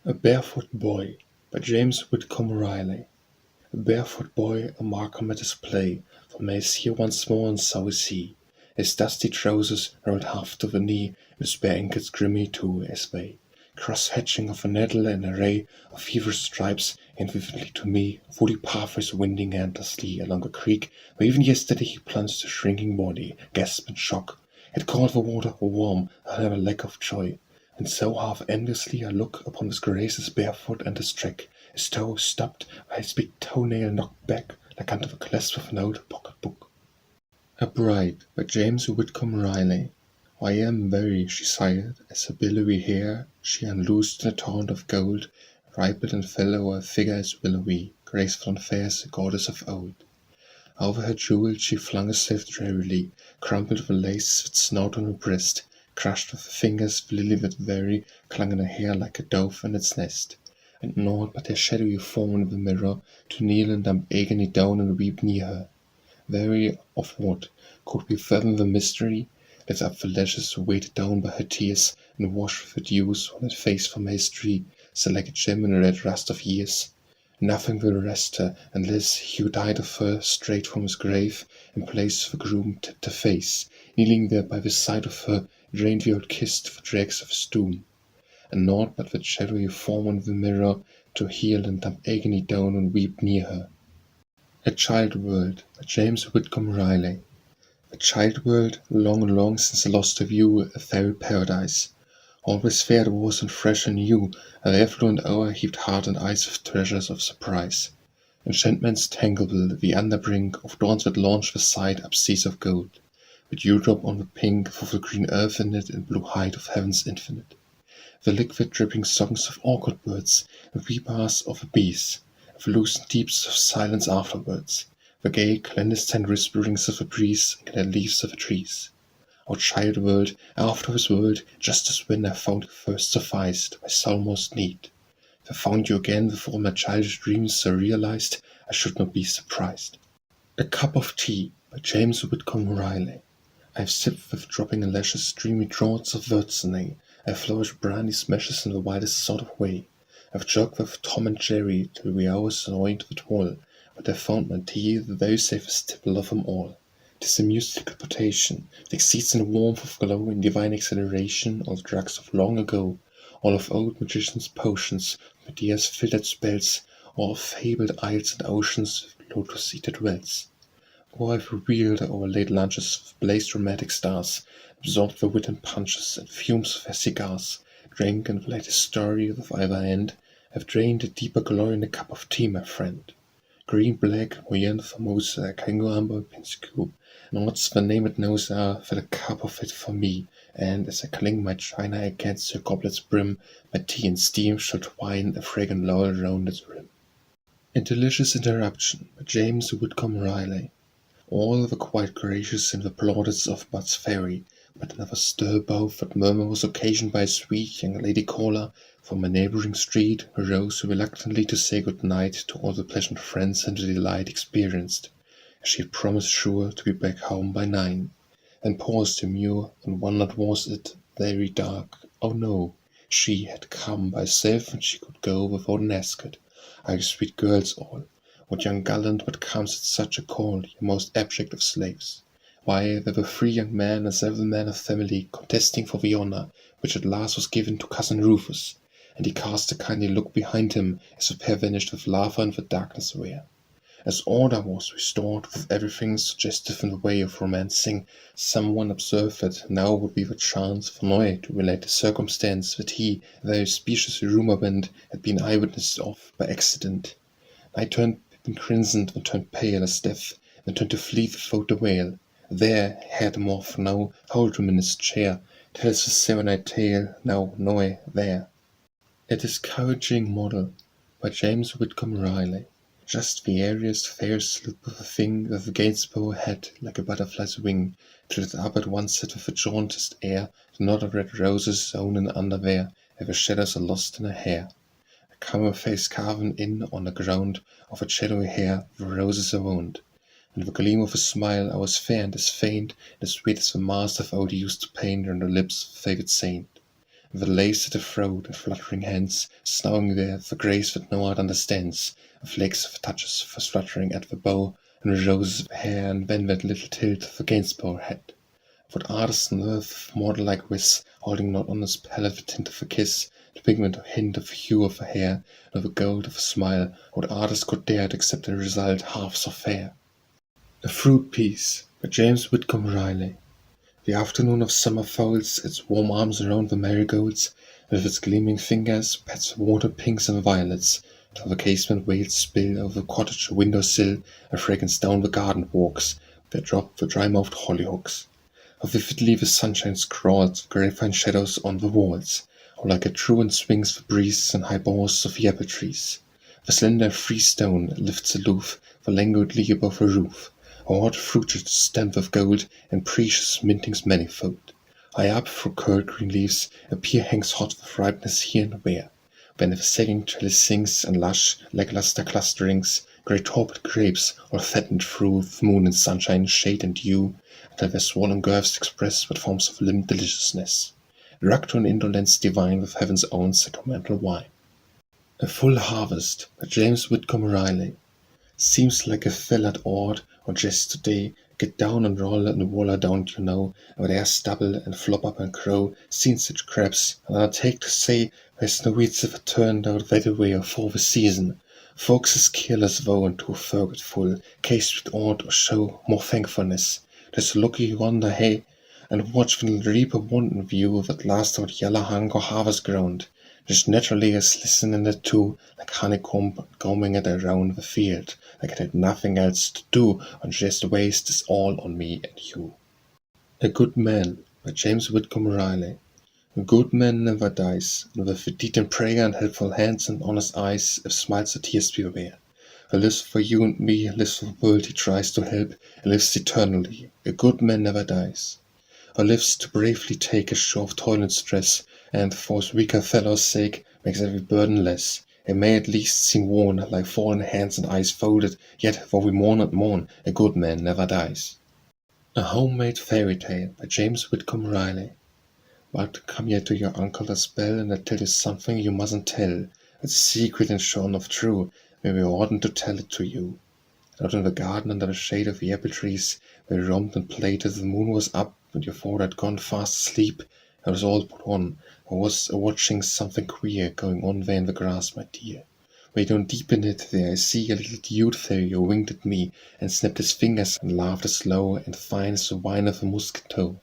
A Barefoot Boy by James Whitcomb Riley. A barefoot boy, a Markham at his play, for may is here once more, and so is he. His dusty trousers rolled half to the knee, his bare ankles grimy too as they, cross-hatching of a nettle and array of feverish stripes, and vividly to me, woody pathways winding endlessly along a creek, where even yesterday he plunged a shrinking body, gasped in shock, had called the water warm, I have a lack of joy. And so half enviously I look upon his grace's barefoot and his track, his toe stopped by his big toenail knocked back, like under the clasp of an old pocket-book. A Bride by James Whitcomb Riley. I am weary, she sighed, as her billowy hair she unloosed in a torrent of gold, rippled and fell o'er a figure as willowy, graceful and fair as a goddess of old. Over her jewel she flung herself drearily, crumpled the lace that snowed on her breast, crushed with her fingers the lily that very clung in her hair like a dove in its nest, and naught but her shadowy form in the mirror, to kneel in dumb agony down and weep near her. Weary of what? Could we fathom the mystery? Lift up the lashes weighted down by her tears, and wash with the dews on that face from history, so like a gem in the red rust of years. Nothing will rest her, unless he who died of her straight from his grave, in place of a groom tipped her face, kneeling there by the side of her, drained the old kiss to the dregs of his doom. And naught but that shadowy form in the mirror, to heal in dumb agony down and weep near her. A Child World by James Whitcomb Riley. A child world, long, long since lost to view, a fairy paradise. Always fair it was and fresh and new, an affluent hour heaped heart and eyes with treasures of surprise. Enchantments tangible, the underbrink of dawns that launch the side up seas of gold, with dewdrop on the pink, for the green earth in it, and blue height of heavens infinite. The liquid dripping songs of orchid birds, the wee-bars of the bees, the loosened deeps of silence afterwards, the gay clandestine whisperings of the breeze in the leaves of the trees. O child world, after this world, just as when I found you first sufficed, my soul most need. If I found you again with all my childish dreams so realized, I should not be surprised. A Cup of Tea by James Whitcomb Riley. I have sipped with dropping lashes dreamy draughts of Würzenay. I have flourished brandy smashes in the widest sort of way. I have jogged with Tom and Jerry till the hours anoint the toil, but I found my tea the very safest tipple of them all. 'Tis a musical potation, it exceeds in warmth of glow, in divine acceleration, all the drugs of long ago, all of old magicians' potions, Medea's filtered spells, all of fabled isles and oceans with lotus-seated wells. Oh, I've reeled over late lunches with blazed dramatic stars, absorbed the wit and punches and fumes of their cigars, drank in the latest story with either end, have drained a deeper glory in a cup of tea, my friend. Green, black, Moyen, Formosa, Kango, Amber, Pinscube, and what's the name it knows are, fill a cup of it for me, and as I cling my china against your goblet's brim, my tea and steam shall twine a fragrant laurel round its rim. A Delicious Interruption by James Whitcomb Riley. All were quite gracious in the plaudits of Bud's Fairy, but another stir above that murmur was occasioned by a sweet young lady caller from a neighbouring street, who rose reluctantly to say good night to all the pleasant friends and the delight experienced, as she had promised sure to be back home by 9, and paused demure, and wondered was it very dark. Oh no, she had come by herself, and she could go without an escort. Ah, you sweet girls all, what young gallant but comes at such a call, you most abject of slaves? Why, there were 3 young men and several men of family contesting for the honour, which at last was given to cousin Rufus, and he cast a kindly look behind him as the pair vanished with laughter in the darkness away. As order was restored, with everything suggestive in the way of romancing, someone observed that now would be the chance for Noé to relate the circumstance that he, a very specious rumour went, had been eyewitness of by accident. I turned crimson and turned pale as death, and turned to flee the foe to wail. There, Herrick now, hold him in his chair, tells the seven-eyed tale, now Noé, there. A Discouraging Model by James Whitcomb Riley. Just the airiest, fairest slip of a thing with a gainsborough head like a butterfly's wing, tilted up at one side with a jauntist air, the knot of red roses sewn in underwear, where the shadows are lost in her hair. A camera face carven in on the ground of her shadowy hair, the roses are wound. And the gleam of a smile I was fair and as faint and as sweet as the master of old used to paint on the lips of a favourite saint. with a lace at the throat and fluttering hands, snowing there the grace that no art understands, and flakes of touches for fluttering at the bow, and roses of hair, and then that little tilt of the gainsborough head. What artist on earth of mortal-like wis, holding not on his palate the tint of a kiss, the pigment or hint of the hue of a hair, nor the gold of a smile, what artist could dare to accept a result half so fair? A Fruit Piece by James Whitcomb Riley. The afternoon of summer folds its warm arms around the marigolds, and with its gleaming fingers pats the water pinks and violets, till the casement wails spill over the cottage window-sill, and fragrance down the garden walks, where drop the dry-mouthed hollyhocks. How vividly the sunshine scrawls grapevine shadows on the walls, how like a truant swings the breeze and high boughs of the apple trees. The slender freestone lifts aloof the languidly above the roof, how hot fruited stamped with gold and precious mintings manifold. High up through curled green leaves a pear hangs hot with ripeness here and there, when the sagging trellis sings and lush, lackluster clusterings, great torpid grapes, all fattened through the moon and sunshine, shade and dew, until their swollen girths express what forms of limbed deliciousness, drugged to an indolence divine with heaven's own sacramental wine. A Full Harvest by James Whitcomb Riley. Seems like a fell at ord, or just today, get down and roll and waller down, you know, and there stubble and flop up and crow, seen such crabs, and I take to say, there's no weeds ever turned out that way afore the season. Folks is careless though and too forgetful, cased with aught or show more thankfulness. Just look yonder, hey, and watch the reaper wanton view that last out yellow hung or harvest ground. Just naturally is listening thereto, like honeycomb combing it around the field, like it had nothing else to do, and just waste is all on me and you. A Good Man by James Whitcomb Riley. A good man never dies, and with a deed in prayer and helpful hands and honest eyes, if smiles or tears beware. He lives for you and me, lives for the world he tries to help, and lives eternally. A good man never dies. Or lives to bravely take his share of toil and stress, and for his weaker fellow's sake makes every burden less. It may at least seem worn, like fallen hands and eyes folded, yet though we mourn and mourn, a good man never dies. A Homemade Fairy Tale by James Whitcomb Riley. But come here to your uncle a spell, and I'll tell you something you mustn't tell. It's a secret and sure enough true, maybe I oughtn't to tell it to you. Out in the garden under the shade of the apple trees, we romped and played till the moon was up, and your father had gone fast asleep. I was all put on. I was watching something queer going on there in the grass, my dear. Way down deep in it there I see a little dude terrier winked at me, and snapped his fingers and laughed as low and fine as the whine of a mosquito.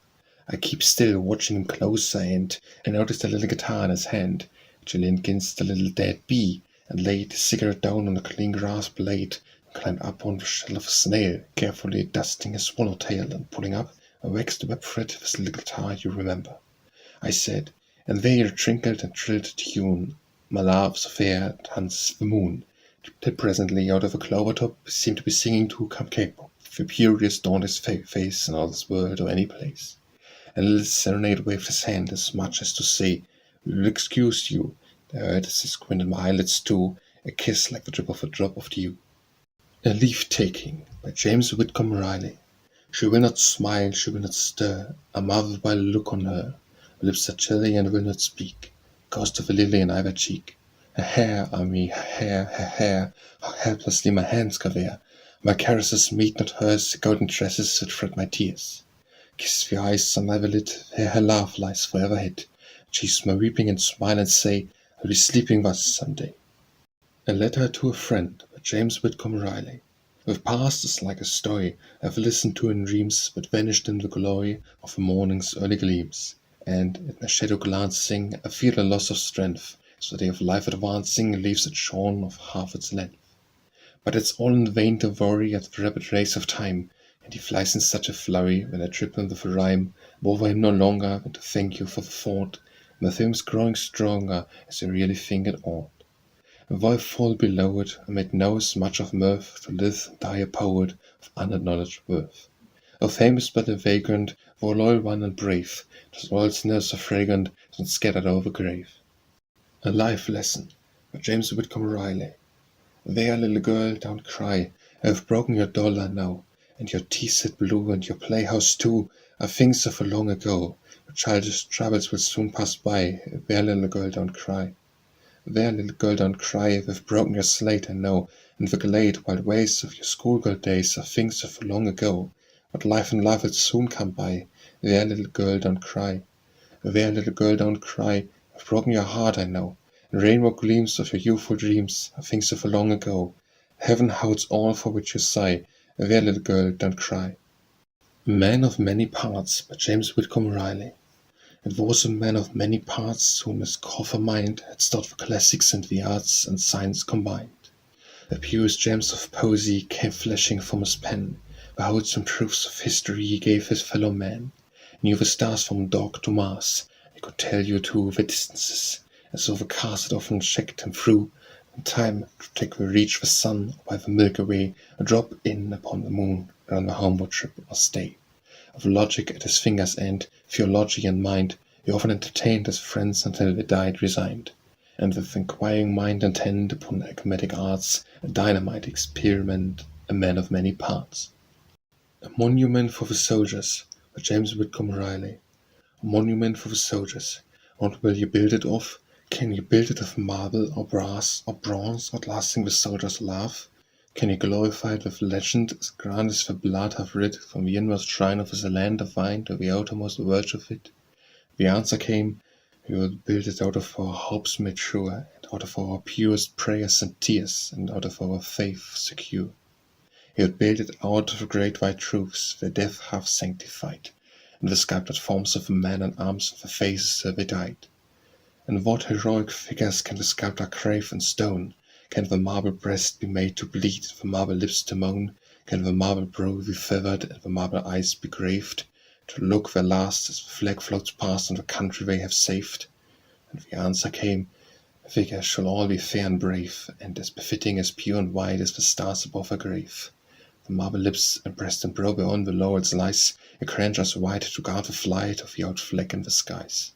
I keep still, watching him closer, and I noticed a little guitar in his hand, which he leaned against the little dead bee, and laid his cigarette down on a clean grass blade, and climbed up on the shell of a snail, carefully dusting his swallowtail and pulling up a waxed web thread of his little guitar, you remember. I said, and there twinkled and trilled a tune, my love so fair dances the moon, till presently out of a clover top seemed to be singing to come K-pop, the purest dawnest face in all this world or any place. And a little serenade waved his hand, as much as to say, "We'll excuse you." I heard as he squinted my eyelids too, a kiss like the drop of dew. A Leave-Taking by James Whitcomb Riley. She will not smile, she will not stir, a mother by look on her. Her lips are chilly and will not speak, ghost of a lily in either cheek. Her hair, ah me, her hair, how helplessly my hands cover. My caresses meet not hers, the golden tresses that thread my tears. Kiss the eyes on never lit, where her laugh lies forever hid. She's my weeping and smile and say, I'll be sleeping thus some day. A Letter to a Friend by James Whitcomb Riley. With past is like a story I've listened to in dreams, but vanished in the glory of the morning's early gleams. And, at my shadow glancing, I feel a loss of strength, as the day of life advancing leaves it shorn of half its length. But it's all in vain to worry at the rapid race of time, and he flies in such a flurry when I trip him with a rhyme, bother him no longer than to thank you for the thought. My theme's growing stronger, as I really think it ought. And though I fall below it, I might know as much of mirth to live and die a poet of unacknowledged worth. Our fame is but a vagrant, for a loyal one and brave, just all its nerves so fragrant, and scattered over the grave. A Life Lesson by James Whitcomb Riley. There, little girl, don't cry. I have broken your doll, I know, and your tea set blue, and your playhouse too, are things of a long ago. Your childish troubles will soon pass by. There, little girl, don't cry. There, little girl, don't cry. We've broken your slate, I know, and the glade, wild ways of your schoolgirl days are things of long ago. But life and love will soon come by. There, little girl, don't cry. There, little girl, don't cry. I've broken your heart, I know, and rainbow gleams of your youthful dreams are things of long ago. Heaven holds all for which you sigh. There, little girl, don't cry. A Man of Many Parts by James Whitcomb Riley. It was a man of many parts whom his coffer mind had stored for classics and the arts and science combined. The purest gems of poesy came flashing from his pen, the wholesome truths of history he gave his fellow men. He knew the stars from dark to Mars, he could tell you too the distances, as though the cars had often checked him through, in time to take the reach the sun, or by the Milky Way, a drop in upon the moon, or on the homeward trip or stay. Of logic at his fingers' end, theology and mind, he often entertained his friends until they died resigned, and with inquiring mind intent upon academic arts, a dynamite experiment, a man of many parts. A Monument for the Soldiers by James Whitcomb Riley. A monument for the soldiers. What will you build it of? Can you build it of marble or brass or bronze, outlasting the soldiers' love? Can you glorify it with legend, as grand as the blood have rid from the inmost shrine of the land of wine to the outermost verge of it? The answer came, we will build it out of our hopes made sure, and out of our purest prayers and tears, and out of our faith secure. He would build it out of the great white truths that death hath sanctified, and the sculptured forms of men and arms of the faces where they died. And what heroic figures can the sculptor crave in stone? Can the marble breast be made to bleed, the marble lips to moan? Can the marble brow be feathered, and the marble eyes be graved, to look their last as the flag floats past on the country they have saved? And the answer came, the figures shall all be fair and brave, and as befitting, as pure and white as the stars above a grave. The marble lips and breast and brow beyond the laurels lies, a grandeur white to guard the flight of the out flag in the skies.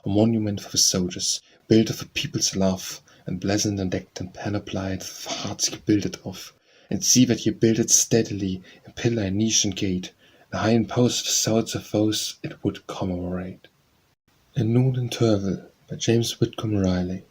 A monument for the soldiers, built of the people's love, and blazoned and decked and panoplied, the hearts ye build it of, and see that ye build it steadily, in pillar and niche and gate, and high in post the souls of those it would commemorate. A Noon Interval by James Whitcomb Riley.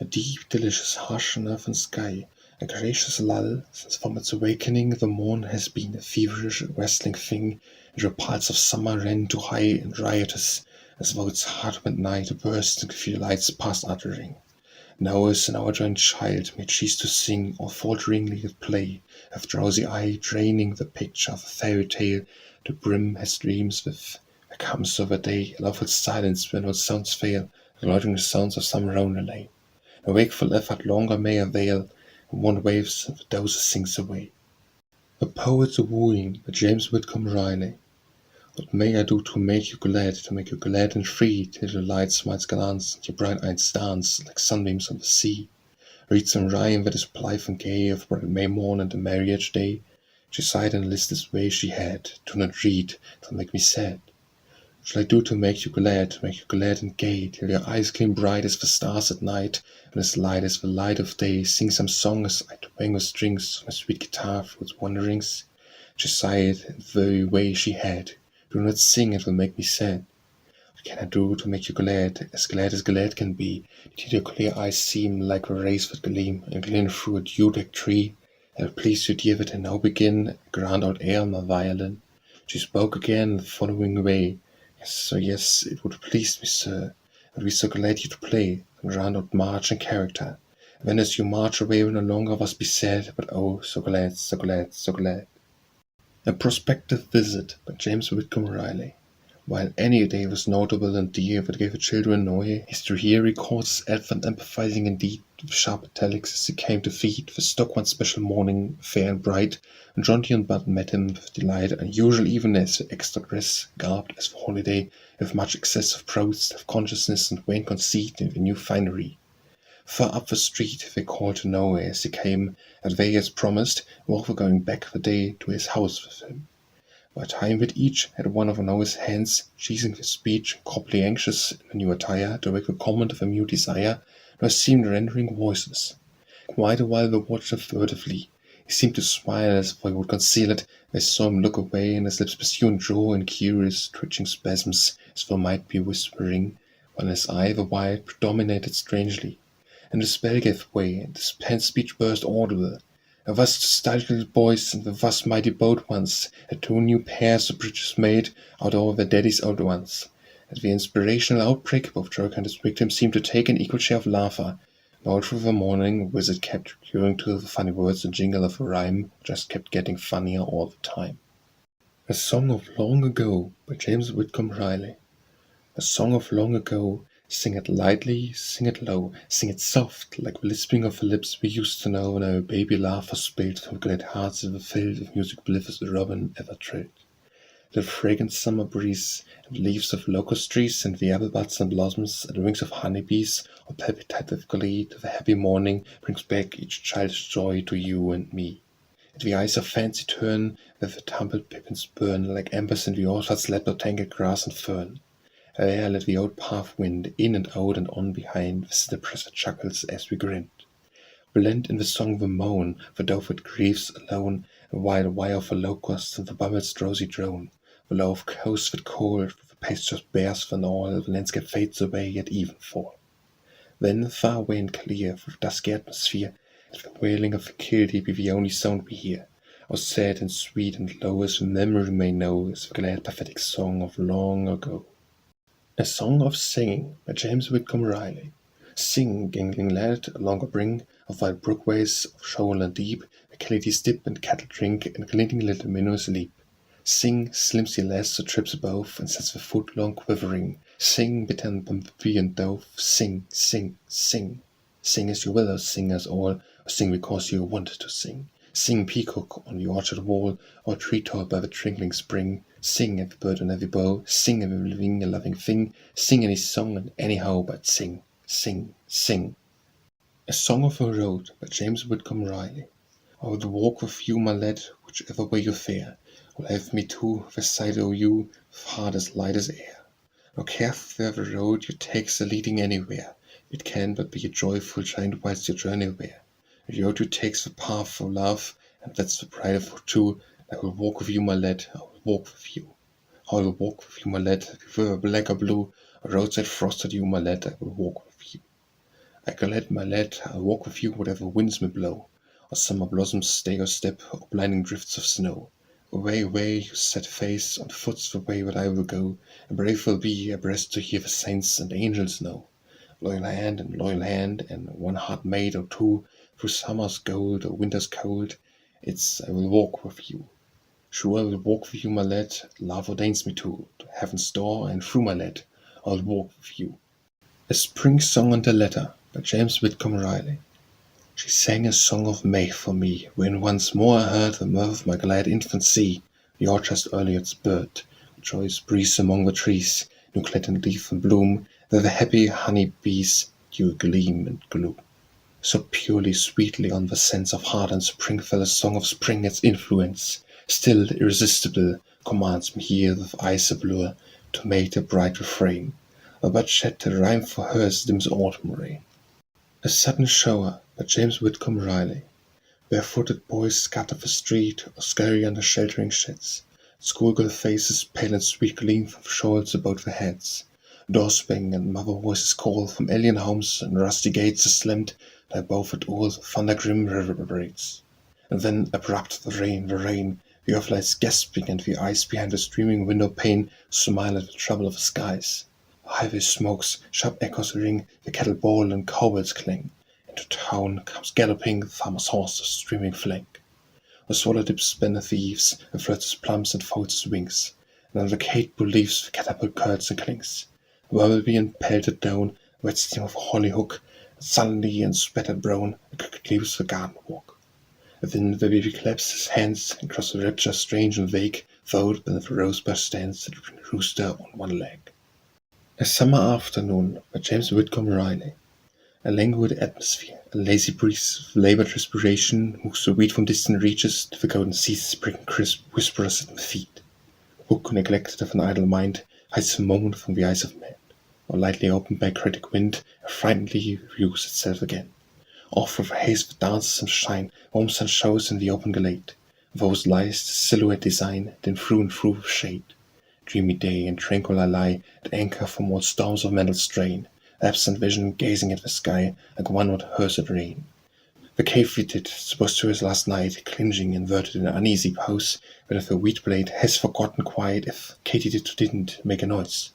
A deep, delicious hush on earth and sky, a gracious lull, since from its awakening the morn has been a feverish, wrestling thing, and your pulse of summer ran too high and riotous, as though its heart went nigh to burst and fear lights past uttering. Now as an overjoyed child made cease to sing, or falteringly at play, with drowsy eye draining the picture of a fairy tale to brim his dreams with, there comes over day a lovely silence when all sounds fail, the loitering sounds of some roundelay. A wakeful effort longer may avail, and one waves and the doze sinks away. A Poet's Wooing by James Whitcomb Riley. What may I do to make you glad and free, till your light smiles glance, and your bright eyes dance, like sunbeams on the sea? Read some rhyme that is blithe and gay, of bright May morn and the marriage day. She sighed in a listless way she had, do not read, it'll make me sad. What shall I do to make you glad and gay, till your eyes gleam bright as the stars at night, and as light as the light of day? Sing some song as I twang with strings, my sweet guitar through its wanderings. She sighed in the very way she had, do not sing, it will make me sad. What can I do to make you glad as glad can be, till your clear eyes seem like the rays that gleam, and gleam through a dew-decked tree? It'll please you, dear, that I now begin a grand out air on my violin. She spoke again in the following way, yes, it would please me, sir, I'd be so glad you to play a grand out march and character. And then as you march away no longer was be sad, but oh, so glad, so glad, so glad. A Prospective Visit by James Whitcomb Riley. While any day was notable and dear that gave the children noise, history here records Advent empathizing indeed, with sharp italics as he came to feed the stock one special morning, fair and bright, and John and Bud met him with delight, unusual even as the extra dress, garbed as for holiday, with much excess of prose, self-consciousness, and vain conceit in the new finery. Far up the street they called to know as he came, that they, as promised, were for going back the day to his house with him. By time that each had one of Noah's hands, ceasing his speech, copley anxious in the new attire, to wake the comment of a mute desire, nor seemed rendering voiceless. Quite a while they watched him furtively. He He seemed to smile as if I would conceal it. I saw him look away, and his lips pursue and draw in curious, twitching spasms, as though might be whispering, while his eye the while predominated strangely. And the spell gave way, and his pent speech burst audible. A vast startled boys and the vast mighty boat once, had two new pairs of bridges made out of their daddy's old ones. At the inspirational outbreak, both Herrick and his victim seemed to take an equal share of laughter. And all through the morning, Wizard kept recurring to the funny words and jingle of a rhyme, just kept getting funnier all the time. A Song of Long Ago by James Whitcomb Riley. A song of long ago, sing it lightly, sing it low, sing it soft, like the lisping of the lips we used to know when our baby laughter spilled from glad hearts that were filled with music blithe as the robin ever trilled. The fragrant summer breeze, and the leaves of locust trees, and the apple buds and blossoms, and the wings of honeybees, all palpitate with glee to the happy morning, brings back each childish joy to you and me. And the eyes of fancy turn, where the tumbled pippins burn, like embers in the orchard's leopard tangled grass and fern. There let the old path wind, in and out and on behind, with the presser chuckles as we grinned. Blend in the song the moan, the dovewood grieves alone, the wild wire of the locust and the bubble's drowsy drone. The low of coast that cold, the pastures bears when all the landscape fades away at evenfall. Then far away and clear, through the dusky atmosphere, as the wailing of the killdee be the only sound we hear. How sad and sweet and low as memory may know is the glad pathetic song of long ago. A Song of Singing by James Whitcomb Riley. Sing, gangling lad, along a brink of wide brookways of shoal and deep, where kellies dip and cattle drink, and glinting little minnows leap. Sing, slimsy lass who trips above, and sets the foot long quivering. Sing, bitter and bumblebee and dove, sing, sing, sing. Sing as you will, or sing as all, or sing because you want to sing. Sing, peacock on the orchard wall, or tree-top by the trickling spring. Sing, every bird and every bough, sing every living a loving thing. Sing any song and anyhow, but sing, sing, sing. A Song of a Road by James Whitcomb Riley. I will walk with you, my lad, whichever way you fare. Will have me too, beside o' you, with heart as light as air. Nor care where the road you take's a leading anywhere. It can but be a joyful giant whilst your journey wear. The road you take's the path of love, and that's the pride of it too. I will walk with you, my lad, I will walk with you. I will walk with you, my lad, whether black or blue, or roadside frosted you, my lad, I will walk with you. I glad, my lad, I'll walk with you, whatever winds may blow, or summer blossoms stay or step, or blinding drifts of snow. Away, away, you set face, on foot's the way that I will go, and brave will be abreast to hear the saints and angels know. Loyal hand, and one heart mate or two, through summer's gold or winter's cold, it's I will walk with you. Sure I will walk with you, my lad, love ordains me to heaven's door, and through, my lad, I'll walk with you. A Spring Song and a Letter by James Whitcomb Riley. She sang a song of May for me, when once more I heard the mirth of my glad infancy, the orchard's earliest bird, the joyous breeze among the trees, new clad in leaf and bloom, where the happy honey bees dew gleam and gloom. So purely, sweetly on the sense of heart and spring fell a song of spring, its influence, still irresistible, commands me here with eyes allure, to make a bright refrain, or but shed a rhyme for her as dims autumn rain. A Sudden Shower by James Whitcomb Riley. Barefooted boys scatter the street, or scurry under sheltering sheds. Schoolgirl faces pale and sweet gleam from shawls about their heads. Doors bang and mother voices call from alien homes, and rusty gates are slammed, like both at all the thunder grim reverberates. And then abrupt the rain, the earth lies gasping, and the eyes behind the streaming window pane smile at the trouble of the skies. The highway smokes, sharp echoes ring, the cattle bawl and cowbells clang. Into town comes galloping the farmer's horse, a streaming flank. The swallow dips beneath the eaves, and flirts his plums and folds his wings, and on the Headboard leaves the catapult curls and clings. The bumblebee impaled down, wet steam of a hollyhook, and suddenly and spattered brown, the cricket leaves the garden walk. Within the baby claps his hands, and across the rapture strange and vague, fold beneath the rosebud stands the rooster on one leg. A Summer Afternoon by James Whitcomb Riley. A languid atmosphere, a lazy breeze of laboured respiration moves the wheat from distant reaches to the golden seas breaking crisp whispers at my feet. A book neglected of an idle mind hides a moment from the eyes of men, or lightly opened by a critic wind, affrightedly reviews itself again. Off with haze that dances and shine, warm sun shows in the open glade. Those lies the silhouette design, then through and through with shade. Dreamy day and tranquil I lie, at anchor from all storms of mental strain, absent vision gazing at the sky, like one what hears it rain. The cave we did, supposed to us last night, cringing inverted in an uneasy pose, but if the wheat blade has forgotten quiet, if Katy did or didn't make a noise.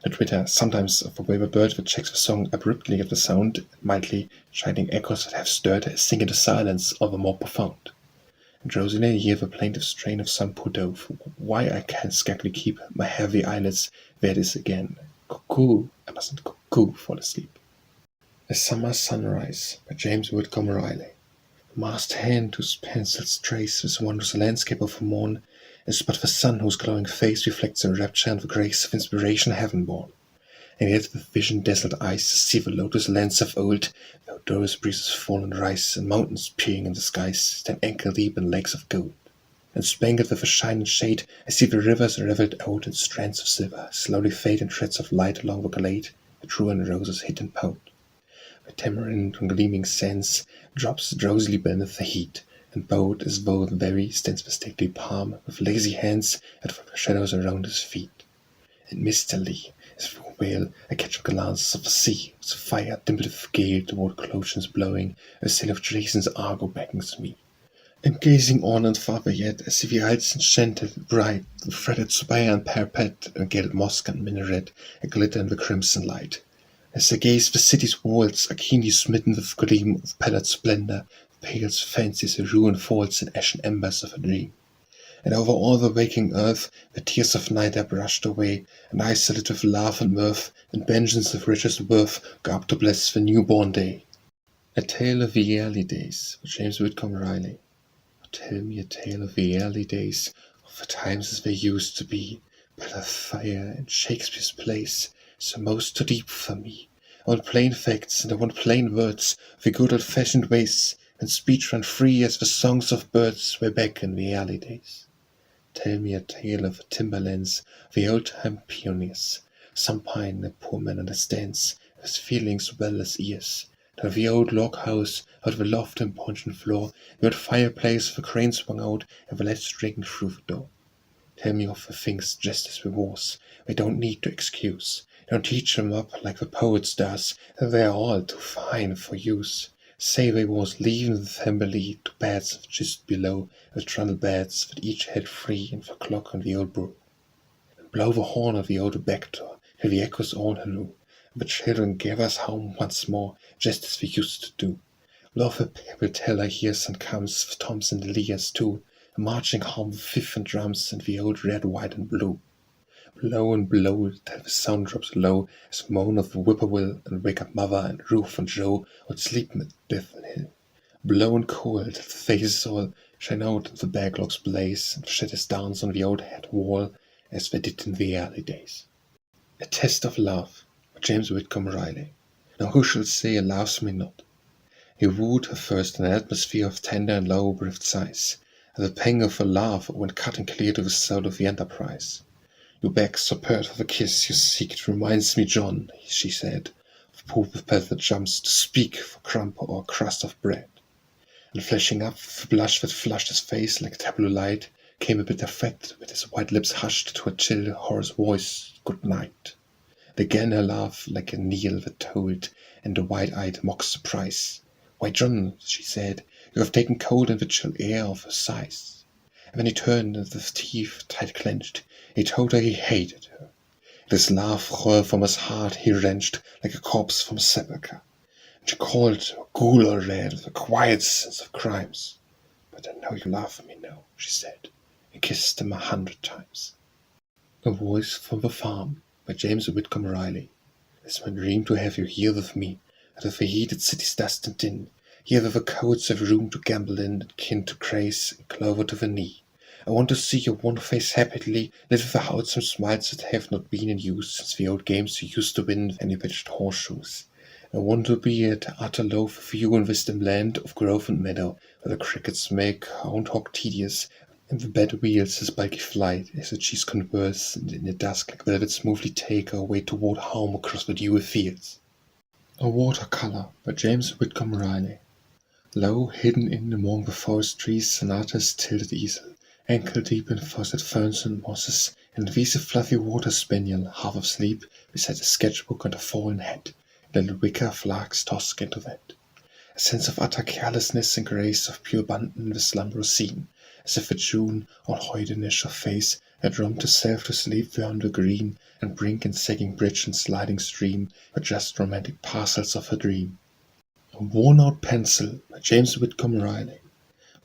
The twitter sometimes of a wayward bird that checks the song abruptly at the sound, mildly shining echoes that have stirred, sink into silence of a more profound. And drowsily I hear the plaintive strain of some poor dove, why I can scarcely keep my heavy eyelids, there it is again. Cuckoo, I mustn't cuckoo fall asleep. A Summer Sunrise by James Whitcomb Riley. The masked hand whose pencils trace this wondrous landscape of the morn is but the sun whose glowing face reflects the rapture and the grace of inspiration heaven-born. And yet with vision-dazzled eyes see the lotus lands of old, the odorous breezes fall and rise, and mountains peering in the skies stand ankle-deep in lakes of gold. And spangled with a shining shade, I see the rivers revelled out in strands of silver, slowly fade in threads of light along the glade, the truant roses hid and pound. The tamarind on gleaming sands drops drowsily beneath the heat, and bowed as though the berry stands the stately palm, with lazy hands at the shadows around his feet. And mistily, as through a veil, I catch a glance of the sea, whose fire dimpled with gale toward oceans blowing, a sail of Jason's Argo beckons me. And gazing on and farther yet, I see the heights enchanted, bright, the fretted spire and parapet, and gilded mosque and minaret, a glitter in the crimson light. As I gaze, the city's walls are keenly smitten with gleam of pallid splendor, pales fancies a ruin falls in ashen embers of a dream. And over all the waking earth, the tears of night are brushed away, and isolate with laugh and mirth, and vengeance of richest worth go up to bless the newborn day. A Tale of the Early Days by James Whitcomb Riley. Oh, tell me a tale of the early days, of the times as they used to be, by the fire in Shakespeare's place, so most too deep for me. I want plain facts, and I want plain words, the good old-fashioned ways, and speech run free as the songs of birds way back in the early days. Tell me a tale of the timberlands, the old-time pioneers. Some pine the poor man understands, his feelings well as ears. Tell the old log house, out the loft and puncheon floor, the old fireplace the crane swung out, and the lights streaking through the door. Tell me of the things just as they was, they don't need to excuse. Don't teach them up like the poets does, that they are all too fine for use. Say they was leaving the family to beds just below, with trundle beds that each had three and the clock on the old brew. And blow the horn of the old back door, till the echoes all halloo, and the children gave us home once more, just as we used to do. Blow the people till I hears and comes, with toms and leers too, and marching home with fife and drums and the old red, white and blue. Blow and blow till the sound drops low as moan of the whippoorwill, and wake up mother and Ruth and Joe, old sleep mid Devon Hill. Blow and cool till the faces all shine out and the backlogs blaze, and the shadows dance on the old head wall as they did in the early days. A Test of Love by James Whitcomb Riley. Now who shall say it loves me not? He wooed her first in an atmosphere of tender and low-breathed sighs, and the pang of her love went cutting clear to the soul of the enterprise. Your back so pert for the kiss you seek, it reminds me, John, she said, of poor Beth that jumps to speak for crumb or crust of bread. And flashing up with a blush that flushed his face like a tableau light, came a bitter threat with his white lips hushed to a chill, hoarse voice, good night. And again her laugh like a knell that told, and a wide-eyed mock surprise. Why, John, she said, you have taken cold in the chill air of her sighs. And when he turned and with teeth tight clenched, he told her he hated her. And his laugh roared from his heart he wrenched like a corpse from a sepulchre. And she called her ghoul or red with a quiet sense of crimes. But I know you love me now, she said, and kissed him 100 times. A Voice from the Farm by James Whitcomb Riley. It's my dream to have you here with me, out of the heated city's dust and din, here where the coats have room to gamble in, and kin to grace, and clover to the knee. I want to see your one face happily lit with the wholesome smiles that have not been in use since the old games you used to win with any pitched horseshoes. I want to be at utter loaf with you in wisdom land of grove and meadow, where the crickets make hound-hog tedious, and the bed wheels his bulky flight as the cheese converse, and in the dusk like velvet smoothly take her way toward home across the dewy fields. A Watercolor by James Whitcomb Riley. Low, hidden in among the forest trees, an artist's tilted easel, ankle deep in faucet ferns and mosses, and we's a fluffy water spaniel, half asleep, beside a sketchbook and a fallen hat, little wicker flags tossed into that. A sense of utter carelessness and grace of pure abandon in the slumberous scene, as if a June, all hoydenish of face, had romped herself to sleep beyond the green, and brink and sagging bridge and sliding stream were just romantic parcels of her dream. A worn-out pencil by James Whitcomb Riley.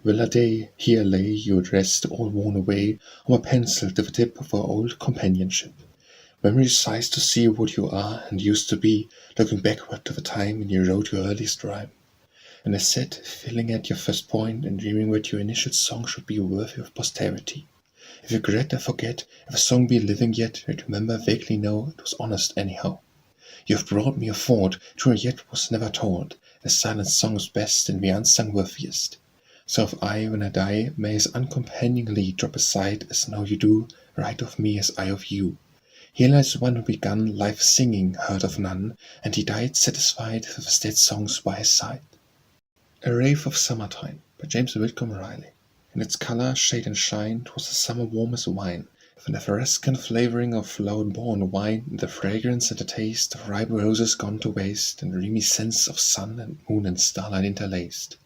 Well a day, here lay you at rest, all worn away, on my pencil to the tip of our old companionship. Memory sighs to see what you are and used to be, looking backward to the time when you wrote your earliest rhyme. And I sat, filling at your first point, and dreaming what your initial song should be worthy of posterity. If you regret, I forget, if a song be living yet, I'd remember, vaguely know, it was honest anyhow. You have brought me a thought, true yet was never told. The silent song is best, and the unsung worthiest. So if I, when I die, may as uncompanionably drop aside as now you do, write of me as I of you. Here lies one who begun life singing, heard of none, and he died satisfied with his dead songs by his side. A Wraith of Summertime by James Whitcomb Riley. In its color, shade and shine, 'twas a summer warm as wine, with an effervescent flavoring of flower-born wine, and the fragrance and the taste of ripe roses gone to waste, and dreamy sense of sun and moon and starlight interlaced.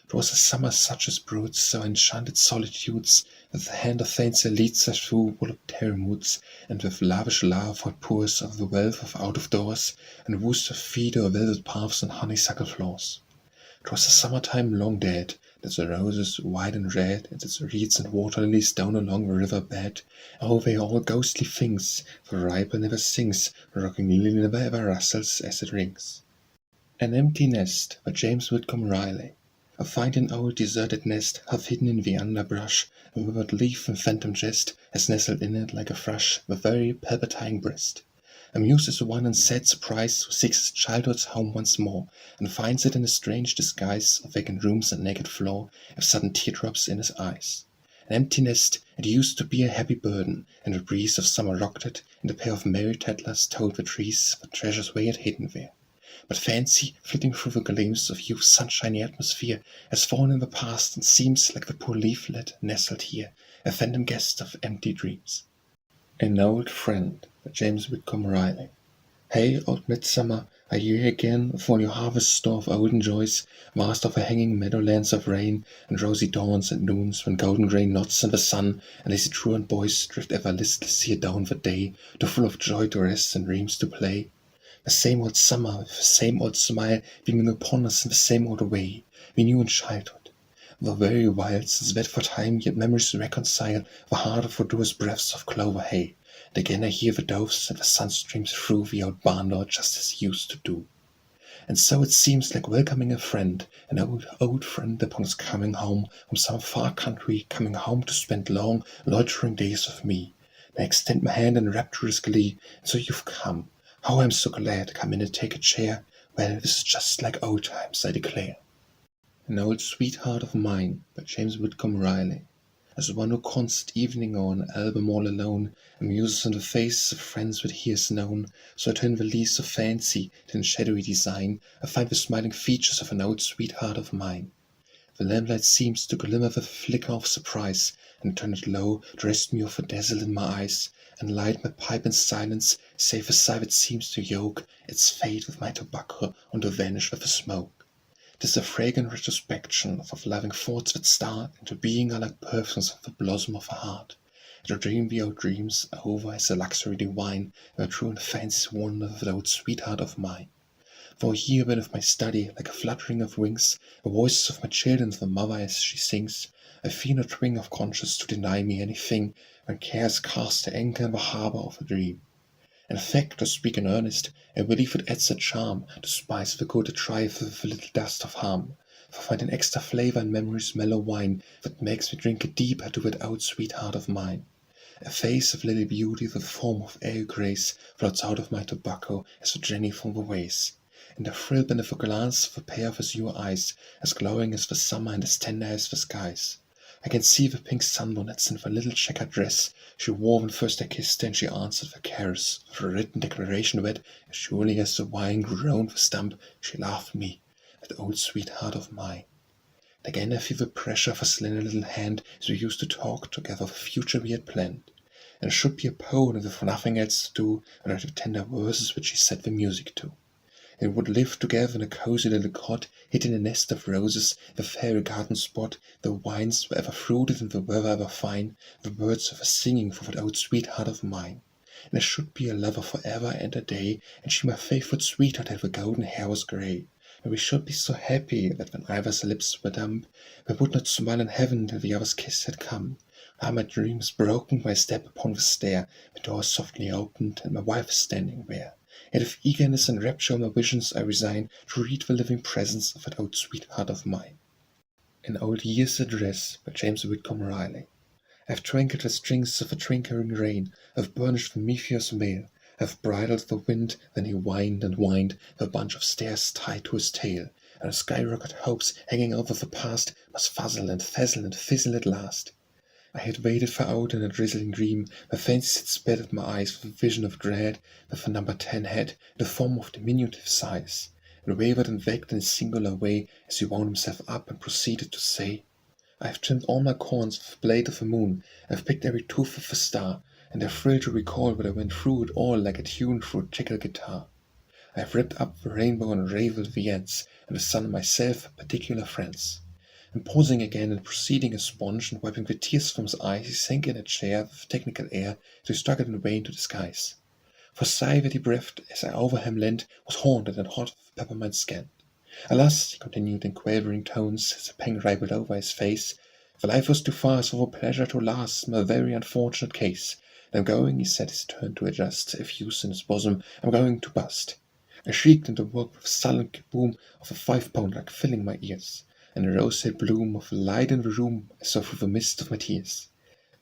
'Twas a summer such as broods so enchanted solitudes, that the hand of fancy leads us through voluntary moods, and with lavish love outpours of the wealth of out-of-doors, and woos the feet o'er velvet paths and honeysuckle floors. 'Twas a summertime long dead, that the roses, white and red, and its reeds and water lilies down along the river bed. Oh, they are all ghostly things, the riper never sings, the rocking lily never ever rustles as it rings. An Empty Nest by James Whitcomb Riley. I find an old deserted nest, half hidden in the underbrush, a withered leaf and phantom jest has nestled in it like a thrush, the very palpitating breast. Amused is one in sad surprise who seeks his childhood's home once more, and finds it in a strange disguise of vacant rooms and naked floor, with sudden teardrops in his eyes. An empty nest, it used to be a happy burden, and the breeze of summer rocked it, and a pair of merry tattlers told the trees what treasures they had hidden there. But fancy, flitting through the gleams of youth's sunshiny atmosphere, has fallen in the past and seems like the poor leaflet nestled here, a phantom guest of empty dreams. An Old Friend by James Whitcomb Riley. Hey, old midsummer, are you here again, with all your harvest store of olden joys, vast of the hanging meadowlands of rain, and rosy dawns and noons, when golden grain nods in the sun, and lazy truant boys drift ever listless here down the day, too full of joy to rest and dreams to play? The same old summer, with the same old smile, beaming upon us in the same old way, we knew in childhood. Though very wild since that for time, yet memories reconcile the heart of odorous breaths of clover hay. And again I hear the doves, and the sun streams through the old barn door just as it used to do. And so it seems like welcoming a friend, an old friend upon his coming home from some far country, coming home to spend long, loitering days with me. And I extend my hand in rapturous glee, and so you've come. Oh, I'm so glad, come in and take a chair. Well, this is just like old times, I declare. An Old Sweetheart of Mine by James Whitcomb Riley. As one who constant evening or an album all alone amuses on the faces of friends that he has known, so to in the leaves of fancy, to in shadowy design, I find the smiling features of an old sweetheart of mine. The lamplight seems to glimmer with a flicker of surprise, and turn it low to rest me of the dazzle in my eyes, and light my pipe in silence, save a sigh that seems to yoke its fate with my tobacco, and to vanish with the smoke. 'Tis a fragrant retrospection of loving thoughts that start into being are like perfumes of the blossom of a heart. And to dream the old dreams over as a luxury divine, where true in fancy's wonder of the old sweetheart of mine. For here beneath my study, like a fluttering of wings, the voices of my children to the mother as she sings, I feel no twinge of conscience to deny me anything, when care has cast the anchor in the harbour of a dream. In fact, to speak in earnest, I believe it adds a charm to spice the good strife with a little dust of harm. For find an extra flavour in memory's mellow wine, that makes me drink it deeper to that old sweetheart of mine. A face of lily beauty with a form of airy grace floats out of my tobacco as the Jenny from the ways. And I thrill beneath a glance of a pair of azure eyes, as glowing as the summer and as tender as the skies. I can see the pink sunbonnets in the little checkered dress she wore when first I kissed her, and she answered the caress with a written declaration that, as surely as the wine grew round the stump, she loved me, that old sweetheart of mine. Again I feel the pressure of her slender little hand as we used to talk together of the future we had planned. And it should be a poem with nothing else to do but write the tender verses which she set the music to. And we would live together in a cozy little cot, hid in a nest of roses, the fairy garden spot, the vines were ever fruited and the weather ever fine, the birds ever singing for that old sweetheart of mine. And I should be a lover forever and a day, and she my faithful sweetheart till the golden hair was grey. And we should be so happy that when either's lips were dumb, we would not smile in heaven till the other's kiss had come. Ah, my dream is broken by a step upon the stair, the door is softly opened, and my wife is standing there. Yet with eagerness and rapture my visions I resign to read the living presence of that old sweetheart of mine. An Old Year's Address by James Whitcomb Riley. I've twinkled the strings of a twinkling rain, I've burnished the meteor's mail, I've bridled the wind, then he whined and whined, the bunch of stairs tied to his tail, and the skyrocket hopes hanging over the past must fuzzle and fazzle and fizzle at last. I had waited for out in a drizzling dream, my fancy had sped at my eyes with a vision of dread, with the number 10 head, the form of diminutive size, and wavered and vagued in a singular way as he wound himself up and proceeded to say, I've trimmed all my corns with the blade of the moon, I've picked every tooth of the star, and I thrill to recall what I went through it all like a tune through a tickle guitar. I've ripped up the rainbow and raveled the ends, and the sun and myself are particular friends. And pausing again and proceeding a sponge and wiping the tears from his eyes, he sank in a chair with a technical air that he struggled in vain to disguise. For sigh that he breathed as I over him leant was haunted and hot with peppermint scent. Alas, he continued in quavering tones as a pang rippled over his face, for life was too fast for pleasure to last, my very unfortunate case. And I'm going, he said, his turn to adjust a fuse in his bosom, I'm going to bust. I shrieked and awoke with a sullen boom of a 5-pound like filling my ears, and a roseate bloom of light in the room I saw through the mist of my tears.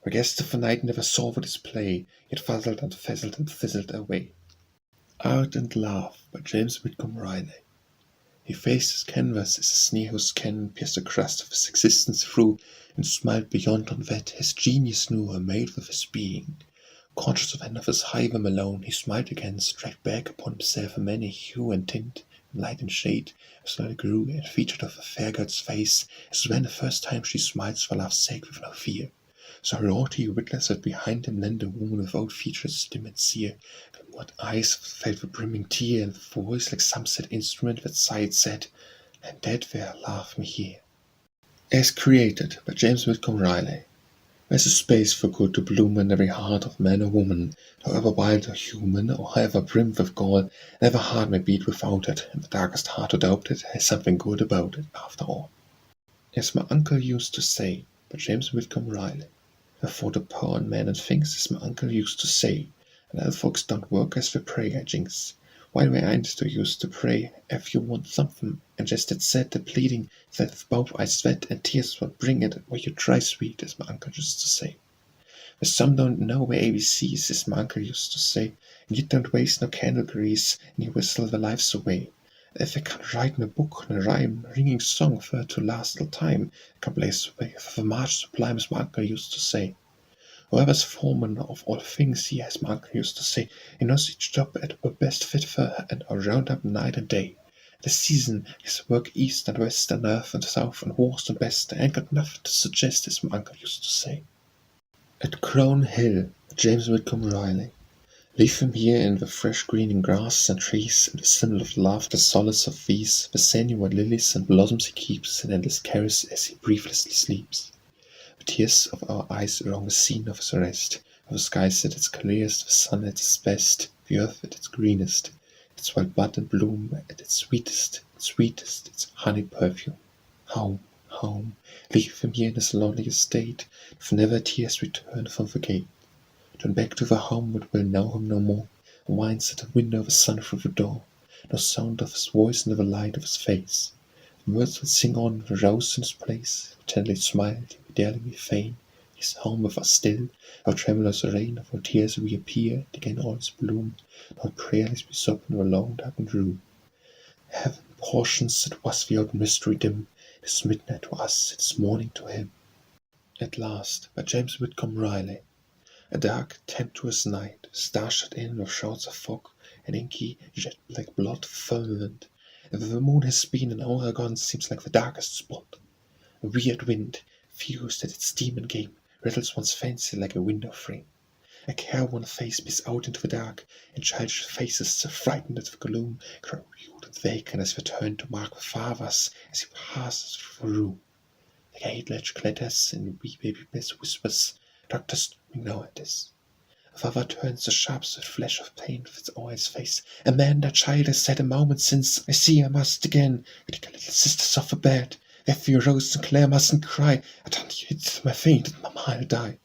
The guest of the night never saw the display, yet fuzzled and fizzled and fizzled away. Art and Love by James Whitcomb Riley. He faced his canvas as a sneer whose cannon pierced the crust of his existence through, and smiled beyond on that his genius knew her made with his being. Conscious of end of his highway alone, he smiled again, straight back upon himself in many hue and tint, in light and shade, as light grew and featured of a fair girl's face, as when the first time she smiles for love's sake with no fear. So haughty witless that behind him leaned a woman with old features dim and sere, and what eyes felt the brimming tear, and the voice like some sad instrument that sighed said, "And dead there, love me here." As Created by James Whitcomb Riley. There's a space for good to bloom in every heart of man or woman, however wild or human, or however brimmed with gall, never heart may beat without it, and the darkest heart who doubt it has something good about it, after all. As my uncle used to say, by James Whitcomb Riley. For the poor in men and things, as my uncle used to say, and other folks don't work as they pray, I jinx. While we ain't to used to pray, if you want something, and just that said, the pleading, that with both eyes sweat and tears will bring it, where you try sweet, as my uncle used to say. But some don't know where ABCs, as my uncle used to say, and yet don't waste no candle grease, and you whistle their lives away. If they can't write in a book, in a rhyme, ringing song for it to last till time, it can blaze away for the march sublime, as my uncle used to say. Whoever's foreman of all things, he, as my uncle used to say, he knows each job at the best fit for her, and are round up night and day. The season his work east and west and north and south and worst and best, and ain't got nothing to suggest, as my uncle used to say. At Crone Hill, James Whitcomb Riley. Leave him here in the fresh greening grass and trees, and the symbol of love, the solace of these, the sandy white lilies and blossoms he keeps in endless caress as he breathlessly sleeps. The tears of our eyes along the scene of his rest, of the skies at its clearest, the sun at its best, the earth at its greenest, its wild bud and bloom at its sweetest, its honey perfume. Home, home, leave him here in his lonely estate, if never tears return from the gate. Turn back to the home that will know him no more, and winds at the window of the sun through the door. No sound of his voice, nor the light of his face. The birds will sing on, the rose in his place, who tenderly smiled, he daily be fain. He's home with us still, our tremulous rain, of our tears reappear, to gain all its bloom, nor prayerless we sob in our long darkened room. Heaven portions it was the old mystery dim, it is midnight to us, it is morning to him. At Last, by James Whitcomb Riley. A dark, tempestuous night, stars shut in with shouts of fog, and inky, jet-black blood firmament, and the moon has been an hour gone seems like the darkest spot. A weird wind, fused at its demon game, rattles one's fancy like a window frame. A careworn face peers out into the dark, and childish faces, so frightened at the gloom, grow rude and vacant as they turn to mark the fathers as he passes through the room. The gate latch clatters, and wee baby Bess whispers, "Doctor Storming now at this." The father turns the sharp swift flash of pain with its eyes face. "Amanda, child, I said a moment since, I see I must again. Take our little sisters off the bed. Effie, Rose, and Claire mustn't cry. I don't hit my faint, and Mamma will die."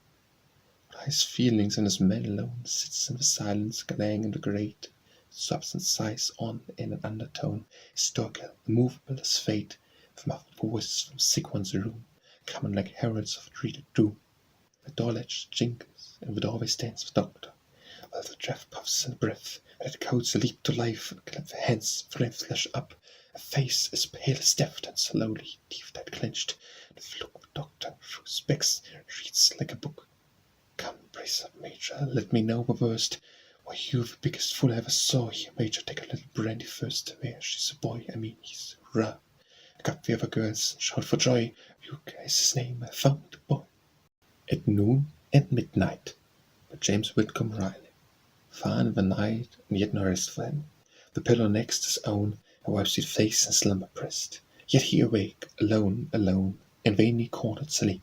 But his feelings, and his man alone sits in the silence, glaring in the grate, sobs and sighs on in an undertone, stoical, immovable as fate, with muffled voices from sick one's room, coming like heralds of dreaded doom. The door latch jingles, and the doorway stands the doctor, while the draft puffs in breath, and it coats a leap to life, and clap the hands, flame flash up, a face as pale as death, and slowly, teeth-tight clenched, the look of the doctor through his specs reads like a book. "Come, brace up, Major, let me know the worst. Why, you the biggest fool I ever saw. Here, Major, take a little brandy first. Where, she's a boy, I mean, he's hurrah. Look up the other girls, and shout for joy. Luke is his name, I found the boy." At noon and midnight, by James Whitcomb Riley. Far in the night, and yet no rest for him. The pillow next his own, and wipes his face in slumber pressed. Yet he awake, alone, alone, and vainly courted sleep,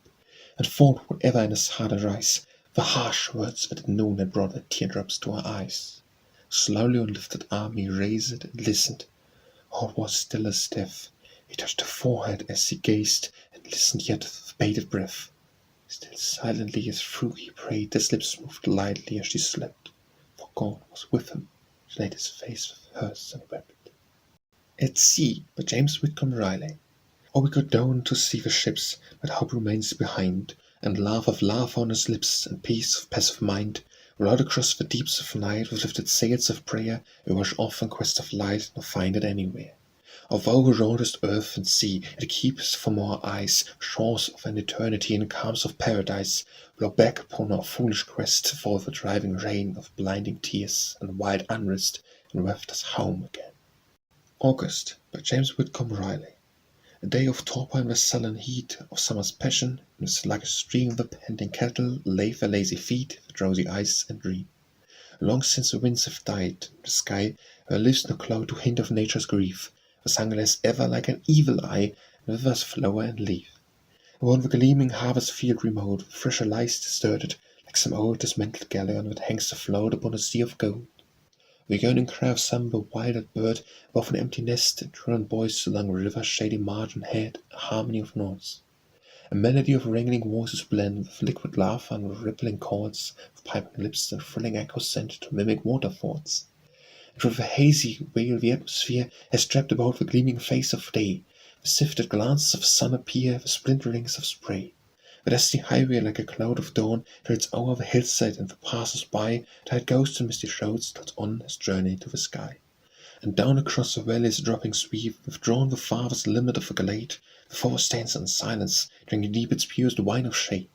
and thought whatever in his heart arise, the harsh words that at noon had brought the teardrops to her eyes. Slowly on lifted arm he raised and listened. All was still as death. He touched her forehead as he gazed, and listened yet with bated breath. Still silently as through he prayed, his lips moved lightly as she slept, for God was with him. She laid his face with hers and wept. At Sea, by James Whitcomb Riley. Oh, we go down to see the ships, but hope remains behind, and laugh of laugh on his lips, and peace of passive mind. Roll out across the deeps of night with lifted sails of prayer, we rush off in quest of light, nor find it anywhere. O thou who rollest earth and sea, and keepest from our eyes shores of an eternity and calms of paradise, blow back upon our foolish quest for the driving rain of blinding tears and wild unrest, and waft us home again. August, by James Whitcomb Riley. A day of torpor in the sullen heat of summer's passion, in the sluggish stream of the panting kettle lay the lazy feet, the drowsy eyes and dream. Long since the winds have died, in the sky there lives no cloud to hint of nature's grief. The sun glares ever like an evil eye, and rivers flower and leaf. Upon the gleaming harvest field remote, fresher lies deserted, like some old dismantled galleon that hangs afloat upon a sea of gold. The yearning cry of some bewildered bird above an empty nest, and truant boys along a river's shady margin had a harmony of notes. A melody of wrangling voices blend with liquid laughter and rippling chords, with piping lips and thrilling echoes sent to mimic waterfalls. And with a hazy veil the atmosphere has wrapped about the gleaming face of day. The sifted glances of sun appear, the splinterings of spray. The dusty highway like a cloud of dawn trails o'er the hillside, and the passers-by, tired ghosts in misty shrouds, starts on his journey to the sky. And down across the valley's dropping sweep, withdrawn the farthest limit of the glade, the forest stands in silence, drinking deep its purest wine of shade.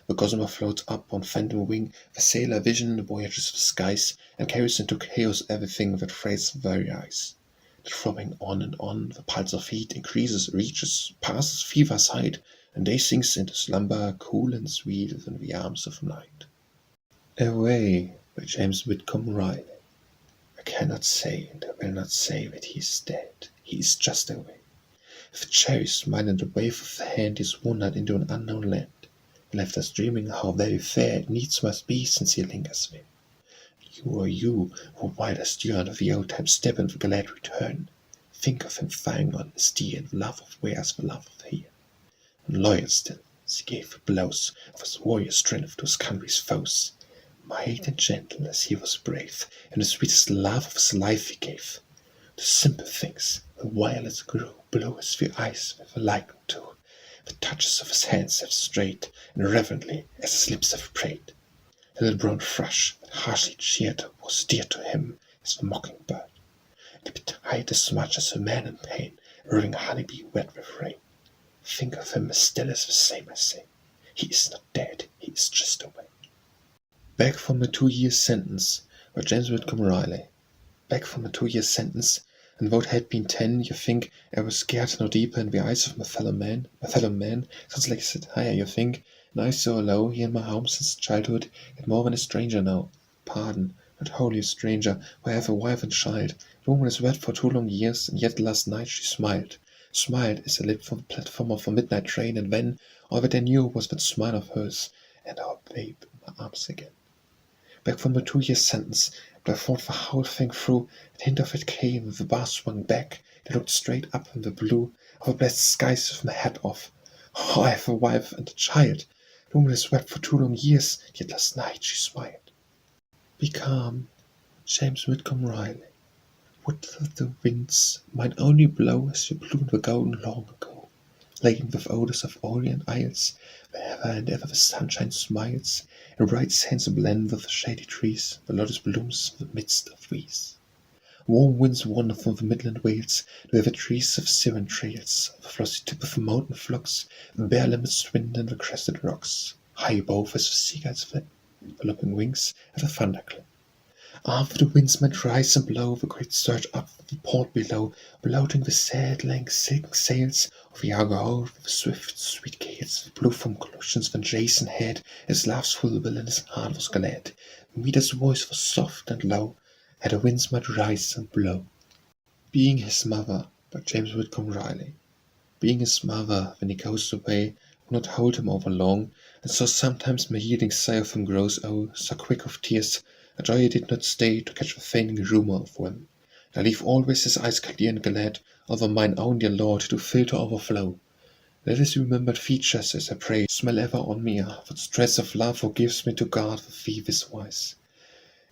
The gossamer floats up on phantom wing, the sailor vision voyages the skies, and carries into chaos everything that frays the very eyes. The throbbing on, the pulse of heat increases, reaches, passes fever's height, and day sinks into slumber, cool and sweet within the arms of night. Away, by James Whitcomb Riley. I cannot say, and I will not say that he is dead. He is just away. With a cherry smile and a wave of the hand, he is wandered into an unknown land, and left us dreaming how very fair it needs must be since he lingers there. You who wildest yearn of the old time step and the glad return, think of him firing on his deer, and the love of where's the love of here. And loyal still, as he gave the blows of his warrior strength to his country's foes, mild and gentle as he was brave, and the sweetest love of his life he gave. To simple things, the violets grew, blue as the eyes with a lichen too. The touches of his hands have strayed, and reverently as his lips have prayed. The little brown thrush that harshly cheered was dear to him as the mocking-bird, and he betide as much as a man in pain, rolling honeybee wet with rain. Think of him as still as the same, I say. He is not dead, he is just away. Back from a 2-year sentence, by James Whitcomb Riley. Back from a 2-year sentence, And though it had been 10, you think I was scared no deeper in the eyes of my fellow man. Sounds like I said higher, you think, and I so low, here in my home since childhood, yet more than a stranger now. Pardon, not wholly a stranger, for I have a wife and child. The woman has wed for 2 long years, and yet last night she smiled. Smiled as I leapt from the platform of a midnight train, and then all that I knew was that smile of hers, and our babe in my arms again. Back from the 2 years sentence, but I thought the whole thing through, and hint of it came with the bar swung back. They looked straight up in the blue of the blessed skies with my hat off. Oh, I have a wife and a child. The woman has wept for 2 long years, yet last night she smiled. Be calm, James Whitcomb Riley. Would that the winds might only blow as you blew in the golden long ago, laden with odours of Orient isles, wherever and ever the sunshine smiles, and bright scents blend with the shady trees, the lotus blooms in the midst of these. Warm winds wander from the midland vales, to where the trees of Syrian trails, the flossy tip of the mountain flocks, the bare limits wind and the crested rocks, high above as the seagulls flap, the lopping wings at the thunderclap. After the winds might rise and blow, the great surge up the port below, bloating the sad, lank, silken sails of Iago hold with swift, sweet gales, the blue from collisions when Jason had his love's full will and his heart was glad. Midas' voice was soft and low, and the winds might rise and blow. Being his mother, by James Whitcomb Riley. Being his mother, when he goes away, will not hold him over long, and so sometimes my yielding sigh of him grows, oh, so quick of tears, a joy I did not stay to catch the feigning rumour of one. And I leave always his eyes clear and glad, although mine own dear Lord do fill to overflow. Let his remembered features, as I pray, smile ever on me, what stress of love forgives me to guard with thee this wise.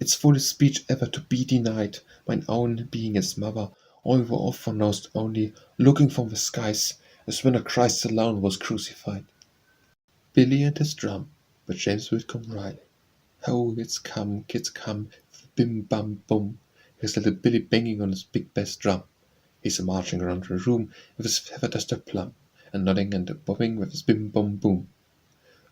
Its fullest speech ever to be denied, mine own being his mother, all were often knowst only, looking from the skies, as when a Christ alone was crucified. Billy and his drum, by James Whitcomb Riley. Oh, kids come, bim bam boom. Here's little Billy banging on his big bass drum. He's a marching around the room with his feather duster plum, and nodding and bobbing with his bim bum boom.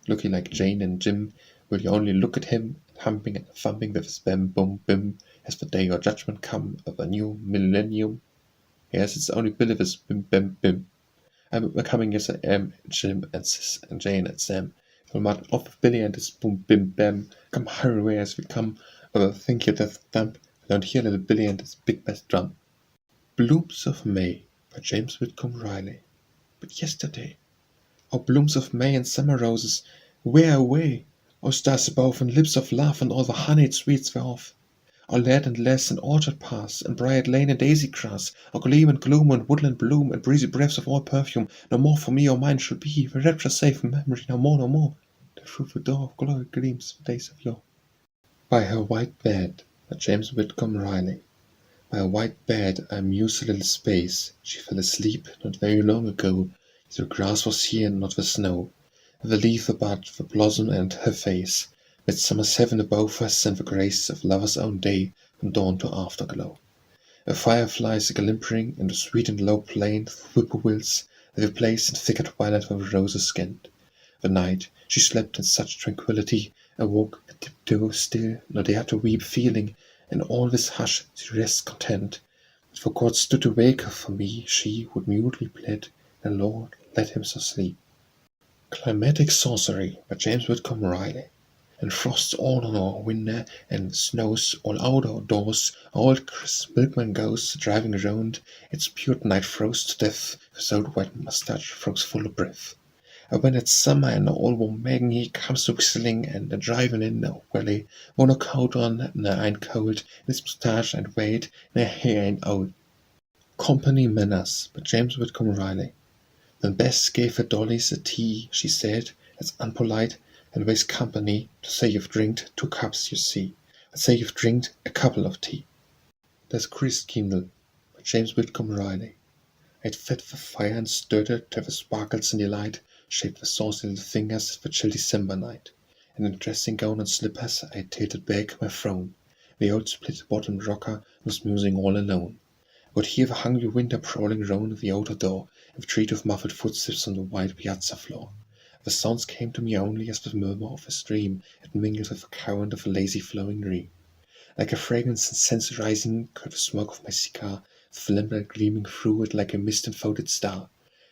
Looking like Jane and Jim, will you only look at him, humping and thumping with his bam bum bim, as the day of judgment come of a new millennium? Yes, it's only Billy with his bim bam bim. I'm coming as I am, Jim and Sis and Jane and Sam. We'll march off with Billy and his boom bim bam. Come hurry away as we come, or think your death thump. Don't hear little Billy and his big bass drum. Blooms of May, by James Whitcomb Riley. But yesterday, oh blooms of May and summer roses, where away? Oh stars above and lips of love and all the honeyed sweets thereof. Oh lad and lass and orchard paths, and briar lane and daisy grass, oh gleam and gloom and woodland bloom, and breezy breaths of all perfume, no more for me or mine should be, the rapture safe in memory, no more, no more, till through the door of glory gleams the days of yore. By her white bed, by James Whitcomb Riley. By her white bed I muse a little space, she fell asleep not very long ago, the grass was here, not the snow, the leaf, the bud, the blossom, and her face. Midsummer's heaven above us, and the grace of lover's own day, from dawn to afterglow. A firefly's glimmering in the sweet and low plain, through whippoorwills, they were placed in thicket violet where the roses skinned. The night she slept in such tranquillity, awoke a tiptoe still, nor dared to weep, feeling, in all this hush she rests content. But for God stood to wake her for me, she would mutely plead, the Lord let him so sleep. Climatic Sorcery, by James Whitcomb Riley. And frosts all on our window, and snows all out our doors, old Chris milkman goes driving round, its pure night froze to death, his old white moustache froze full of breath. And when it's summer and all warm Megan he comes to whistling and driving in the valley, no coat on, no ain't cold, and his moustache ain't wet, and her hair ain't old. Company Manners, by James Whitcomb Riley. When Bess gave her dollies a tea, she said, it's unpolite, and waste company to say you've drinked 2 cups, you see, but say you've drinked a couple of tea. There's Krist Kindel, by James Whitcomb Riley. I'd fed the fire and stirred it till the sparkles in the light shaped the saucy little fingers of the chill December night, and in dressing gown and slippers I tilted back my throne. The old split-bottomed rocker was musing all alone. I could hear the hungry winter prowling round the outer door, and the treat of muffled footsteps on the white piazza floor. The sounds came to me only as the murmur of a stream, it mingled with the current of a lazy flowing dream. Like a fragrance and scent rising, caught the smoke of my cigar, flimmered gleaming through it like a mist-enfolded star.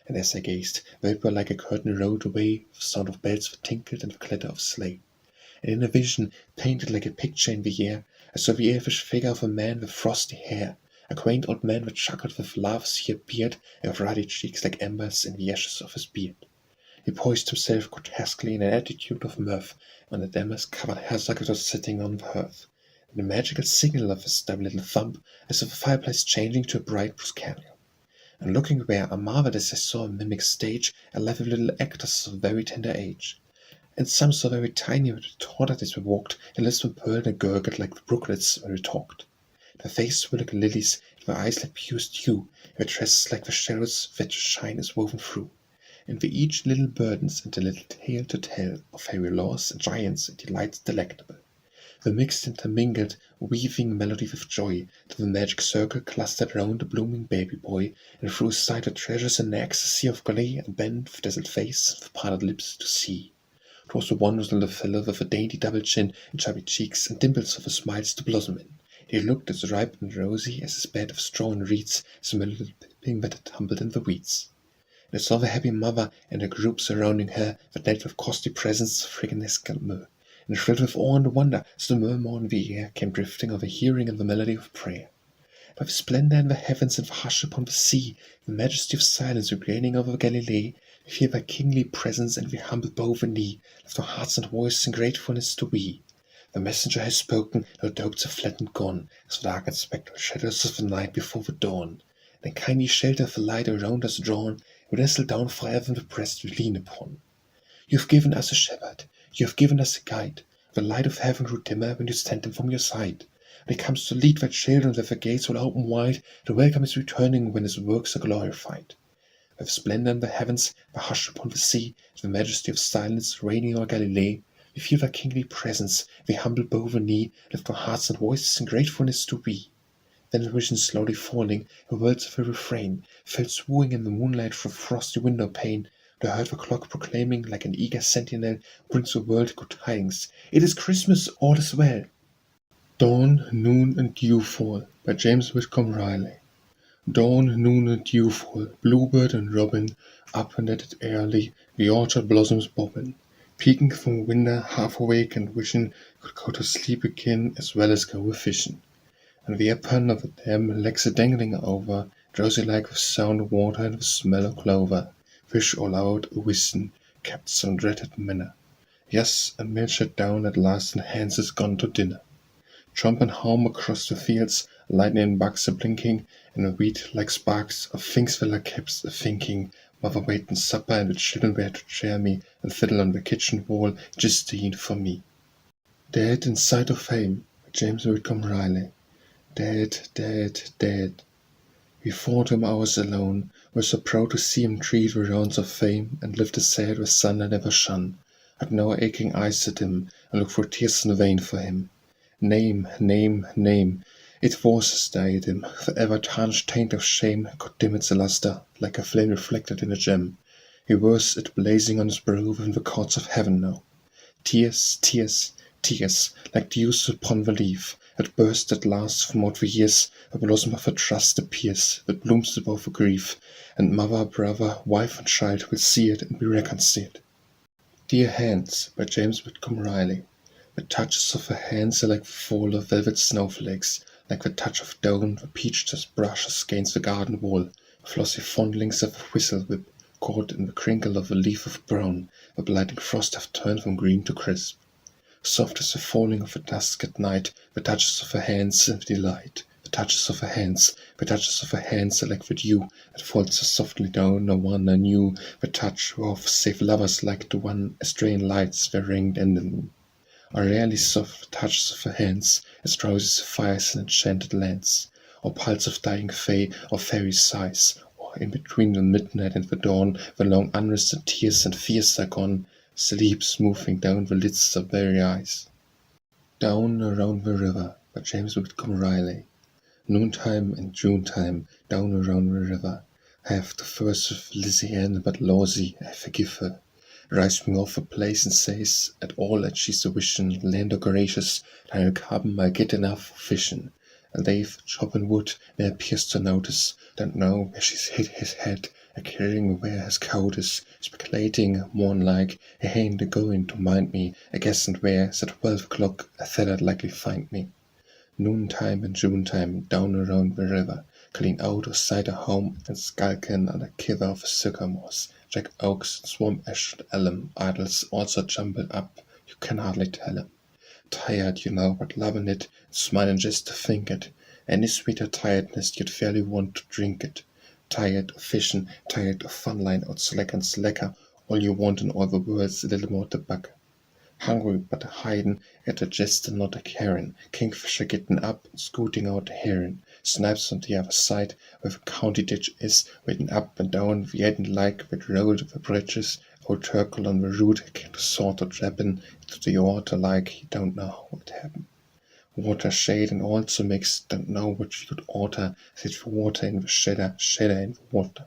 And as I gazed, vapor like a curtain rolled away, the sound of bells that tinkled and the clatter of sleigh. And in a vision, painted like a picture in the air, I saw the elfish figure of a man with frosty hair, a quaint old man that chuckled with laughs he appeared, and with ruddy cheeks like embers in the ashes of his beard. He poised himself grotesquely in an attitude of mirth, when the damask-covered hassock was sitting on the hearth, and the magical signal of his stubby little thumb, as of a fireplace changing to a bright proscenium. And looking where, I marveled as I saw a mimic stage, alive with little actors of very tender age. And some so very tiny that they tottered as we walked, and lips were pearled and gurgled like the brooklets when we talked. Their faces were like lilies, and their eyes like pure dew, and their tresses like the shadows that shine is woven through. And they each little burdens and a little tale to tell of fairy laws and giants and delights delectable. The mixed intermingled, weaving melody with joy, to the magic circle clustered round the blooming baby boy, and threw aside the treasures in an ecstasy of glee, and bent with dazzled face, with parted lips to see. 'Twas a wondrous little fellow with a dainty double chin, and chubby cheeks, and dimples of a smiles to blossom in. He looked as ripe and rosy as his bed of straw and reeds, as a little pipping that had tumbled in the weeds. And I saw the happy mother and a group surrounding her that knelt with costly presents of friganesque myrrh, and thrilled with awe and wonder as the murmur in the air came drifting over hearing and the melody of prayer. By the splendor in the heavens and the hush upon the sea, the majesty of silence reigning over Galilee, we feel thy kingly presence and we humble bow the knee, lift our hearts and voice in gratefulness to thee. The messenger has spoken, no doubts are fled and gone, as the dark and spectral shadows of the night before the dawn. And in kindly shelter of the light around us drawn, we nestle down forever in the breast we lean upon. You have given us a shepherd, you have given us a guide. The light of heaven grew dimmer when you sent him from your side. And he comes to lead thy children that the gates will open wide, to welcome his returning when his works are glorified. With splendor in the heavens, the hush upon the sea, the majesty of silence reigning o'er Galilee, we feel thy kingly presence, we humble bow the knee, lift our hearts and voices in gratefulness to thee. Then the vision slowly falling, the words of a refrain, fell swooning in the moonlight through the frosty window pane. I heard the clock proclaiming, like an eager sentinel, brings the world good tidings. It is Christmas, all is well. Dawn, Noon, and Dewfall by James Whitcomb Riley. Dawn, noon, and dewfall, bluebird and robin, up and at it early, the orchard blossoms bobbing. Peeking from window, half awake and wishing could go to sleep again as well as go a-fishing. And the upon of the dam legs a-dangling over, drowsy like with sound of water and the smell of clover. Fish all out a-whistling, kept some dreaded manner. Yes, and mill shut down at last and Hans is gone to dinner. Trump and home across the fields, lightning bugs a-blinking, and a wheat like sparks of things fella kept a-thinking. Mother waiting supper and the children were to cheer me, and fiddle on the kitchen wall, Justine for me. Dead in sight of fame by James Whitcomb Riley. Dead, dead, dead. We fought him hours alone, were so proud to see him tread the rounds of fame, and live the sad with sun that never shone. Had no aching eyes to dim, and look for tears in vain for him. Name, name, name, it was his diadem, the ever-tarnished taint of shame could dim its lustre, like a flame reflected in a gem. He wears it blazing on his brow within the courts of heaven now. Tears, tears, tears, like dews upon the leaf, that burst at last from out the years, a blossom of a trust appears, that blooms above the grief, and mother, brother, wife and child will see it and be reconciled. Dear Hands by James Whitcomb Riley. The touches of her hands are like the fall of velvet snowflakes, like the touch of dawn, the peach-dust brushes against the garden wall, the flossy fondlings of a whistle whip, caught in the crinkle of a leaf of brown, the blighting frost have turned from green to crisp. Soft as the falling of the dusk at night, the touches of her hands and delight. The touches of her hands, the touches of her hands are like the dew that falls so softly down, no one I knew, the touch whereof save lovers like the one astray lights their ringed in the moon. Are rarely soft the touches of her hands, as drowsy sapphires in enchanted lands, or pulse of dying fae, or fairy sighs, or in between the midnight and the dawn, the long unrested tears and fears are gone, sleep smoothing down the lids of very eyes. Down around the river by James Whitcomb Riley. Noontime and Junetime, down around the river, I have the first of Lizzie Ann, but Lawsy, I forgive her. Rise me off a place and says, at all that she's a wishin', land o' gracious, that I'll come, I'll get enough for fishin'. A lathe chopping wood may appears to notice, don't know where she's hid his head, a caring where his coat is, speculating mourn like, he ain't a-going to mind me, a guessing where's at 12 o'clock a feather'd likely find me. Noontime and Junetime down around the river, clean out of sight of home and skulking under cover of sycamores, jack oaks, swamp ash and elm, idols also jumbled up, you can hardly tell 'em. Tired, you know, but loving it, smiling just to think it. Any sweeter tiredness you'd fairly want to drink it. Tired of fishing, tired of fun line out slack and slacker, all you want in all the world's a little more tobacco. Hungry but a hiding, at a jest and not a caring, kingfisher getting up and scooting out the herring, snipes on the other side, where the county ditch is, wading up and down the Eden like with rolled the bridges, old turkle on the root came to sort of trapping into the water like he don't know what happened. Water, shade, and all to mix, don't know what you could order, sit for water in the shedder, shedder in the water.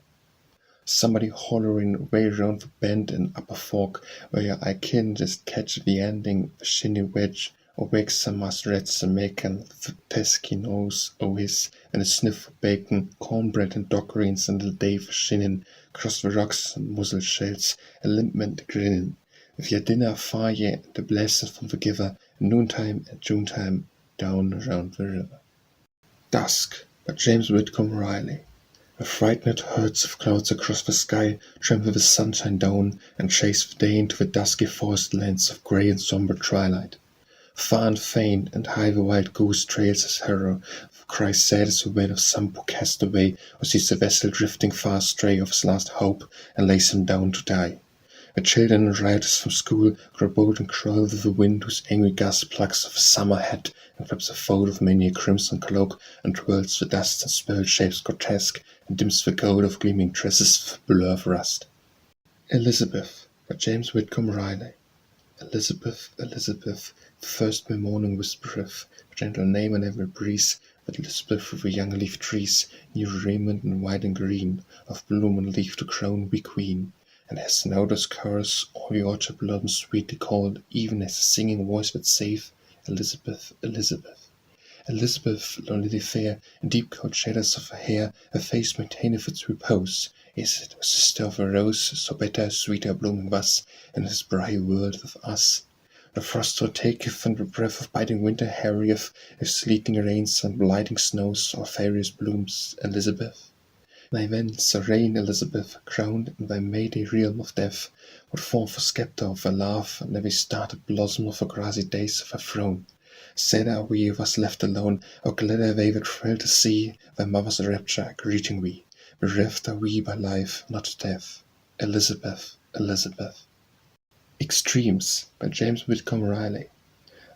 Somebody hollering way round the bend in Upper Fork, where I can just catch the ending, the shinny wedge, or wake some mas rats and making the pesky nose o' his, and a sniff of bacon, cornbread and dog greens, and little Dave shinning, across the rocks and muzzle shells, a limpment grinning. With your dinner fire and the blessing from the giver, noontime and Junetime, down around the river. Dusk, by James Whitcomb Riley. The frightened herds of clouds across the sky trample the sunshine down and chase the day into the dusky forest lands of grey and sombre twilight. Far and faint and high the wild goose trails his harrow, cries sad as the wail of some poor castaway who sees the vessel drifting far astray of his last hope and lays him down to die. The children and rioters from school grow bold and crawl with the wind whose angry gust plucks off a summer hat and grabs a fold of many a crimson cloak and twirls the dust and spell shapes grotesque and dims the gold of gleaming tresses with blur of rust. Elizabeth, by James Whitcomb Riley. Elizabeth, Elizabeth, the first my morning whispereth, a gentle name on every breeze, that Elizabeth of the young leaf trees, new raiment and white and green, of bloom and leaf to crown we queen. And as an odorous chorus all the orchard blossoms sweetly called, even as a singing voice would save, Elizabeth, Elizabeth. Elizabeth, lonely fair, in deep cold shadows of her hair, her face maintaineth its repose. Is it, a sister of a rose, so better, sweeter blooming thus, in this bright world of us? The frost o'ertaketh, and the breath of biting winter harrieth, if sleeting rains and blighting snows or fairest blooms, Elizabeth. Thy vents are reign, Elizabeth, crowned in thy May-day realm of death, what form for sceptre of her love, and every started blossom of her grassy days of her throne. Sad are we of us left alone, or gladder they that thrill to see thy mother's rapture greeting we. Bereft are we by life, not death. Elizabeth, Elizabeth. Extremes, by James Whitcomb Riley.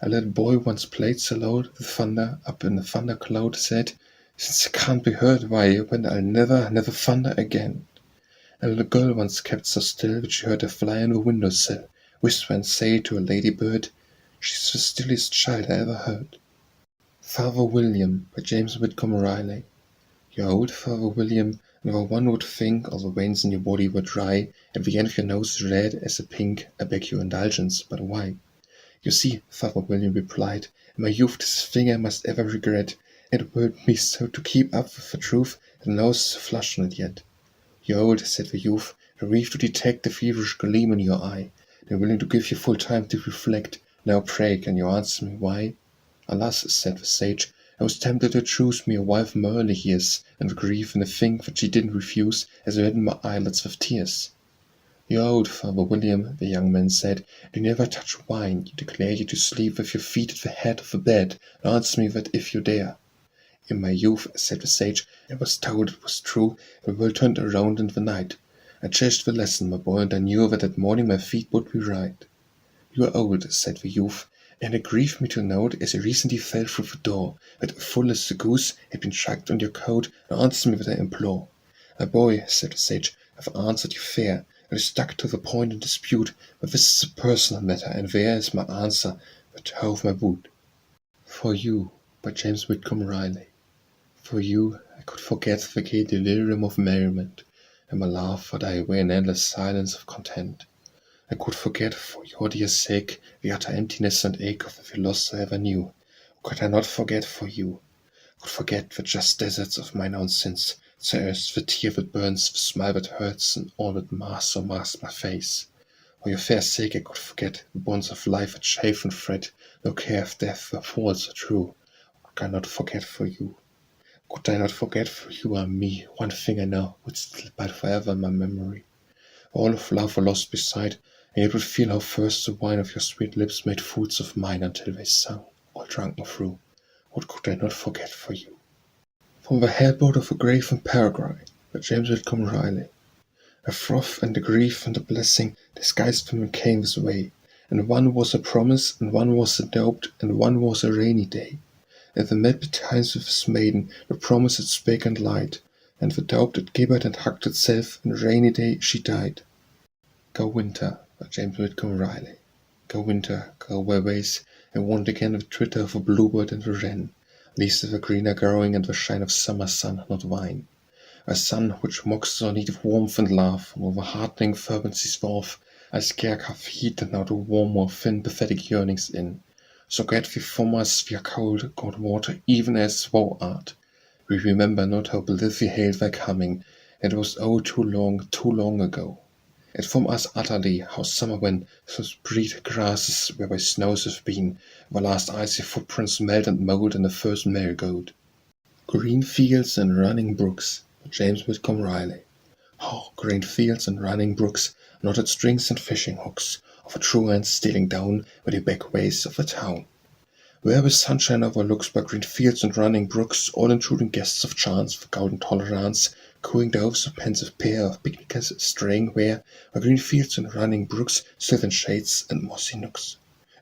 A little boy once played so loud the thunder up in the thunder cloud said, "Since it can't be heard, why, when I'll never, never thunder again." A little girl once kept so still that she heard a fly on the window sill whisper and say to a ladybird, "She's the stillest child I ever heard." Father William, by James Whitcomb Riley. Your old Father William, and though one would think all the veins in your body were dry, and the end of your nose red as a pink, I beg your indulgence, but why? You see, Father William replied, in my youth this thing I must ever regret. It hurt me so to keep up with the truth, and now is flushed on it yet. You're old, said the youth, relieved to detect the feverish gleam in your eye. They're willing to give you full time to reflect. Now pray, can you answer me why? Alas, said the sage, I was tempted to choose me a wife of my early years, and grieve in the think that she didn't refuse, as I reddened my eyelids with tears. You're old, Father William, the young man said, you never touch wine, you declare you to sleep with your feet at the head of the bed, and answer me that if you dare. In my youth, said the sage, I was told it was true, the world turned around in the night. I cherished the lesson, my boy, and I knew that morning my feet would be right. You are old, said the youth, and it grieved me to note, as you recently fell through the door, that full as the goose had been chucked on your coat, and answer me that I implore. My boy, said the sage, I've answered you fair, and stuck to the point in dispute, but this is a personal matter, and there is my answer, the toe of my boot. For you, by James Whitcomb Riley. For you, I could forget the gay delirium of merriment, and my laugh would die away in endless silence of content. I could forget, for your dear sake, the utter emptiness and ache of the loss I ever knew. Could I not forget for you? could forget the just deserts of mine own sins, tears, the tear that burns, the smile that hurts, and all that masks or masks my face. For your fair sake I could forget the bonds of life that chafe and fret, no care of death, were false or true. Could I not forget for you? Could I not forget for you and me? One thing I know would still bide forever in my memory. All of love were lost beside, and yet would feel how first the wine of your sweet lips made foods of mine until they sung, all drunken through. What could I not forget for you? From the headboard of a grave in Paraguay, by James Whitcomb Riley. A froth and a grief and a blessing disguised them and came this way, and one was a promise, and one was a doubt, and one was a rainy day. And they met betimes with this maiden, the promise it spake and lied, and the doubt it gibbered and hugged itself, and rainy day she died. Go winter, by James Whitcomb Riley. Go winter, go where ways, and want again the twitter of a bluebird and a wren, leaves of a greener growing and the shine of summer sun, not wine. A sun which mocks our need of warmth and love, and over heartening fervencies forth, I scarce have heat and now to warm or thin pathetic yearnings in. So get thee from us via cold, cold water, even as thou art. We remember not how blithely hailed thy coming, and it was oh too long ago. And from us utterly, how summer when those breed grasses whereby snows have been, the last icy footprints melt and mould in the first marigold. Green fields and running brooks, James Whitcomb Riley. Oh, green fields and running brooks, knotted strings and fishing hooks, of a truant stealing down by the back ways of a town. Where the sunshine overlooks by green fields and running brooks, all intruding guests of chance for golden tolerance, cooing doves a pensive pair of picnickers straying where, by green fields and running brooks, sylvan shades and mossy nooks.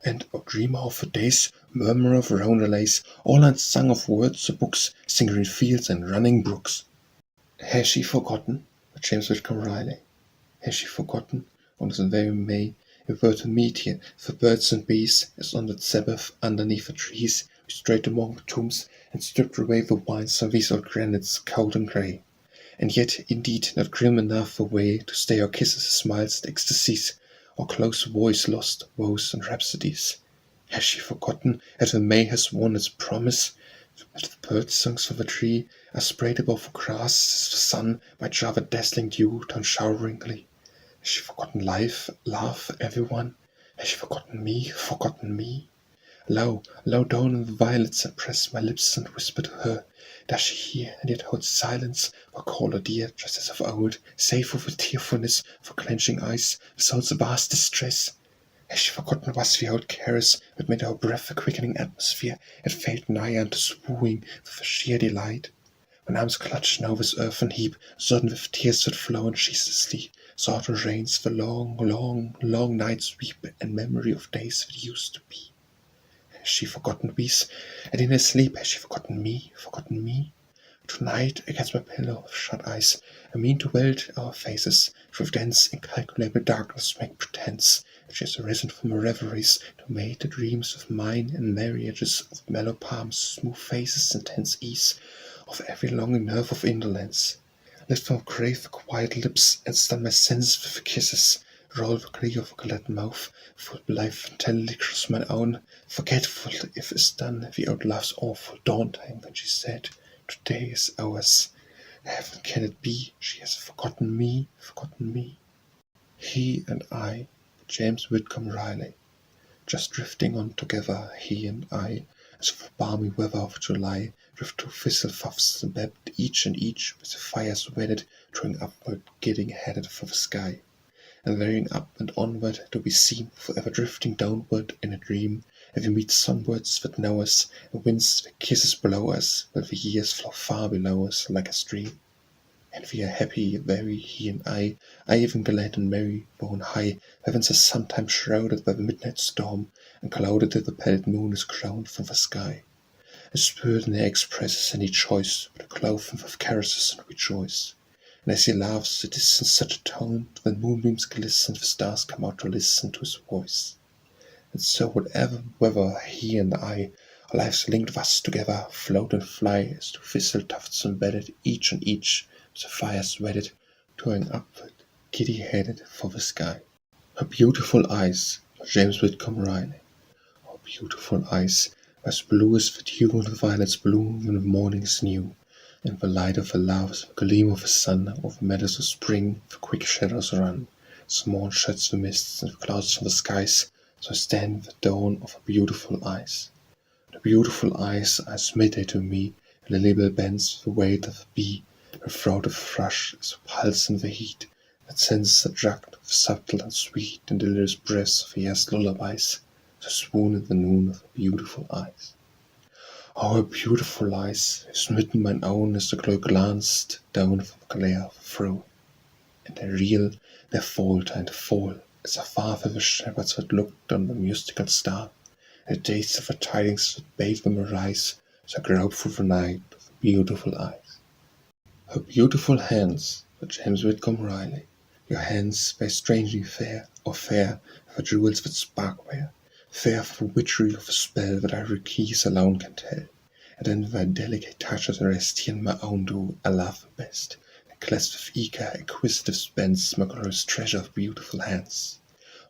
And, O dreamer of the days, murmurer of roundelays, all unsung of words or books, sing green fields and running brooks. Has she forgotten? James Whitcomb Riley. Has she forgotten, on this very May, we were to meet here, for birds and bees, as on that Sabbath underneath the trees, we strayed among the tombs, and stripped away the wines from these old granites cold and grey, and yet, indeed, not grim enough away to stay our kisses, smiles, and ecstasies, or close voice lost, woes and rhapsodies. Has she forgotten that the May has won its promise, that the bird songs of the tree are sprayed above the grass as the sun by Java dazzling dew turns showeringly? Has she forgotten life, love, everyone? Has she forgotten me, forgotten me? Low, low down in the violets I press my lips and whisper to her. Does she hear and yet hold silence, or call her dear, just as of old, safe with tearfulness, for clenching eyes, the soul's vast distress? Has she forgotten was the old caress that made our breath a quickening atmosphere, and felt nigh unto swooning with a sheer delight? When arms clutched now this earthen heap, sodden with tears that flow and ceaselessly, so autumn rains the long, long, long nights weep in memory of days that used to be. Has she forgotten these, and in her sleep has she forgotten me, forgotten me? Tonight, against my pillow with shut eyes, I mean to weld our faces, with dense, incalculable darkness make pretence that she has arisen from her reveries to mate the dreams of mine in marriages of mellow palms, smooth faces, and tense ease, of every longing nerve of indolence. Lift from grave the quiet lips, and stun my senses with kisses, roll the glee of a glad mouth, full life tenderly cross mine own, forgetful if is done the old love's awful dawn time when she said, "Today is ours." Heaven can it be she has forgotten me, forgotten me? He and I, James Whitcomb Riley, just drifting on together, he and I, as for balmy weather of July, drift to thistle fluffs and webbed each and each with the fires wedded, drawing upward, gidding headed for the sky. And varying up and onward do we seem, forever drifting downward in a dream, and we meet sunwards that know us, and winds that kisses blow us, while the years flow far below us like a stream. And we are happy, very, he and I even glad and merry, borne high, heavens are sometimes shrouded by the midnight storm, and clouded till the pallid moon is crowned from the sky. A spirit in air expresses any choice, but a clothing of caresses and rejoice. And as he laughs, it is in such a tone that moonbeams glisten, the stars come out to listen to his voice. And so whatever weather, he and I, our lives linked thus together, float and fly as to thistle tufts embedded, each on each, with the fires wedded, touring upward, giddy-headed for the sky. Her beautiful eyes, James Whitcomb Riley. Her beautiful eyes, As blue as the dew and the violets bloom when the morning is new, and the light of the laughs, the gleam of the sun, over the meadows of spring, the quick shadows run. Small sheds the mists and the clouds from the skies, so I stand with the dawn of her beautiful eyes. The beautiful eyes are as midday to me, and the label bends the weight of a bee, the throat of a thrush is a pulse in the heat, that senses are drugged with subtle and sweet and delirious breaths of the air's lullabies, to swoon in the noon of her beautiful eyes. Oh, her beautiful eyes have smitten mine own as the glow glanced down from the glare of the throne, and they reel, they falter and fall, as afar the shepherds had looked on the mystical star, the days of the tidings that bade them arise, so grope through the night of her beautiful eyes. Her beautiful hands, for James Whitcomb Riley, your hands by strangely fair, or fair for jewels that spark there, fair for the witchery of a spell that ivory keys alone can tell, and in thy delicate touches rest here in my own do I love the best, and clasp with eager, acquisitive spence my glorious treasure of beautiful hands.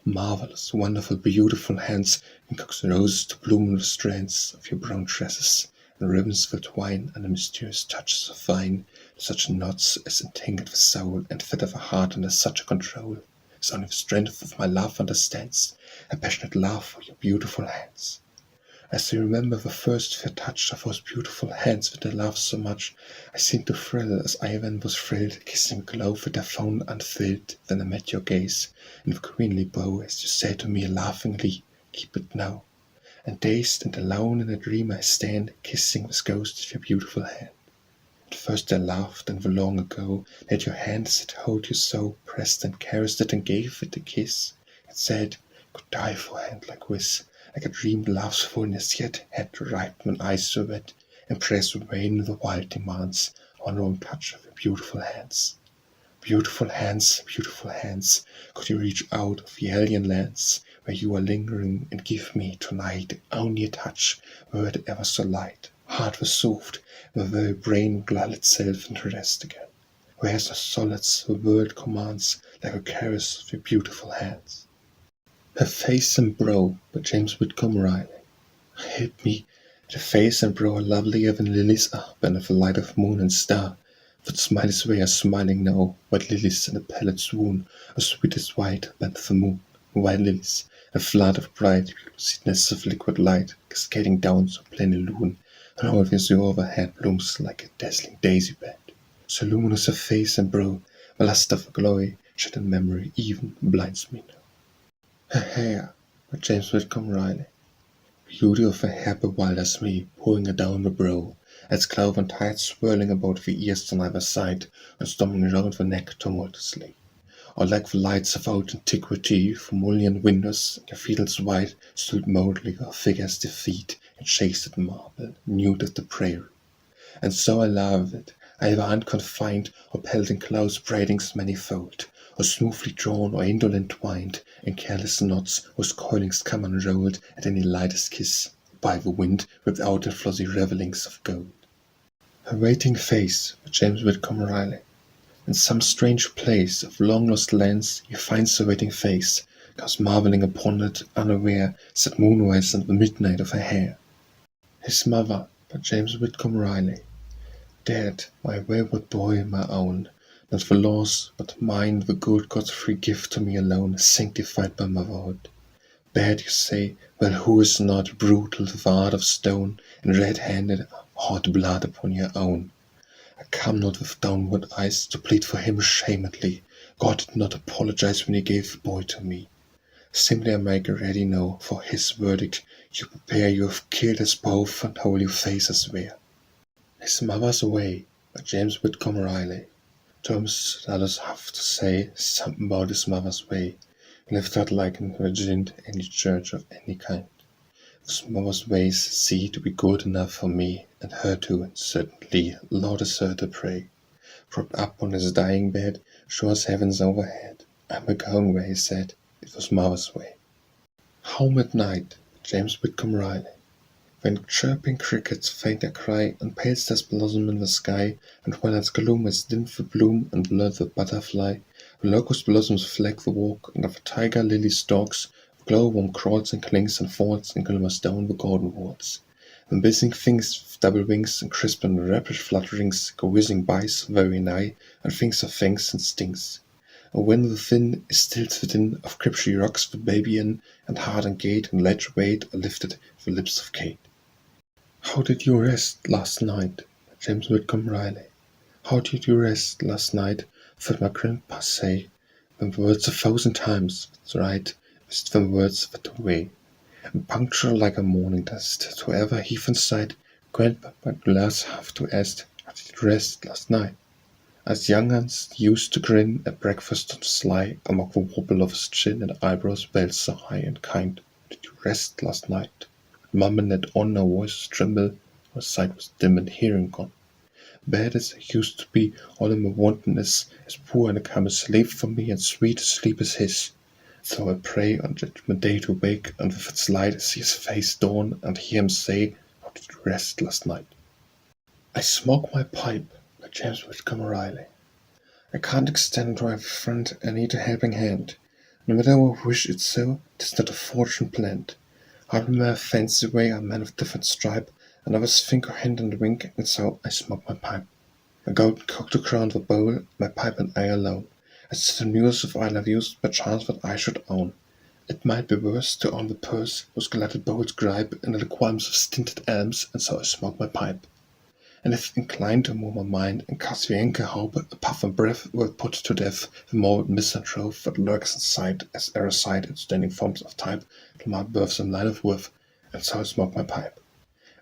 Marvelous, wonderful, beautiful hands, and coax roses to bloom in the strands of your brown tresses, and ribbons that twine under mysterious touches of vine, such knots as entangle the soul and fetter the heart under such a control, as only the strength of my love understands, a passionate love for your beautiful hands. As I remember the first fair touch of those beautiful hands that I loved so much, I seemed to thrill as I then was thrilled, kissing the glow that I found unfilled. Then I met your gaze, and the queenly bow, as you said to me laughingly, "Keep it now." And dazed and alone in a dream I stand, kissing this ghost of your beautiful hand. At first I laughed, and the long ago, that your hands had hold you so, pressed and caressed it and gave it a kiss. It said, "Could die for a hand like this." Like a dreamed love's fullness, yet had ripe when eyes were wet, and prayers were vain the wild demands, one wrong touch of your beautiful hands. Beautiful hands, could you reach out of the alien lands, where you are lingering, and give me tonight only a touch, word ever so light, heart was soothed, my very brain would lull itself into rest again. Where's the solace the world commands, like a caress of your beautiful hands? Her face and brow, by James Whitcomb Riley. Help me, the face and brow are lovelier than lilies are, and of the light of moon and star. That smile is where are smiling now, white lilies in a pallid swoon, as sweet as white bend the moon. White lilies, a flood of bright, sweetness of liquid light, cascading down so plain a loon, and always your overhead blooms like a dazzling daisy bed. So luminous her face and brow, the lustre of her glory, shed in memory even blinds me now. Her hair, by James Whitcomb Riley. Beauty of her hair bewilders me, pulling her down the brow, its cloven tides swirling about the ears on either side, and storming round the neck tumultuously. Or like the lights of old antiquity, from mullioned windows, cathedrals wide, stood moldly her figure's defeat, in chased marble, nude as the prairie. And so I love it, either unconfined, or pelled in close braidings manifold, or smoothly drawn or indolent twined, in careless knots whose coilings come unrolled at any lightest kiss, by the wind without the flossy revellings of gold. Her waiting face, by James Whitcomb Riley. In some strange place of long-lost lands he finds the waiting face, comes marvelling upon it, unaware, set moonrise in the midnight of her hair. His mother, by James Whitcomb Riley. Dead, my wayward boy, my own, not for loss, but mine, the good God's free gift to me alone, sanctified by motherhood. Bad, you say, well, who is not brutal with heart of stone, and red-handed, hot blood upon your own? I come not with downward eyes to plead for him ashamedly. God did not apologize when he gave the boy to me. Simply I make ready now for his verdict. You prepare, you have killed us both, and hold your faces there. His mother's way, by James Whitcomb Riley. Terms let us have to say something about his mother's way, lived out like an virgin to any church of any kind. His mother's ways see to be good enough for me, and her too, and certainly, Lord is her to pray. Propped up on his dying bed, sure as heaven's overhead, I'm a going where he said, it was mother's way. Home at night, James Whitcomb Riley. When chirping crickets faint their cry, and pale stars blossom in the sky, and twilight's gloom is dimmed the bloom, and blurred the butterfly, the locust blossoms fleck the walk, and of a tiger lily stalks, the glowworm crawls and clings and falls, and glimmers down the garden walls. And buzzing things with double wings and crisp and rapid flutterings go whizzing by so very nigh, and things of fangs and stings. And when within is still within of cripshy rocks the baby in, and heart and gate and ledge weight are lifted the lips of Kate. How did you rest last night? James Whitcomb Riley. How did you rest last night? Heard my grandpa say, them words 1,000 times, that's right, with them words that way. And punctual like a morning dust, to ever heave inside, Grandpa, but lads have to ask, how did you rest last night? As young uns used to grin at breakfast on the sly, among the wobble of his chin and eyebrows belt so high and kind. Did you rest last night? Mum and let on our voices tremble, our sight was dim and hearing gone. Bad as I used to be, all in my wantonness, as poor and a come a slave for me, and sweet as sleep is his. So I pray on judgment day to wake, and with its light see his face dawn, and hear him say, how did you rest last night? I smoke my pipe, by James Whitcomb Riley. I can't extend to my friend, I need a helping hand. No matter I wish it so, 'tis not a fortune planned. Out in my fancy way a man of different stripe, and others think or hint and wink, and so I smoke my pipe. A golden cock to crown the bowl, my pipe and I alone. I sit and muse if I love used, perchance what I should own. It might be worse to own the purse, whose gladed bowls gripe, and the qualms of stinted elms, and so I smoke my pipe. And if inclined to move my mind, and cast the anchor hope, a puff and breath will put to death the morbid misanthrope that lurks inside, as erosite in standing forms of type, till my birth's in line of worth, and so I smoke my pipe.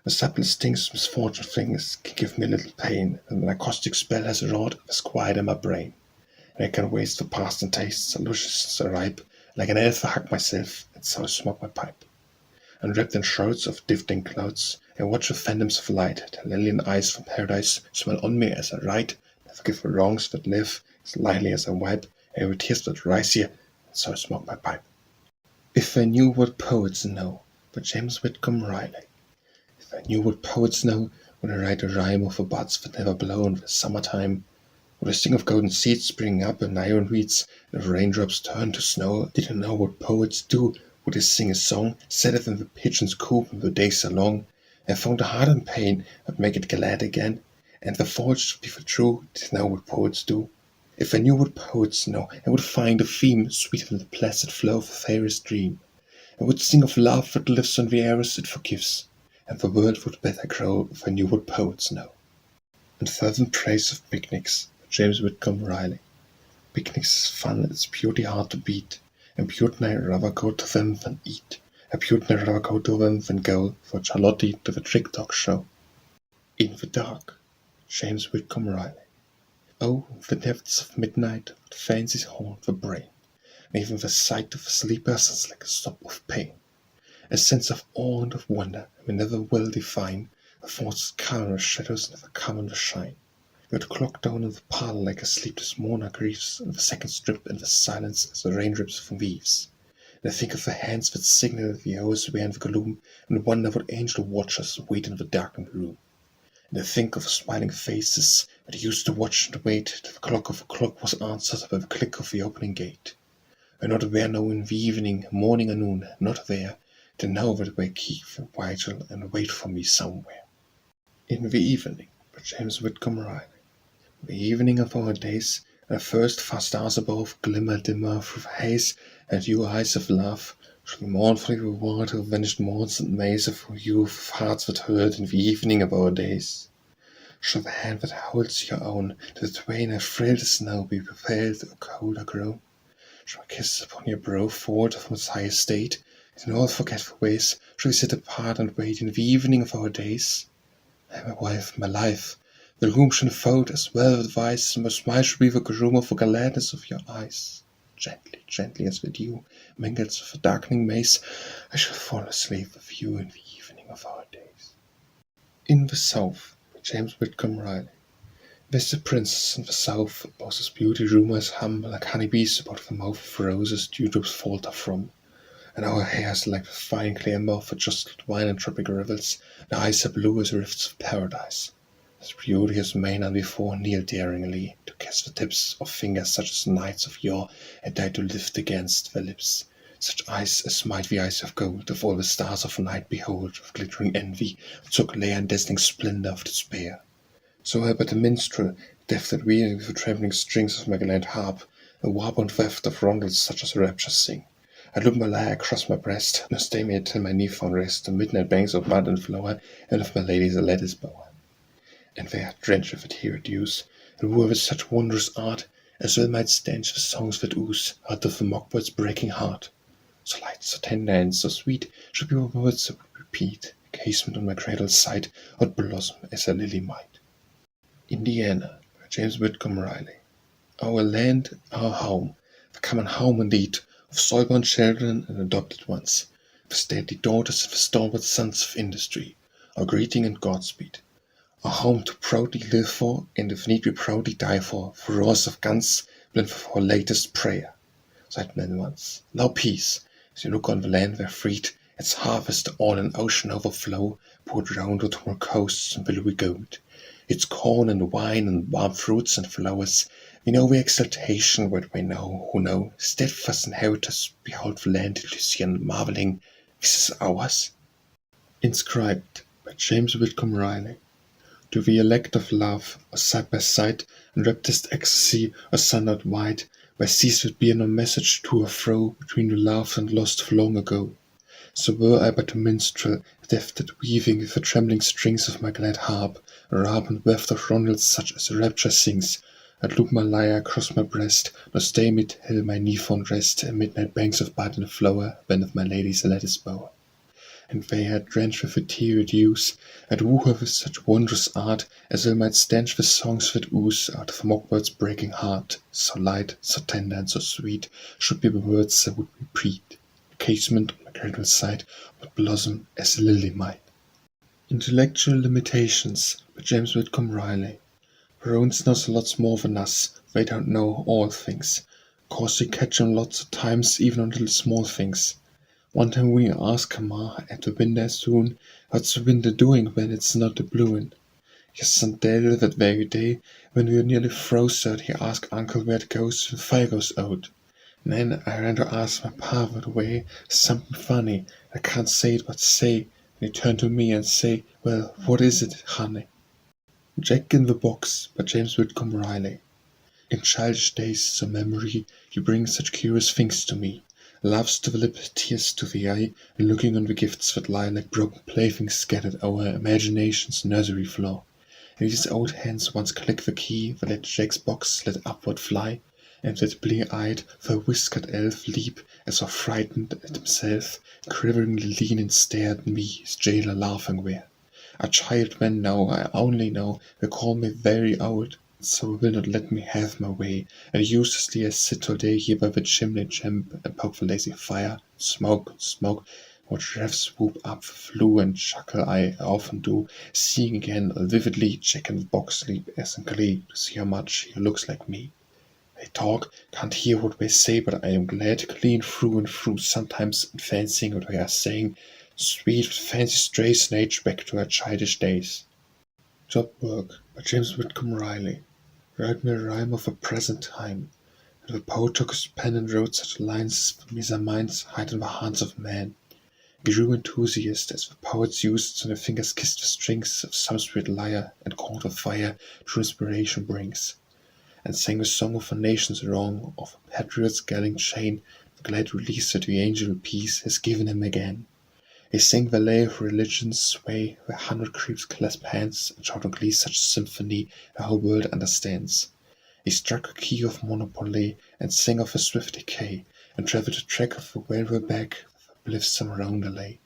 The subtle stings misfortune things can give me little pain, and the narcotic spell has wrought as quiet in my brain. And I can waste the past and taste so luscious and so ripe, like an elf I hug myself, and so I smoke my pipe. And wrapped in shrouds of drifting clouds, I watch the phantoms of light, the alien eyes from paradise smile on me as I write, and forgive the wrongs that live, as lightly as I wipe every tears that rise here, and so I smoke my pipe. If I knew what poets know, by James Whitcomb Riley. If I knew what poets know, would I write a rhyme of the buds that never blow in the summertime? Would I sing of golden seeds springing up in iron weeds, and of raindrops turned to snow? Did I know what poets do, would I sing a song, set it in the pigeon's coop when the days are long, and found a heart in pain, I'd make it glad again, and the thought should be for true, did I know what poets do. If I knew what poets know, I would find a theme sweeter than the placid flow of a fairy's dream. I would sing of love that lives on the airs it forgives, and the world would better grow if I knew what poets know. And fervent praise of picnics, James Whitcomb Riley. Picnics is fun, it's beauty hard to beat, and beauty I'd rather go to them than eat. A beauty I'd rather go to them than go for Charlotte to the trick dog show. In the dark, James Whitcomb Riley. Oh, the depths of midnight, what fancies haunt the brain, and even the sight of the sleepers is like a stop of pain. A sense of awe and of wonder we never will define, the thoughts that come in the shadows never come in the shine. You're the clock down in the parlor like a sleepless mourner grieves, and the seconds drip in the silence as the rain drips from leaves. And I think of the hands that signal the hours were in the gloom, and wonder what angel watchers wait in the darkened room. And I think of the smiling faces that used to watch and wait till the clock of a clock was answered by the click of the opening gate. And not there now in the evening, morning or noon, not there, to know that they keep the vigil and wait for me somewhere. In the evening, by James Whitcomb Riley. The evening of our days, and the first far stars above glimmer dimmer through the haze, and you eyes of love shall mournfully reward the vanished morns and maze of youth of hearts that hurt in the evening of our days. Shall the hand that holds your own to the twain have thrilled as snow be prepared or cold or grown? Shall I kiss upon your brow forward from its high estate, in all forgetful ways shall we sit apart and wait in the evening of our days? My wife, my life, the room shall enfold as well with vice, and my smile shall be the groom of the gladness of your eyes. Gently, gently as the dew mingles with the darkening maze, I shall fall asleep with you in the evening of our days. In the South, by James Whitcomb Riley. There's a princess in the South, about whose beauty rumours hum like honeybees about the mouth of roses dewdrops falter from. And our hair's like the fine clear mouth of just wine and tropic rivers, and eyes are blue as rifts of paradise. As beauty as may none before kneel daringly to kiss the tips of fingers such as knights of yore had died to lift against their lips, such eyes as might the eyes of gold, of all the stars of night behold, with glittering envy, took lair and dazzling splendor of despair. So I but a minstrel, deaf that weary with the trembling strings of my gallant harp, a warp and weft of rondels such as rapture sing. I look my lyre across my breast, nor stay me till my knee found rest on midnight banks of mud and flower, and of my lady's a lettuce bower. And there, drenched with ethereal dews, and woo with such wondrous art, as well might stanch the songs that ooze out of the mockbird's breaking heart. So light, so tender, and so sweet should be my words that would repeat, a casement on my cradle's side, would blossom as a lily might. Indiana, by James Whitcomb Riley. Our land, our home, the common home indeed, of soil-born children and adopted ones, the stately daughters and the stalwart sons of industry, our greeting and Godspeed. Our home to proudly live for, and if need be proudly die for roars of guns blend with our latest prayer. Sighed men once, now peace, as you look on the land where freed, its harvest all in ocean overflow, poured round with more coasts and billowy gold. Its corn and wine and warm fruits and flowers, we know the exultation where we know, who know, steadfast inheritors, behold the land Elysian, marveling, this is ours. Inscribed, by James Whitcomb Riley. To the elect of love, or side by side, in raptest ecstasy, or sunlight wide, where seas would bear no message to or fro between the loved and lost of long ago. So were I but a minstrel, deft at weaving with the trembling strings of my glad harp, a harp and weft of rondels such as rapture sings. I'd loop my lyre across my breast, nor stay me till my knee found rest, in midnight banks of bud and flower, when of my lady's a lettuce bower. And they had drenched with ethereal dews, and woo her with such wondrous art, as well might stanch the songs that ooze out of a mockbird's breaking heart. So light, so tender, and so sweet should be the words that would repeat. The casement on my cradle's side would blossom as a lily might. Intellectual Limitations, by James Whitcomb Riley. Their own knows lots more than us, they don't know all things. Cause we catch 'em lots of times, even on little small things. One time we asked Ma at the window soon, what's the window doing when it's not a bluein'? Yes, Sunday, that very day, when we were nearly froze out, he asked Uncle where it goes when fire goes out. And then I ran to ask my Pa what way, something funny, I can't say it but say, and he turned to me and say, well, what is it, honey? Jack in the Box, by James Whitcomb Riley. In childish days, so memory, you bring such curious things to me. Laughs to the lip, tears to the eye, and looking on the gifts that lie like broken playthings scattered our imagination's nursery floor. And these old hands once click the key that let Jack's box let upward fly, and that blear-eyed, fur-whiskered elf leap as though frightened at himself, quiveringly lean and stare at me, his jailer laughing there. A child man now, I only know, they call me very old, so will not let me have my way, and uselessly I sit all day here by the chimney jamb and poke the lazy fire, smoke, watch Rev swoop up the flue and chuckle I often do, seeing again vividly Jack in the Box sleep as in glee to see how much he looks like me. They talk, can't hear what they say, but I am glad clean through and through, sometimes in fancying what they are saying, sweet with fancy strays an age back to her childish days. Job Work, by James Whitcomb Riley. Wrote me a rhyme of a present time, and the poet took his pen and wrote such lines as the measer minds hide in the hearts of men. He grew enthusiast as the poets used, so their fingers kissed the strings of some sweet lyre, and caught of fire true inspiration brings, and sang a song of a nation's wrong, of a patriot's galling chain, the glad release that the angel peace has given him again. He sang the lay of religion's sway, where 100 creeps clasp hands, and shout on glee such symphony the whole world understands. He struck a key of monopoly, and sang of a swift decay, and travelled a track of the railway back, with a blithesome roundelay.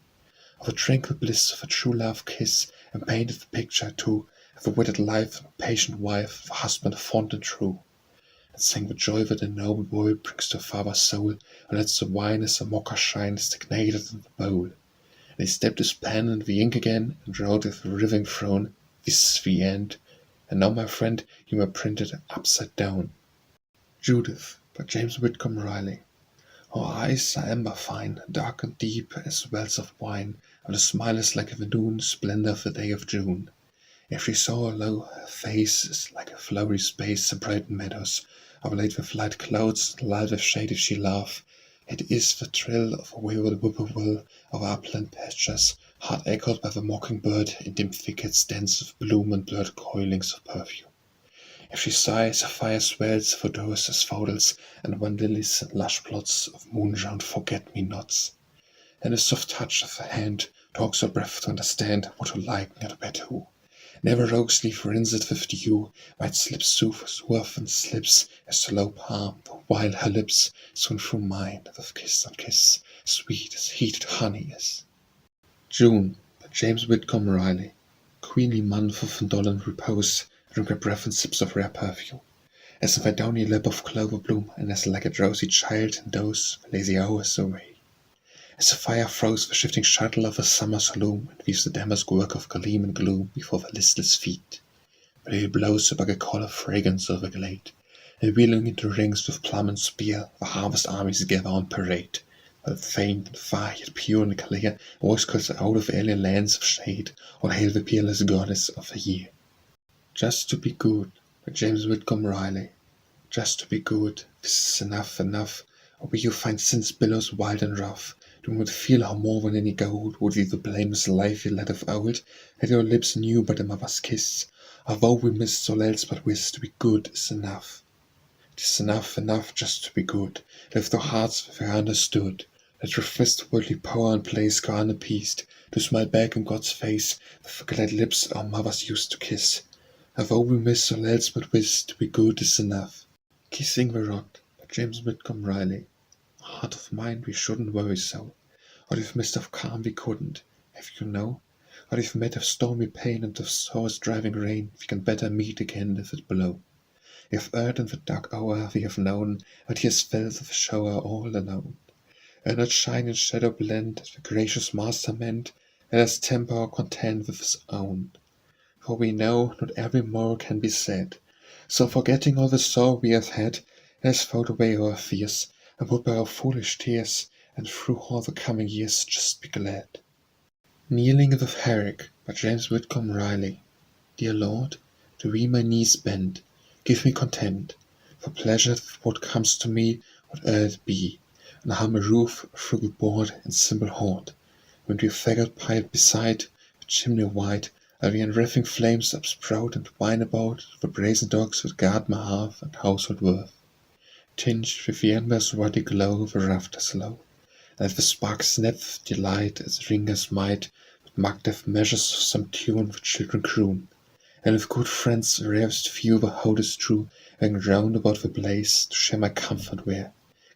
Of the tranquil bliss of a true love kiss, and painted the picture, too, of the wedded life and patient wife, of a husband fond and true. And sang the joy that a noble boy brings to a father's soul, and lets the wine as a mocker shine stagnated in the bowl. And he stepped his pen in the ink again, and wrote with a riving frown, this is the end, and now, my friend, you may print it upside down. Judith, by James Whitcomb Riley. Her eyes are amber fine, dark and deep as wells of wine, and her smile is like the noon splendor of the day of June. If she saw her low, her face is like a flowery space, the bright meadows, overlaid with light clouds, lulled with shade if she laugh, It is the trill of a wayward whippoorwill of upland pastures, hard echoed by the mockingbird in dim thickets dense with bloom and blurred coilings of perfume. If she sighs, a fire swells for doors as fodels and wan lilies and lush plots of moon-drowned forget-me-nots. And a soft touch of her hand talks her breath to understand what to like not better who. Never rose leaf rinsed with dew, might slip sooth and slips a slow palm, while her lips soon through mine with kiss on kiss, sweet as heated honey is. June, by James Whitcomb Riley. Queenly month of indolent repose, drink her breath in sips of rare perfume. As if a downy lip of clover bloom, and as like a drowsy child in doze the lazy hours away. As the fire throws the shifting shuttle of a summer's loom, and weaves the damask work of gleam and gloom before the listless feet. But it blows the color fragrance of the glade, and wheeling into rings with plum and spear, the harvest armies gather on parade. While faint and far, yet pure and clear, voice calls out of alien lands of shade, or hail the peerless goddess of the year. Just to be good, by James Whitcomb Riley. Just to be good, this is enough, or will you find sin's billows wild and rough? Do not feel how more than any gold would be the blameless life you led of old, had your lips new but a mother's kiss. Although we missed all else but wish to be good is enough. It is enough just to be good, lift our hearts with our understood, let refreshed worldly power and place go unappeased, to smile back in God's face with the glad lips our mothers used to kiss. Although we miss all else but wish to be good is enough. Kissing the Rod, by James Whitcomb Riley. Heart of mine, we shouldn't worry so. What if mist of calm we couldn't, have you know? What if met of stormy pain and of source driving rain, we can better meet again if it blow? If earth in the dark hour we have known, but tears fell with the shower all alone. And not shine and shadow blend, as the gracious Master meant, let us temper our content with his own. For we know not every more can be said. So forgetting all the sorrow we have had, let us float away our fears, and put by our foolish tears, and through all the coming years just be glad. Kneeling with Herrick, by James Whitcomb Riley. Dear Lord, to thee my knees bend, give me content, for pleasure with what comes to me, whate'er it be, and humble roof, frugal board, and simple hoard, when we faggot piled beside, with chimney wide, while the unreffing flames upsprout and whine about the brazen dogs that guard my hearth and household worth. Tinged with the ember's ruddy glow the rafters low, and the sparks snap with delight as ringers might, with marked measures of some tune the children croon, and with good friends the rarest few the oldest true, hang round about the blaze to share my comfort where.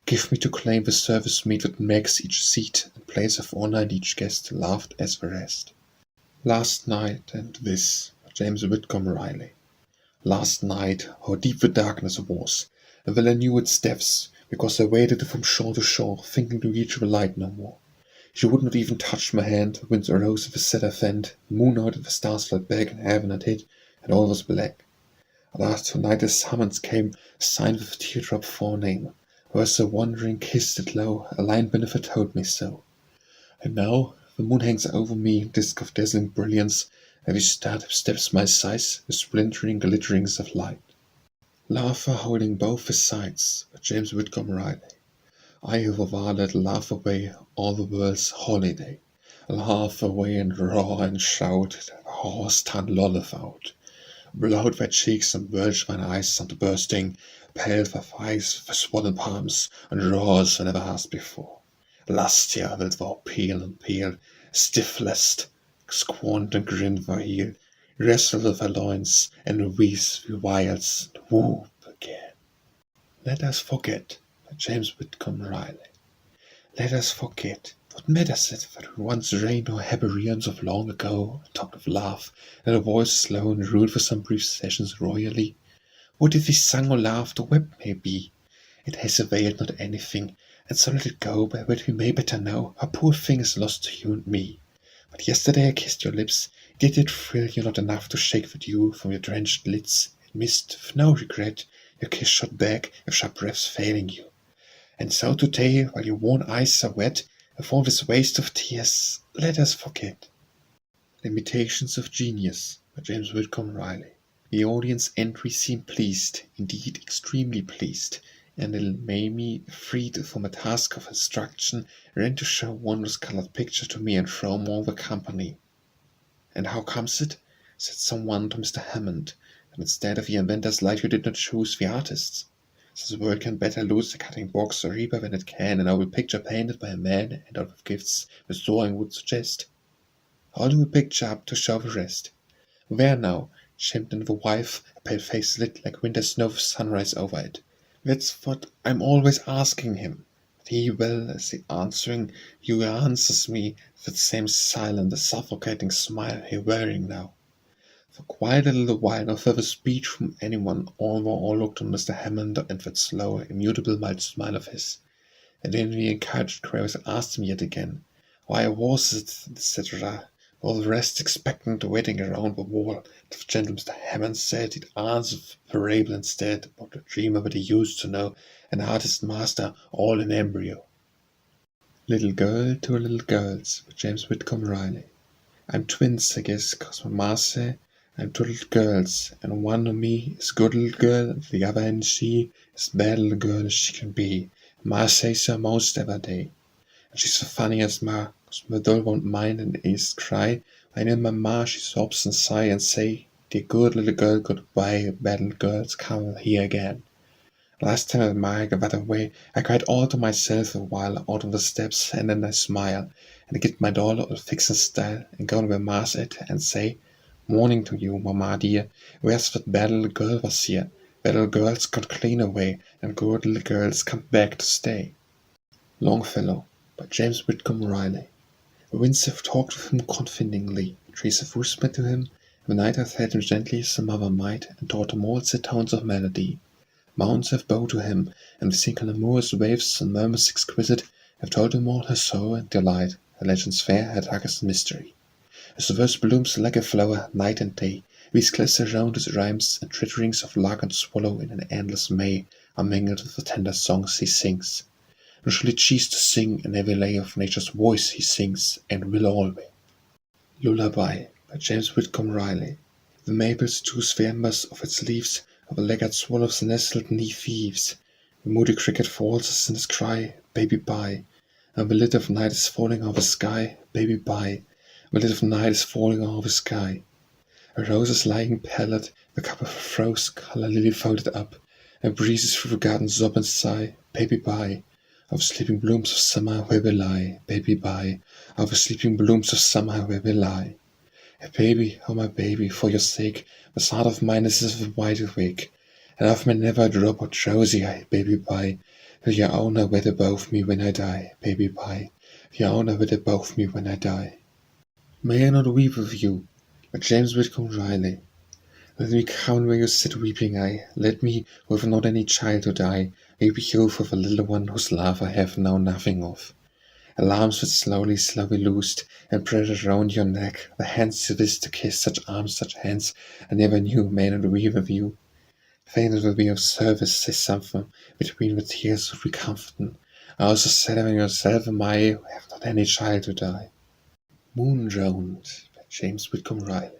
Give me to claim the service meet that makes each seat and place of honor and each guest loved as the rest. Last night and this, by James Whitcomb Riley. Last night, how deep the darkness was, and well I knew its depths, because I waded from shore to shore, thinking to reach the light no more. She would not even touch my hand, the winds arose with a cedar fend, the moon out and the stars fled back, and heaven had hid, and all was black. Alas, tonight a summons came, signed with a teardrop forename, whereas a wandering kissed it low, a line beneath it told me so. And now the moon hangs over me, disk of dazzling brilliance, every startup steps my sighs, with splintering glitterings of light. Laughter holding both his sides, by James Whitcomb Riley. I who war let laugh away all the world's holiday, laugh away and roar and shout, the horse tongue lolleth out. Blow out thy cheeks and bulge thine eyes unto bursting, pale thy thighs with swollen palms, and roars than ever hast before. Lustier wilt thou peel and peel, stiff-lest, squant and grin thy heel, wrestle with thy loins, and wheeze the wiles, and whoop again. Let us forget, by James Whitcomb Riley. Let us forget. What matters it that we once reigned o'er Hebrians of long ago, and talked of love, and our voices low and ruled for some brief sessions royally? What if we sung or laughed or wept may be? It has availed not anything, and so let it go, by what we may better know, our poor thing is lost to you and me. But yesterday I kissed your lips, did it thrill you not enough to shake the dew from your drenched lids, and missed, with no regret, your kiss shot back, with sharp breaths failing you? And so today, while your worn eyes are wet, with all this waste of tears, let us forget. Limitations of Genius, by James Whitcomb Riley. The audience entry seemed pleased, indeed extremely pleased, and little Mamie, freed from a task of instruction, ran to show wondrous coloured picture to me and from all the company. "And how comes it," said someone to Mr. Hammond, "that instead of the inventor's light you did not choose the artist's? Since the world can better lose the cutting box or reaper than it can a noble picture painted by a man endowed with gifts the drawing would suggest. I'll do a picture up to show the rest. There now," chimed in the wife, a pale face lit like winter snow with sunrise over it. "That's what I'm always asking him. But he, well, as he answering you answers me with that same silent, suffocating smile he wearing now." For quite a little while no further speech from anyone, all looked on Mr. Hammond and that slow, immutable mild smile of his. And in the encouraged queries asked him yet again, why was it, etc., all the rest expectant, waiting around the wall, that the gentle Mr. Hammond said he'd answer the parable instead, about the dreamer that he used to know, an artist master, all in embryo. Little girl to little girls, by James Whitcomb Riley. I'm twins, I guess, 'cause my ma say I'm two little girls, and one of me is good little girl, and the other and she is bad little girl as she can be. Ma says so most every day. And she's so funny as ma, 'cause my doll won't mind and is cry. I know my ma, she sobs and sigh and say, "Dear good little girl, goodbye, bad little girls, come here again." Last time that ma got that away, I cried all to myself a while out on the steps, and then I smile, and I get my doll all fixed in style, and go where ma's at, and say, "Morning to you, mamma dear, where's that bad little girl was here? Bad little girls got clean away, and good little girls come back to stay." Longfellow, by James Whitcomb Riley. The winds have talked with him confidingly, the trees have whispered to him, the night hath held him gently as a mother might, and taught him all sad tones of melody. Mountains have bowed to him, and the synchronous waves and murmurs exquisite have told him all her sorrow and delight, her legends fair, her darkest mystery. As the verse blooms like a flower, night and day, these glitter round his rhymes, and twitterings of lark and swallow in an endless May are mingled with the tender songs he sings. And surely cease to sing in every lay of nature's voice he sings, and will always. Lullaby, by James Whitcomb Riley. The maples choose the embers of its leaves, of the laggard swallows nestled neath eaves. The moody cricket falters in his cry, "Baby, bye." And the lid of night is falling over the sky, "Baby, bye." The lid of night is falling over the sky. A rose is lying pallid, the cup of rose color lily folded up, and breezes through the garden sob and sigh, "Baby, bye." Of sleeping blooms of summer where we lie, "Baby, bye." Of the sleeping blooms of summer where we lie. A baby, oh my baby, for your sake, this heart of mine is as wide awake, and of me never drop or drowsy eye, "Baby, bye." Will your owner weather both me when I die, "Baby, bye." Your owner weather both me when I die. May I not weep with you, by James Whitcomb Riley. Let me count where you sit weeping, let me, with not any child to die, weep with you for the little one whose love I have now nothing of. Alarms that slowly loosed, and pressed round your neck, the hands you wished to kiss, such arms, such hands, I never knew, may not weep with you. Fain it will be of service, say something, between the tears would be comforting. I also said when yourself am I, who have not any child to die. Moon droned, by James Whitcomb Riley.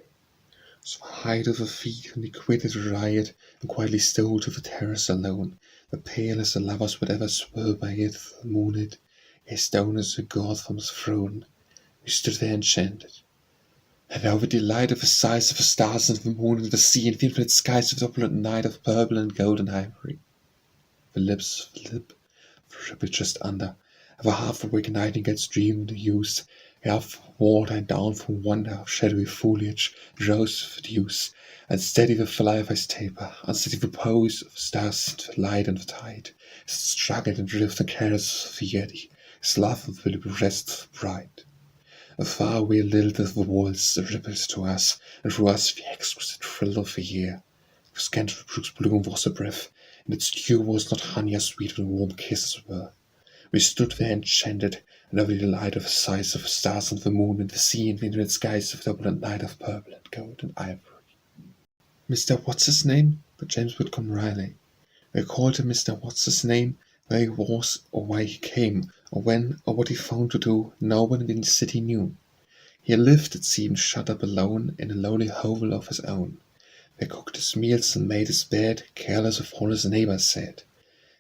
So high to the feet when he quitted the riot, and quietly stole to the terrace alone, but pale as the lovers would ever swerve by it, the moonlit, gazed down as a god from his throne. We stood there enchanted. And now the delight of the sights of the stars and the moon and the sea and the infinite skies of the opulent night of purple and gold and ivory. The lips of the lip, the ripple just under, of a half-awake nightingale's dream the youth, up from water and down from wonder of shadowy foliage, rose with dews, and steady the fly of his taper, unsteady the pose of the stars and the light and the tide, as it struggled and drifted careless of the eddy, his love will be breast bright. Afar we lilted the walls, the ripples to us, and through us the exquisite thrill of the air. The scant brook's bloom was a breath, and its dew was not honey as sweet when warm kisses were. We stood there enchanted, and over the light of the sights of the stars and the moon and the sea and the infinite skies of the opulent night of purple and gold and ivory. Mr. What's-his-name, by James Whitcomb Riley. We called him Mr. What's-his-name, where he was, or why he came, or when, or what he found to do, no one in the city knew. He lived, it seemed, shut up alone, in a lonely hovel of his own, where cooked his meals and made his bed, careless of all his neighbors said.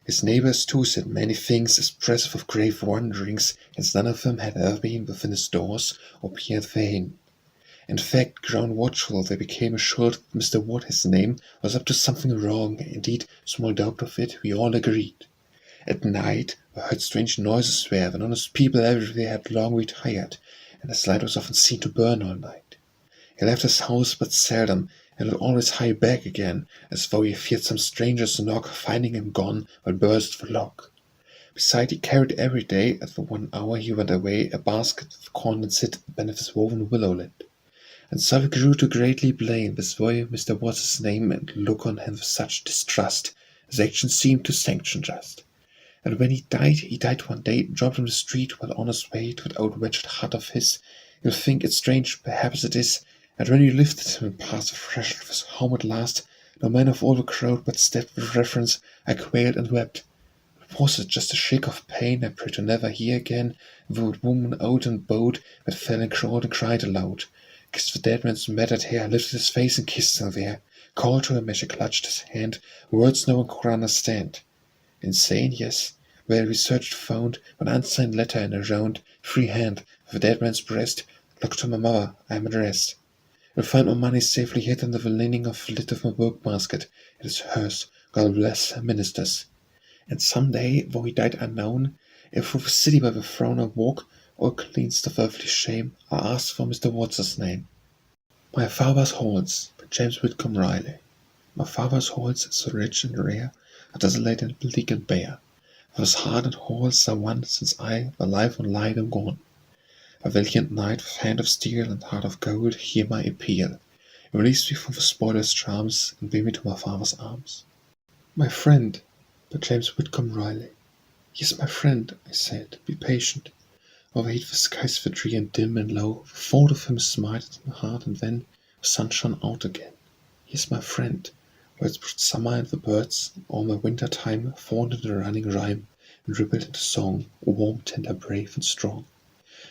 His neighbours too said many things expressive of grave wonderings, as none of them had ever been within his doors or peered therein. In fact, grown watchful, they became assured that Mr. Wood, his name, was up to something wrong. Indeed, small doubt of it, we all agreed. At night, we heard strange noises there, when honest people everywhere had long retired, and his light was often seen to burn all night. He left his house but seldom, and would always hurry back again, as though he feared some stranger's knock, finding him gone, would burst the lock. Besides, he carried every day, at the 1 hour he went away, a basket with corn and sit beneath his woven willow lid. And so he grew to greatly blame this boy Mr. What's his name, and look on him with such distrust. His actions seemed to sanction just. And when he died one day, dropped on the street while on his way to that old wretched hut of his. You'll think it strange, perhaps it is, and when you lifted him and passed the threshold of his home at last, no man of all the crowd but stepped with reverence. I quailed and wept. Was it just a shriek of pain I prayed to never hear again? The old woman, old and bowed, that fell and crawled and cried aloud. Kissed the dead man's matted hair, lifted his face and kissed him there. Called to him as she clutched his hand, words no one could understand. Insane, yes. Well researched, found an unsigned letter in a round, free hand, with the dead man's breast. Look to my mother, I am at rest. You'll find my money safely hid under the lining of the lid of my work basket. It is hers, God bless her ministers. And some day, though he died unknown, if through the city by the throne I walk, all cleansed of earthly shame, I ask for Mr. Watts's name. My father's halls, by James Whitcomb Riley. My father's halls, so rich and rare, are desolate and bleak and bare. For his heart and halls are one, since I, the life and light, am gone. A valiant knight with hand of steel and heart of gold, hear my appeal. Release me from the spoiler's charms, and bear me to my father's arms. My friend, by James Whitcomb Riley. Yes, my friend, I said, be patient. Overheat the skies for dreary and dim and low. The thought of him smited my heart, and then the sun shone out again. Yes, my friend, words brought summer and the birds, all my winter time formed into a running rhyme, and rippled into song, warm, tender, brave, and strong.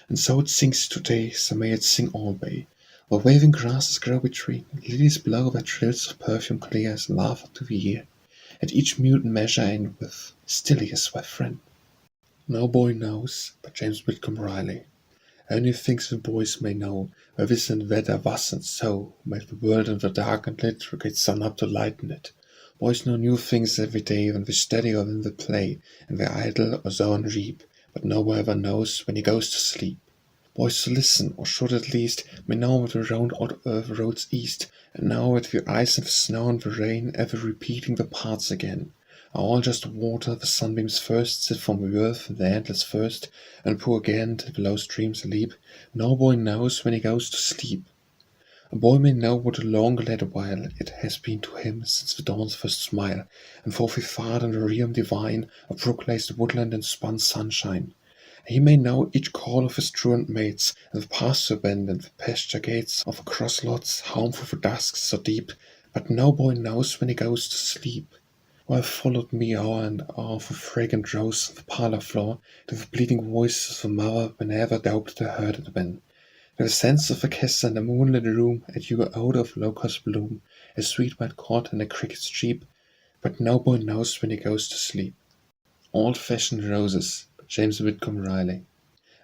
And so it sings today, so may it sing alway. While waving grasses grow between, and lilies blow their trills of perfume clear as laughter to the ear. At each mute measure end with, still he is my friend. No boy knows, but James Whitcomb Riley. Only things the boys may know, where this and that are thus and so, make the world in the dark and lit, great sun up to lighten it. Boys know new things every day when they study or when they play, and they idle or sow and reap, but no one ever knows when he goes to sleep. Boys who listen, or should at least, may know that the round old earth rolls east, and know that the ice and the snow and the rain, ever repeating the parts again, are all just water. The sunbeams first sit from the earth in the endless first, and pour again till the low streams leap. No boy knows when he goes to sleep. A boy may know what a long glad while it has been to him since the dawn's first smile, and forth he fared in the realm divine of brook-laced woodland and spun sunshine. He may know each call of his truant mates, and the pasture bend and the pasture gates of the cross lots home through the dusk so deep, but no boy knows when he goes to sleep. While followed me hour and hour through fragrant rows on the parlour floor, to the bleating voice of the mother whenever doubted I heard it then. To the sense of a kiss in the moonlit room, a dew odor of locust bloom, a sweet white cord and a cricket's cheep, but no boy knows when he goes to sleep. Old-fashioned roses, by James Whitcomb Riley.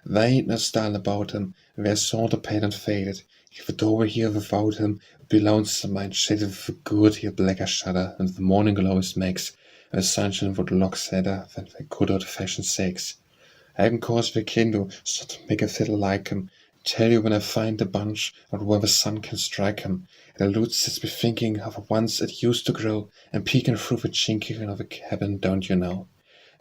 There ain't no style about him, where saw the paint and faded. If the door were here without him, it'd be lonesome and shaded with a good yet blacker shudder than the morning glow it makes, and the sunshine would look sadder than the good old-fashioned sakes. I can cause the Kindel so to make a fiddle like him, tell you when I find the bunch, out where the sun can strike him. And the lute sets me thinking of once it used to grow, and peeking through the chinking of a cabin, don't you know?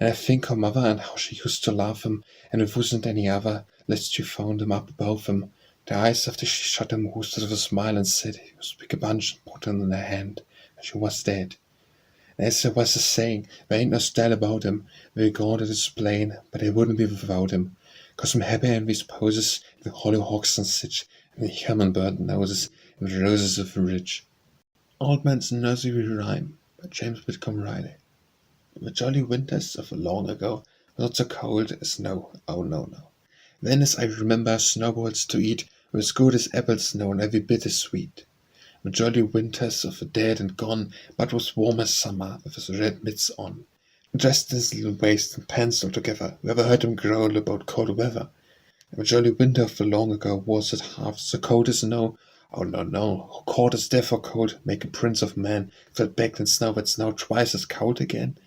And I think her mother and how she used to love him, and it wasn't any other, lest she found him up above him. The eyes after she shot him roosted with a smile and said he was pick a bunch and put him in her hand, and she was dead. And as I was saying, there ain't no style about him, very God it is plain, but I wouldn't be without him. 'Cause I'm happy in these poses, the hollyhocks and sich, and the hummingbird noses, and the roses of the ridge. Old Man's Nursery Rhyme, by James Whitcomb Riley. The jolly winters of long ago were not so cold as snow, oh no, no. Then as I remember snowballs to eat were as good as apples now, and every bit as sweet. The jolly winters of the dead and gone, but was warm as summer with his red mitts on. Just this little waist and pencil together. Whoever heard him growl about cold weather? The jolly winter of the long ago was it half so cold as snow? Oh no, no, how cold is therefore cold, make a prince of man, fell back in snow that's now twice as cold again.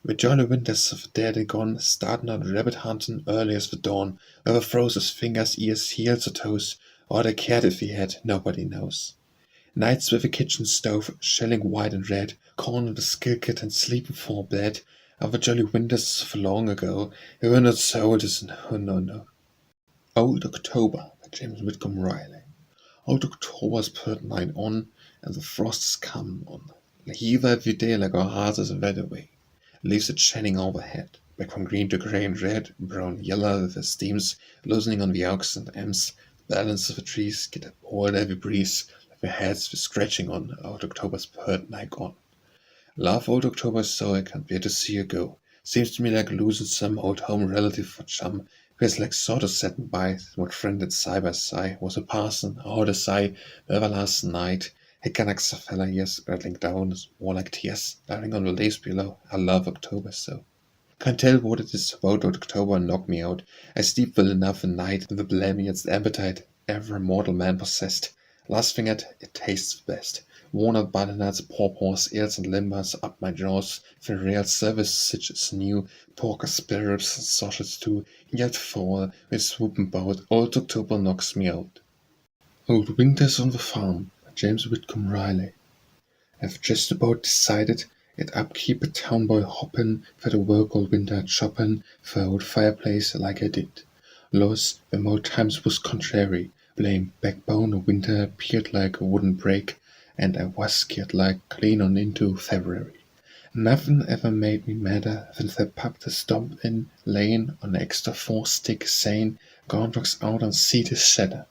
The jolly winters of the dead and gone, starting out rabbit hunting early as the dawn, whoever froze his fingers, ears, heels or toes, or they cared if he had, nobody knows. Nights with a kitchen stove, shelling white and red, corn in the skillet and sleeping for bed, of the jolly winters of long ago, they were not so old as no, no, no. Old October by James Whitcomb Riley. Old October's put 9 on, and the frost is coming on. Heave every day like our hearts as a weatherway. Leaves it shining overhead, back from green to grey and red, brown, yellow with the steams loosening on the oaks and elms. The balance of the trees get up all every breeze, like their heads were scratching on. Old October's put 9 on. Love old October so I can't bear to see her go. Seems to me like losing some old home relative for chum. Feels like sort of setting by what friend that side by side was a parson, or the sigh, ever last night. Hickanacks a fella, yes, rattling down, is more like tears, dying on the leaves below. I love October so. Can't tell what it is about old October knock me out. I sleep well enough at night, with the blame against the appetite ever mortal man possessed. Last thing it tastes best. Walnut, butternuts, pawpaws, eels and limbers up my jaws, for real service such as new, pork, spare ribs and sausage too, yet fall with swooping bout, old October knocks me out. Old Winters on the Farm by James Whitcomb Riley. I've just about decided it upkeep a town boy hoppin' for the work all winter choppin' for old fireplace like I did. Loss, them old times was contrary, blame backbone of winter appeared like a wooden break, and I was scared like clean on into February. Nothing ever made me madder than the pup to stomp in, layin' on extra 4-stick saying, "Gone out and see the shatter."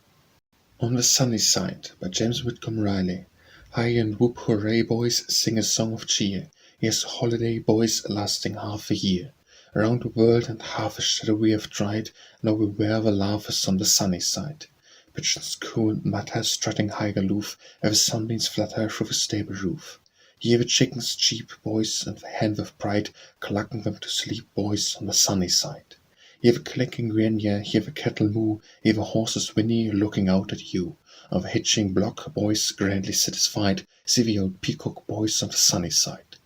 On the Sunny Side by James Whitcomb Riley. High and whoop hooray boys, sing a song of cheer. Here's a holiday boys lasting half a year. Around the world and half a shadow we have tried, now we wear the laughers on the sunny side. Pigeons coo and mutter, strutting high aloof, as the sunbeams flutter through the stable roof. Hear the chickens cheep, boys, and the hen with pride, clucking them to sleep, boys, on the sunny side. Hear the clicking grenier, hear the kettle moo, hear the horses whinny, looking out at you. Of a hitching block, boys, grandly satisfied, see the old peacock, boys, on the sunny side.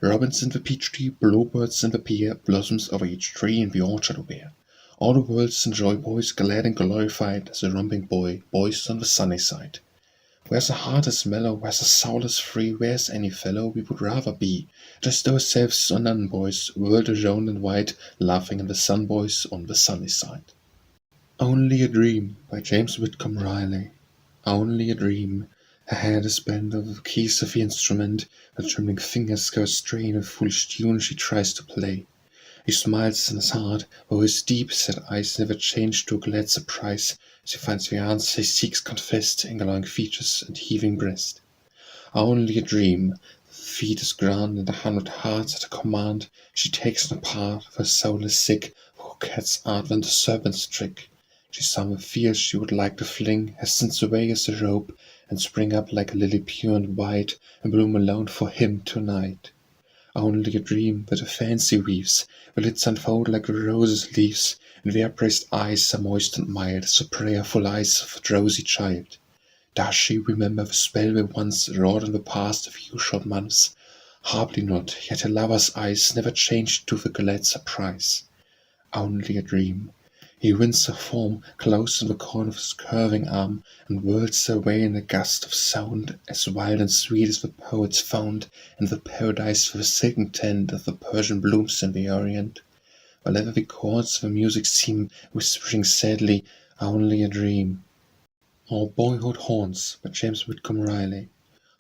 Robins in the peach tree, bluebirds in the pear, blossoms over each tree in the orchard where. All the world's enjoy, boys, glad and glorified as a romping boy, boys, on the sunny side. Where's a heart as mellow, where's a soul as free, where's any fellow we would rather be? Just ourselves or none, boys, world alone and wide, laughing in the sun, boys, on the sunny side. Only a Dream by James Whitcomb Riley. Only a dream. Her head is bent over the keys of the instrument, her trembling fingers go astray in a foolish tune she tries to play. He smiles in his heart, though his deep-set eyes never change to a glad surprise, as he finds the answer he seeks confessed in glowing features and heaving breast. Only a dream. The feat is grand, and 100 hearts at her command. She takes no part, for her soul is sick, for cat's art than the serpent's trick. She summer fears she would like to fling her sins away as a robe, and spring up like a lily pure and white, and bloom alone for him tonight. Only a dream that a fancy weaves, the lids unfold like a rose's leaves, and their praised eyes are moist and mild, so prayerful eyes of a drowsy child. Does she remember the spell we once wrought in the past a few short months? Hardly not, yet her lover's eyes never changed to the glad surprise. Only a dream. He wins her form close in the corner of his curving arm, and whirls her away in a gust of sound, as wild and sweet as the poets found in the paradise for the silken tent of the Persian blooms in the Orient. Wherever the chords of the music seem whispering sadly, only a dream. Our Boyhood Haunts by James Whitcomb Riley.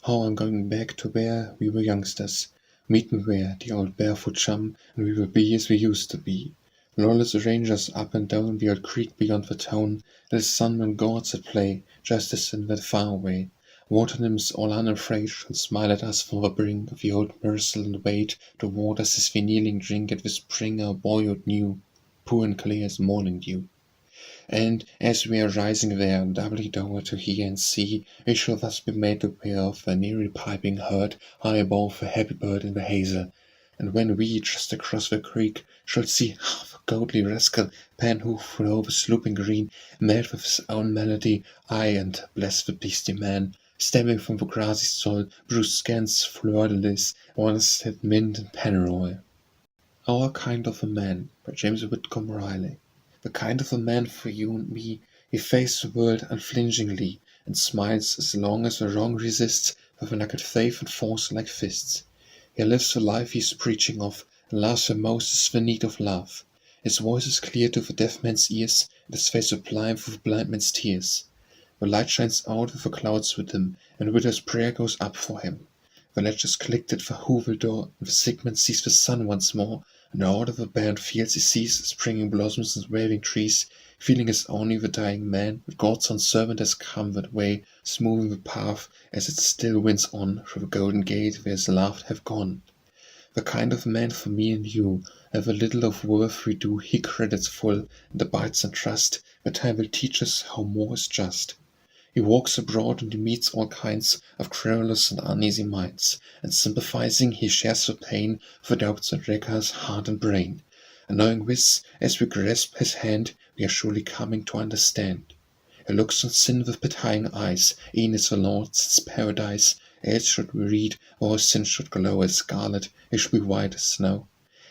How I'm going back to where we were youngsters. Meet me where, the old barefoot chum, and we will be as we used to be. Lawless rangers up and down the old creek beyond the town, little sunmen gods at play, just as in that far away. Water nymphs all unafraid shall smile at us from the brink of the old Mersal and wade toward us as we kneeling drink at the spring our boyhood knew, pure and clear as morning dew. And as we are rising there, doubly dower to hear and see, we shall thus be made aware of an eerie piping heard high above the happy bird in the hazel. And when we, just across the creek, shall see half a goatly rascal pan hoof over sloping green, mad with his own melody, aye, and bless the beastie man, stabbing from the grassy soil, bruised scans, fleur-de-lis, once had mint and pennyroyal. Our Kind of a Man, by James Whitcomb Riley. The kind of a man for you and me, he faces the world unflinchingly, and smiles as long as the wrong resists, with a naked faith and force like fists. He lives the life he's preaching of, and loves the most is the need of love. His voice is clear to the deaf man's ears, and his face sublime for the blind man's tears. The light shines out of the clouds with him, and widow's prayer goes up for him. The latch is clicked at the hovel door, and the sick man sees the sun once more, and out of the barren fields he sees springing blossoms and waving trees, feeling as only the dying man, with God's own servant has come that way, smoothing the path as it still winds on through the golden gate where his love have gone. The kind of man for me and you, have a little of worth we do, he credits full, and abides in trust, that time will teach us how more is just. He walks abroad and he meets all kinds of querulous and uneasy minds, and sympathizing he shares the pain of the doubts that wreck us heart and brain. And knowing this, as we grasp his hand, we are surely coming to understand. He looks on sin with pitying eyes, e'en as the Lord sits paradise, else should we read, or our sin should glow as scarlet, it should be white as snow.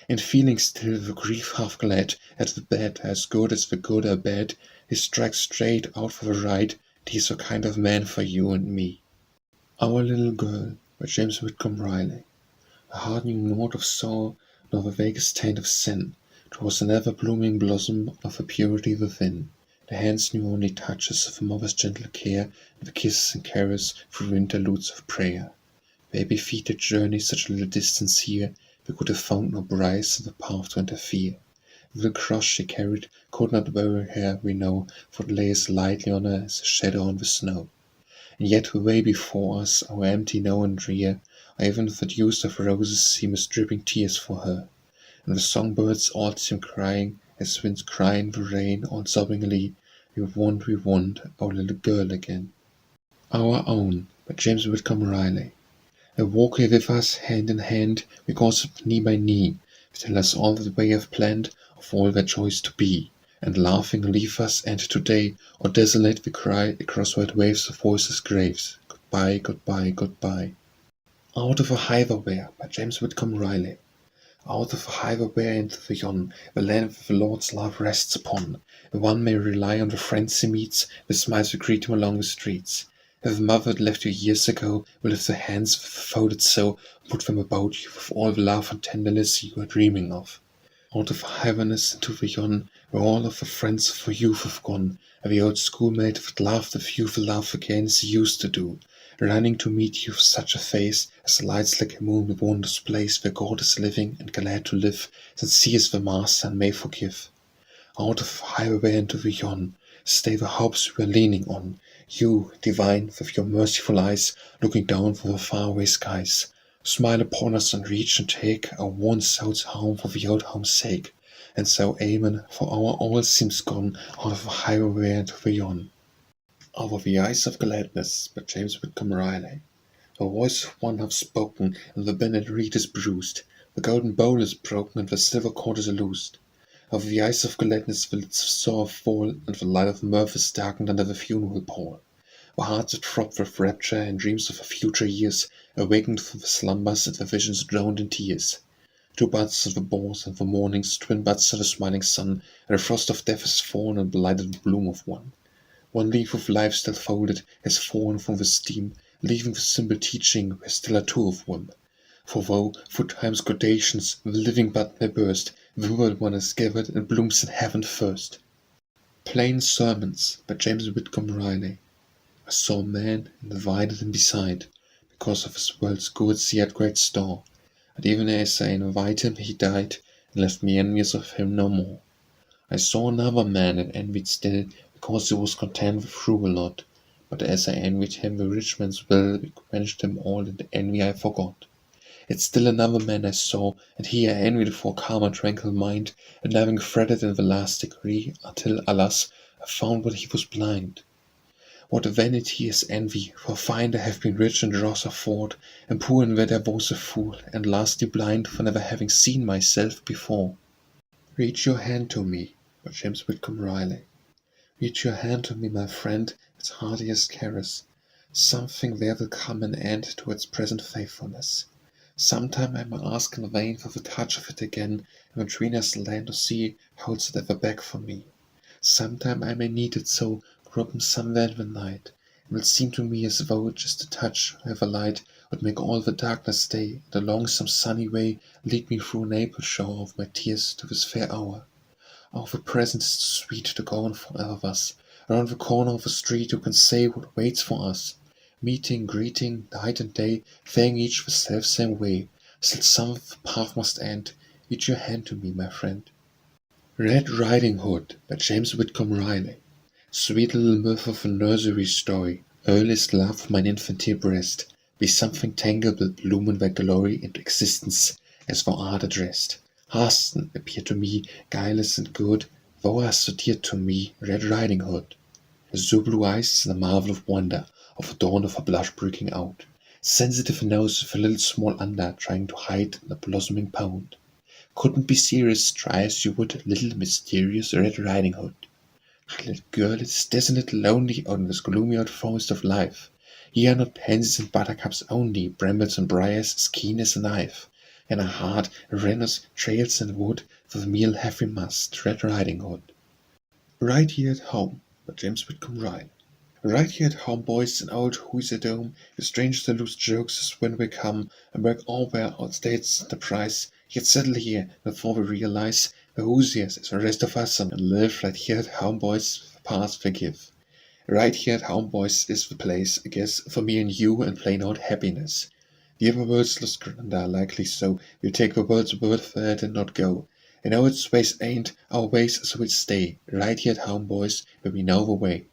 And feeling still the grief half glad at the bad, as good as the good are bad, he strikes straight out for the right. He's the kind of man for you and me. Our Little Girl, by James Whitcomb Riley. A heart knew naught of sorrow, nor the vaguest taint of sin. 'Twas an ever-blooming blossom of a purity within. The hands knew only touches of a mother's gentle care, and the kisses and caresses through interludes of prayer. Baby feet that journey such little distance here, we could have found no briars in the path to interfere. The cross she carried could not wear her hair, we know, for it lay as lightly on her as a shadow on the snow. And yet the way before us, our empty now and drear, even the dews of roses seem as dripping tears for her. And the songbirds all seem crying, as winds cry in the rain, all sobbingly, we want, our little girl again. Our Own, by James Whitcomb Riley. Walk here with us, hand in hand, we gossip knee by knee, tell us all that we have planned, of all their joys to be, and laughing leave us, and today, or desolate we cry across wide waves of voices' graves, goodbye, goodbye, goodbye. Out of a Hiverware, by James Whitcomb Riley. Out of a Hiverware into the yon, the land where the Lord's love rests upon, where one may rely on the friends he meets, with smiles who greet him along the streets. If a mother had left you years ago, will lift her hands with folded so, put them about you with all the love and tenderness you are dreaming of. Out of Hiverness into the yon, where all of the friends of your youth have gone, and the old schoolmate that laughed with you will laugh again as he used to do, running to meet you with such a face as lights like a moon with wondrous place where God is living and glad to live, since he is the master and may forgive. Out of Highway into the yon, stay the hopes we are leaning on, you, divine, with your merciful eyes, looking down from the faraway skies. Smile upon us and reach and take our worn souls home for the old home's sake. And so, amen, for our all seems gone out of the highway into the yon. Out of the eyes of gladness, by James Whitcomb Riley. The voice of one hath spoken, and the bended reed is bruised. The golden bowl is broken, and the silver cord is loosed. Of the eyes of gladness the lids of sorrow fall, and the light of mirth is darkened under the funeral pall. The hearts that throb with rapture and dreams of the future years, awakened from the slumbers and the visions drowned in tears. Two buds of the boughs and the morning's twin buds of the smiling sun, and the frost of death has fallen and blighted the bloom of one. One leaf of life still folded has fallen from the steam, leaving the simple teaching where still are two of them. For though through time's gradations the living bud may burst, the world one is gathered and blooms in heaven first. Plain Sermons, by James Whitcomb Riley. I saw a man and divided him beside, because of his world's goods he had great store. And even as I invite him he died, and left me envious of him no more. I saw another man and envied still, because he was content with frugal lot. But as I envied him the rich man's will quenched him all, and the envy I forgot. Yet still another man I saw, and he I envied for calm and tranquil mind, and having fretted in the last degree, until, alas, I found what he was blind. What vanity is envy, for find I have been rich in dross of ford, and poor in where there was a fool, and lastly blind for never having seen myself before. Reach your hand to me, by James Whitcomb Riley. Reach your hand to me, my friend, its heartiest caress. Something there will come an end to its present faithfulness. Sometime I may ask in vain for the touch of it again, and between us land or sea holds it ever back for me. Sometime I may need it so, groping somewhere in the night. It will seem to me as though just a touch, however light, would make all the darkness stay, and along some sunny way lead me through an April shower of my tears to this fair hour. Oh, the present is too sweet to go on forever thus. Around the corner of a street who can say what waits for us? Meeting, greeting, night and day, faring each the self-same way. Still some of the path must end. Reach your hand to me, my friend. Red Riding Hood by James Whitcomb Riley. Sweet little mirth of a nursery story, earliest love of mine infantile breast, be something tangible bloom in thy glory into existence as thou art addressed. Hasten appear to me, guileless and good, thou art so dear to me, Red Riding Hood. Azure blue eyes, the marvel of wonder, of the dawn of her blush breaking out. Sensitive nose with a little small under, trying to hide in a blossoming pound. Couldn't be serious, try as you would, little mysterious Red Riding Hood. Little girl, it's desolate, lonely out in this gloomy old forest of life. Here are not pansies and buttercups only, brambles and briars as keen as a knife. And a heart, Renner's trails and wood, for the meal have we must, Red Riding Hood. Right Here at Home by James Whitcomb Riley. Right here at home, boys, in old Huisadome, the strange to lose jokes is when we come, and work all where outstates the price. Yet settle here, before we realize the Hoosiers as the rest of us, and live right here at home, boys, the past forgive. Right here at home, boys, is the place, I guess, for me and you and plain old happiness. The other world's lost grandeur, likely so, we'll take the world's word for it and not go. I know its ways ain't our ways, so we'll stay. Right here at home, boys, where we know the way.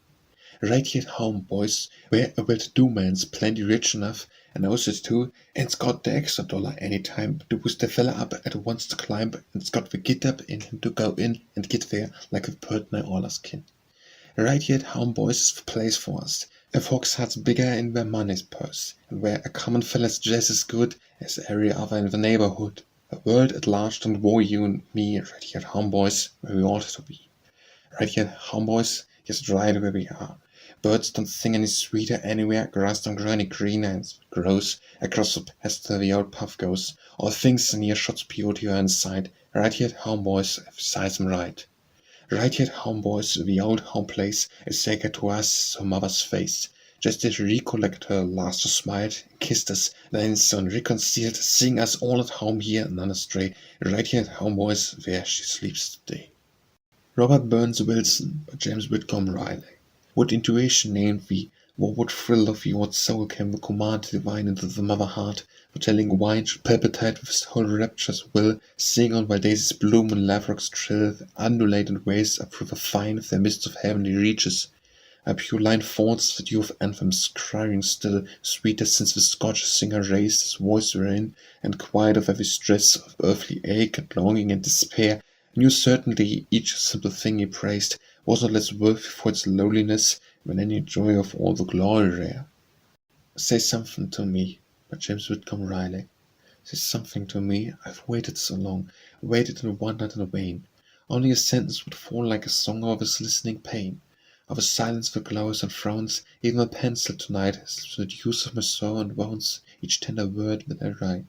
Right here at home, boys, where a well-to-do man's plenty rich enough, and knows it too, and's got the extra dollar anytime to boost the fella up at once to climb, and's got the get up in him to go in and get there like a bird nigh all us kin. Right here at home, boys, is the place for us. A folks heart's bigger in their money's purse, and where a common fella's just as good as every other in the neighborhood. A world at large don't war you and me. Right here at home, boys, where we ought to be. Right here at home, boys, just right where we are. Birds don't sing any sweeter anywhere, grass don't grow any greener, and it grows across the pasture the old path goes. All things in earshot's beauty are inside. Right here at home, boys, besides them right. Right here at home, boys, the old home place is sacred to us, her mother's face. Just as we recollect her last who smiled and kissed us, then so unreconcealed, seeing us all at home here and none astray. Right here at home, boys, where she sleeps today. Robert Burns Wilson by James Whitcomb Riley. What intuition named thee, what would thrill of your soul came the command divine into the mother heart, for telling wine should palpitate with his whole rapturous will, sing on while daisies bloom and lavrocks trill, the undulating waves up through the fine of their mists of heavenly reaches. A pure line falls, the dew of anthems crying still, sweeter since the Scotch singer raised his voice therein, and quiet of every stress of earthly ache and longing and despair, knew certainly each simple thing he praised was not less worthy for its lowliness than any joy of all the glory rare. Say something to me, by James Whitcomb Riley. Say something to me, I've waited so long, waited and wondered in vain. Only a sentence would fall like a song over this listening pain. Of a silence that glowers and frowns, even a pencil tonight slips the dews of my sorrow and wounds each tender word that I write.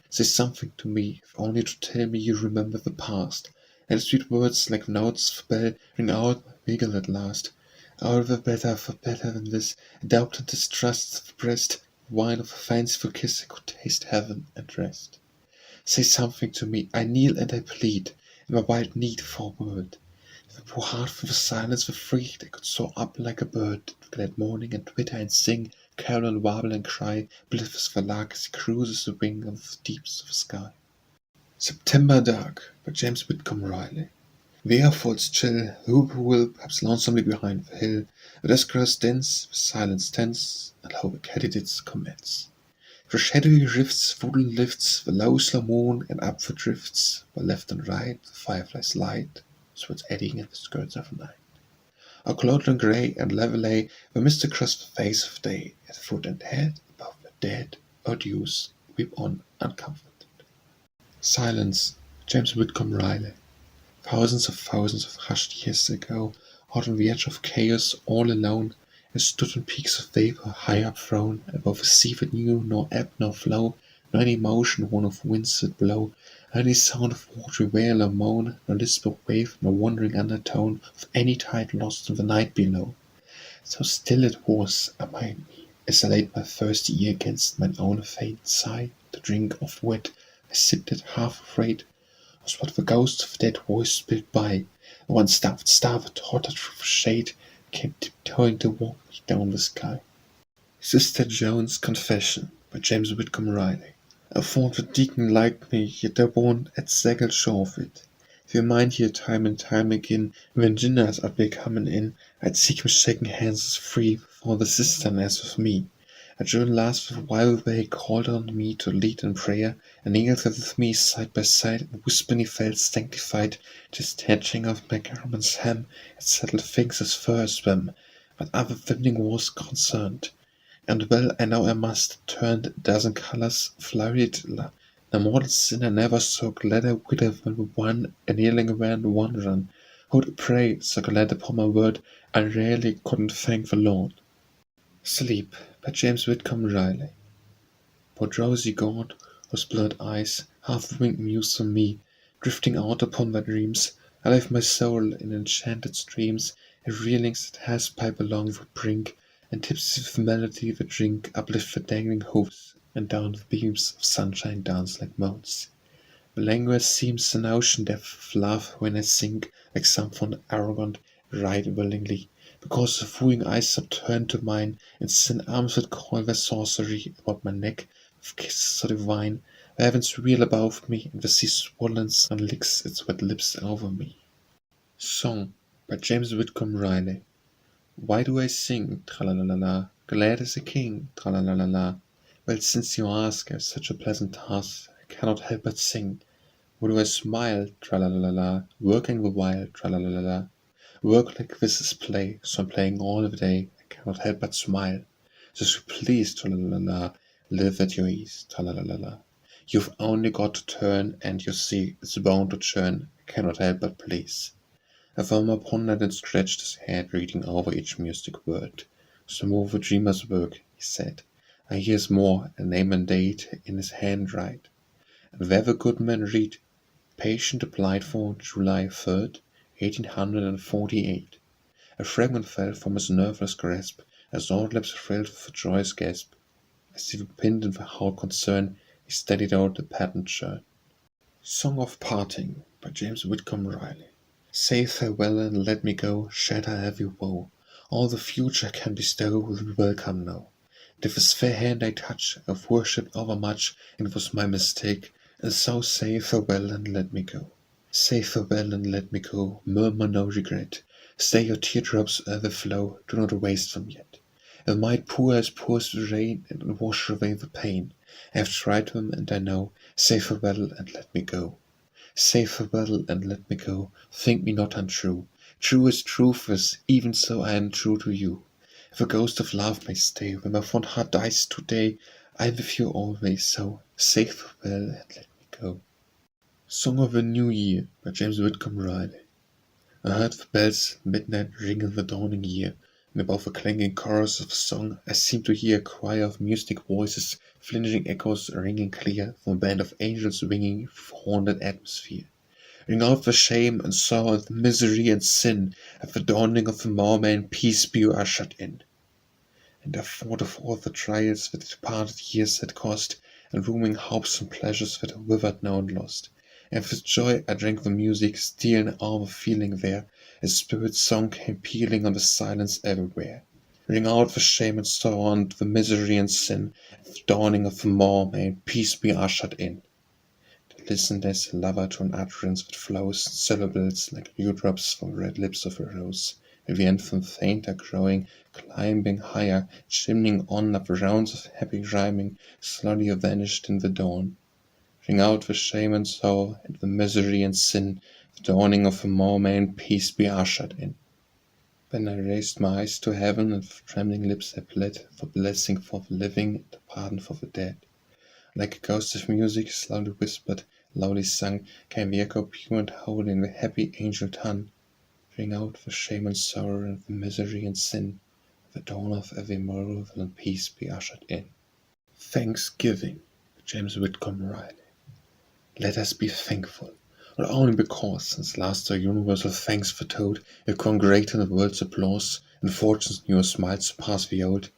Say something to me, if only to tell me you remember the past. And sweet words like notes of bell ring out my wiggle at last. Oh, the better, for better than this, doubt and distrust of the breast, wine of a fanciful kiss I could taste heaven and rest. Say something to me, I kneel and I plead, in my wild need for a word. If the poor heart from the silence were freed, I could soar up like a bird, to glad morning and twitter and sing, carol and warble and cry, blithe as the lark as he cruises the wing of the deeps of the sky. September Dark by James Whitcomb Riley. There falls chill, whippoorwill perhaps lonesomely behind the hill, the dusk grows dense, the silence tense, and how the katydids commence. Through shadowy rifts, woodland lifts, the low slow moon, and up the drifts, while left and right the fireflies light, swords eddying in the skirts of night. A cloudland grey and level lay the misty crisp face of day, at foot and head above the dead, odious, weep on uncomforted. Silence, James Whitcomb Riley. Thousands of hushed years ago, out on the edge of chaos, all alone, I stood on peaks of vapor high up thrown, above a sea that knew nor ebb nor flow, nor any motion worn of winds that blow, any sound of watery wail or moan, nor lisp of wave, nor wandering undertone of any tide lost in the night below. So still it was, amid me, as I laid my thirsty ear against mine own faint sigh, to drink of wet, I sipped it half afraid, was what the ghost of dead voice spilled by, and one starved, tottered through the shade, came tiptoeing to walk me down the sky. Sister Joan's Confession by James Whitcomb Riley. I thought the deacon liked me, yet I won't at second sure of it. If you mind here time and time again, when dinners are becoming in, I'd seek him shaking hands as free for the cistern as with me. A June last with a while they called on me to lead in prayer, and kneeled with me side by side, and whispered he felt sanctified, just touching of my garment's hem, it settled things as far as them, but other thinning was concerned. And well I know I must turned a dozen colours, flurried, the mortal sinner never so glad I would have been one, a kneeling around wondering, who'd pray, so glad upon my word, I really couldn't thank the Lord. Sleep by James Whitcomb Riley. Poor drowsy God, whose blurred eyes half-wink muse on me, drifting out upon my dreams, I left my soul in enchanted streams, and reelings that hasp-pipe along the brink, and tipsy with melody the drink uplift the dangling hoofs, and down the beams of sunshine dance like motes. The languor seems an ocean depth of love when I sink, like some fond arrogant, right willingly, because the wooing eyes upturned to mine, and sin arms that call their sorcery about my neck, with kisses so divine, the heavens reel above me, and the sea swollen and licks its wet lips over me. Song by James Whitcomb Riley. Why do I sing, tra-la-la-la-la, glad as a king, tra-la-la-la-la? Well, since you ask, I've such a pleasant task, I cannot help but sing. Why do I smile, tra-la-la-la-la, working the while, tra-la-la-la-la? Work like this is play, so I'm playing all the day, I cannot help but smile. Just please, tra-la-la-la-la, live at your ease, tra-la-la-la-la. You've only got to turn, and you see it's bound to churn, I cannot help but please. A farmer pondered and stretched his head, reading over each mystic word. Smooth a dreamer's work, he said. I hears more, a name and date in his hand write. And there the good man read, patient applied for July 3rd, 1848. A fragment fell from his nerveless grasp, as all lips thrilled with a joyous gasp. As if pinned in the whole concern, he studied out the patterned churn. Song of Parting by James Whitcomb Riley. Say farewell and let me go, shatter heavy woe. All the future can bestow will be welcome now. And if this fair hand I touch, I've worshipped overmuch, and it was my mistake, and so say farewell and let me go. Say farewell and let me go, murmur no regret. Stay your teardrops ere they flow, do not waste them yet. A might pour as pours the rain, and wash away the pain. I have tried them, and I know. Say farewell and let me go. Say farewell and let me go, think me not untrue. True as truth is, even so I am true to you. If a ghost of love may stay, when my fond heart dies today, I am with you always, so say farewell and let me go. Song of a New Year by James Whitcomb Riley. I heard the bells at midnight ring in the dawning year, and above the clanging chorus of song I seemed to hear a choir of mystic voices, flinching echoes ringing clear from a band of angels winging through haunted atmosphere. Ring out the shame and sorrow and the misery and sin, at the dawning of the morn peace be ushered in. And I thought of all the trials that departed years had cost, and roaming hopes and pleasures that are withered now and lost. And with joy I drank the music, stealing all the feeling there, as spirit song came pealing on the silence everywhere. Ring out the shame and sorrow and the misery and sin, at the dawning of the morn peace be ushered in. To listen as a lover to an utterance that flows in syllables like dewdrops from the red lips of a rose, and the anthem fainter growing, climbing higher, chimneying on up the rounds of happy rhyming, slowly vanished in the dawn. Ring out the shame and sorrow, and the misery and sin, the dawning of the morn peace be ushered in. Then I raised my eyes to heaven, and with trembling lips I pled for blessing for the living and pardon for the dead. Like a ghost of music, slowly whispered, loudly sung, came the echo pure and holy in the happy angel tongue. Bring out the shame and sorrow and the misery and sin. The dawn of every morrow will in peace be ushered in. Thanksgiving, James Whitcomb Riley. Let us be thankful, not only because, since last our universal thanks were told, it congregated in the world's applause, and fortune's newer smiles surpass the old,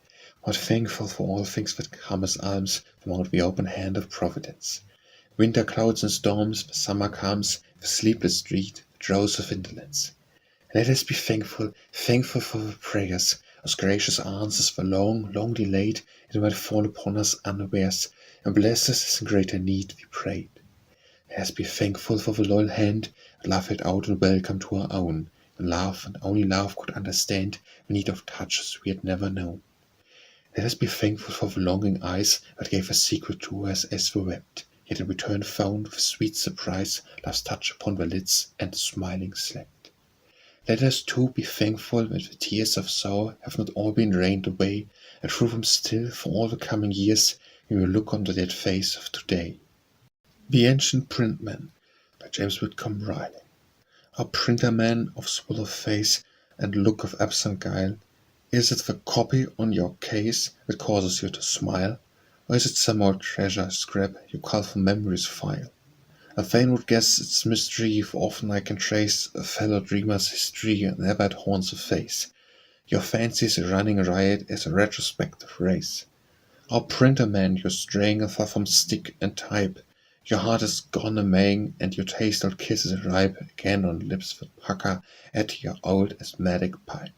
but thankful for all things that come as alms from out the open hand of Providence. Winter clouds and storms, the summer calms, the sleepless street, the drowse of indolence. Let us be thankful, thankful for the prayers, as gracious answers were long, long delayed, and might fall upon us unawares, and bless us as in greater need we prayed. Let us be thankful for the loyal hand that love held out and welcome to our own, and love and only love could understand the need of touches we had never known. Let us be thankful for the longing eyes that gave a secret to us as we wept, yet in return found with sweet surprise love's touch upon the lids and smiling slept. Let us too be thankful that the tears of sorrow have not all been rained away, and through them still for all the coming years we will look on the dead face of today. The Ancient Printman by James Whitcomb Riley. Our printer man of swallow face and look of absent guile, is it the copy on your case that causes you to smile, or is it some old treasure scrap you cull from memory's file? I fain would guess its mystery, for often I can trace a fellow dreamer's history and never it haunts a face. Your fancy's running riot as a retrospective race. Our printer man, you're straying far from stick and type. Your heart is gone a-maying, and your taste old kisses ripe again on lips that pucker at your old asthmatic pipe.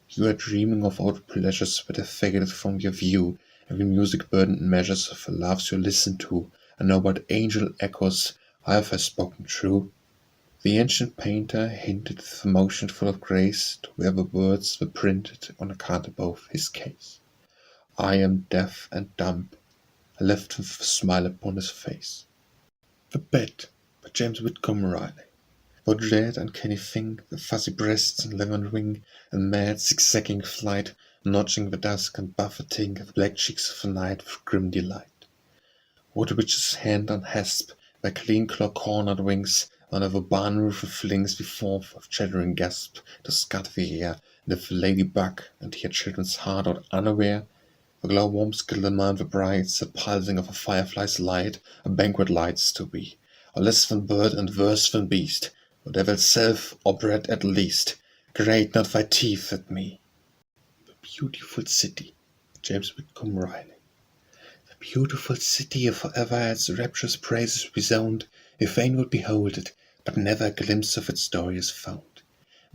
You are dreaming of old pleasures that have faded from your view, and the music-burdened measures of the loves you listen to, and know what angel echoes have spoken true. The ancient painter hinted with a motion full of grace to where the words were printed on a card above his case. I am deaf and dumb, I left with a smile upon his face. The Bed by James Whitcomb Riley. Though dread uncanny thing, the fuzzy breasts and lemon wing, and mad zigzagging flight, notching the dusk and buffeting the black cheeks of the night with grim delight. What a witch's hand unhasp, their clean claw-cornered wings, under the barn roof it flings before with chattering gasp to scud the air, and if the ladybug and her children's heart out unaware, the glow-worms glimmer the brights, the pulsing of a firefly's light, a banquet lights to be, or less than bird and worse than beast, or devil's self or bread at least, grate not thy teeth at me. The Beautiful City, James Whitcomb Riley. The beautiful city forever its rapturous praises resound, we fain would behold it, but never a glimpse of its story is found.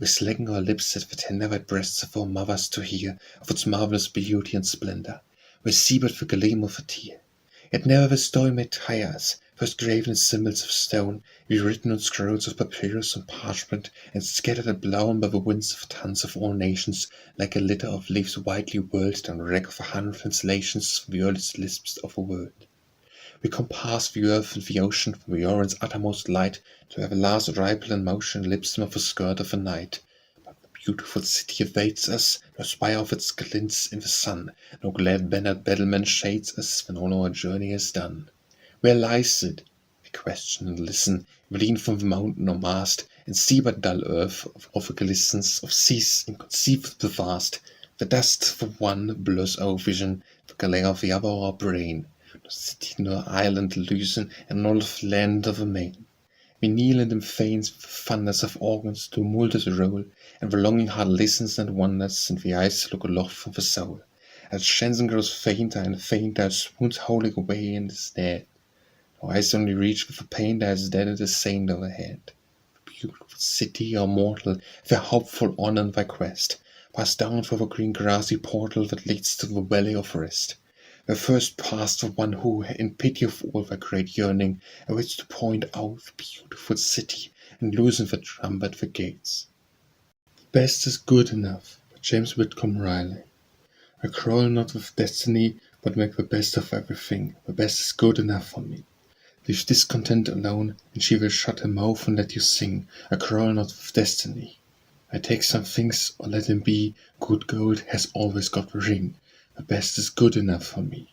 We slacken our lips at the tender white breasts of our mothers to hear of its marvelous beauty and splendor. We see but the gleam of a tear. Yet never the story may tire us, first graven in symbols of stone, rewritten on scrolls of papyrus and parchment, and scattered and blown by the winds of tongues of all nations, like a litter of leaves widely whirled down the wreck of 100 translations from the earliest lisps of a word. We compass the earth and the ocean from the Orion's uttermost light to where the last ripple in motion lips them of the skirt of the night. But the beautiful city awaits us, no spire of its glints in the sun, no glad-bannered battlement shades us when all our journey is done. Where lies it? We question and listen, we lean from the mountain or mast, and see but dull earth of a glistens of seas inconceivable vast. The dust of the one blurs our vision, the glare of the other our brain. No city nor island loosen, and all of land of a main. We kneel in them fanes with the thunders of organs tumultuous roll, and the longing heart listens and wonders, and the eyes look aloft from the soul. As Shenzen grows fainter and fainter, it swoons wholly away and is dead. Our eyes only reach with the pain that is dead and is saint overhead. The beautiful city, or mortal, their hopeful honor and thy quest, pass down through the green grassy portal that leads to the valley of rest. Where first passed the one who, in pity of all their great yearning, awaits to point out the beautiful city and loosen the drum at the gates. The best is good enough, by James Whitcomb Riley. I quarrel not with destiny, but make the best of everything. The best is good enough for me. Leave discontent alone, and she will shut her mouth and let you sing. I quarrel not with destiny. I take some things or let them be. Good gold has always got the ring. The best is good enough for me.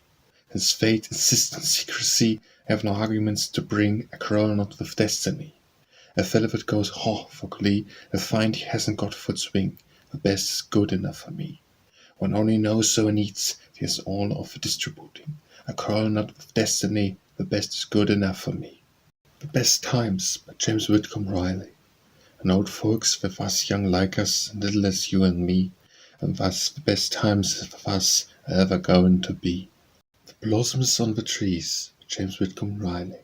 Since fate insists on secrecy, I have no arguments to bring. I quarrel not with destiny. A velvet goes haw for glee. I find he hasn't got foot's wing. The best is good enough for me. One only knows so needs. Here's all of distributing. I quarrel not with destiny. The best is good enough for me. The Best Times by James Whitcomb Riley. And old folks with us young like us, little as you and me, and thus the best times with us are ever going to be. The Blossoms on the Trees by James Whitcomb Riley.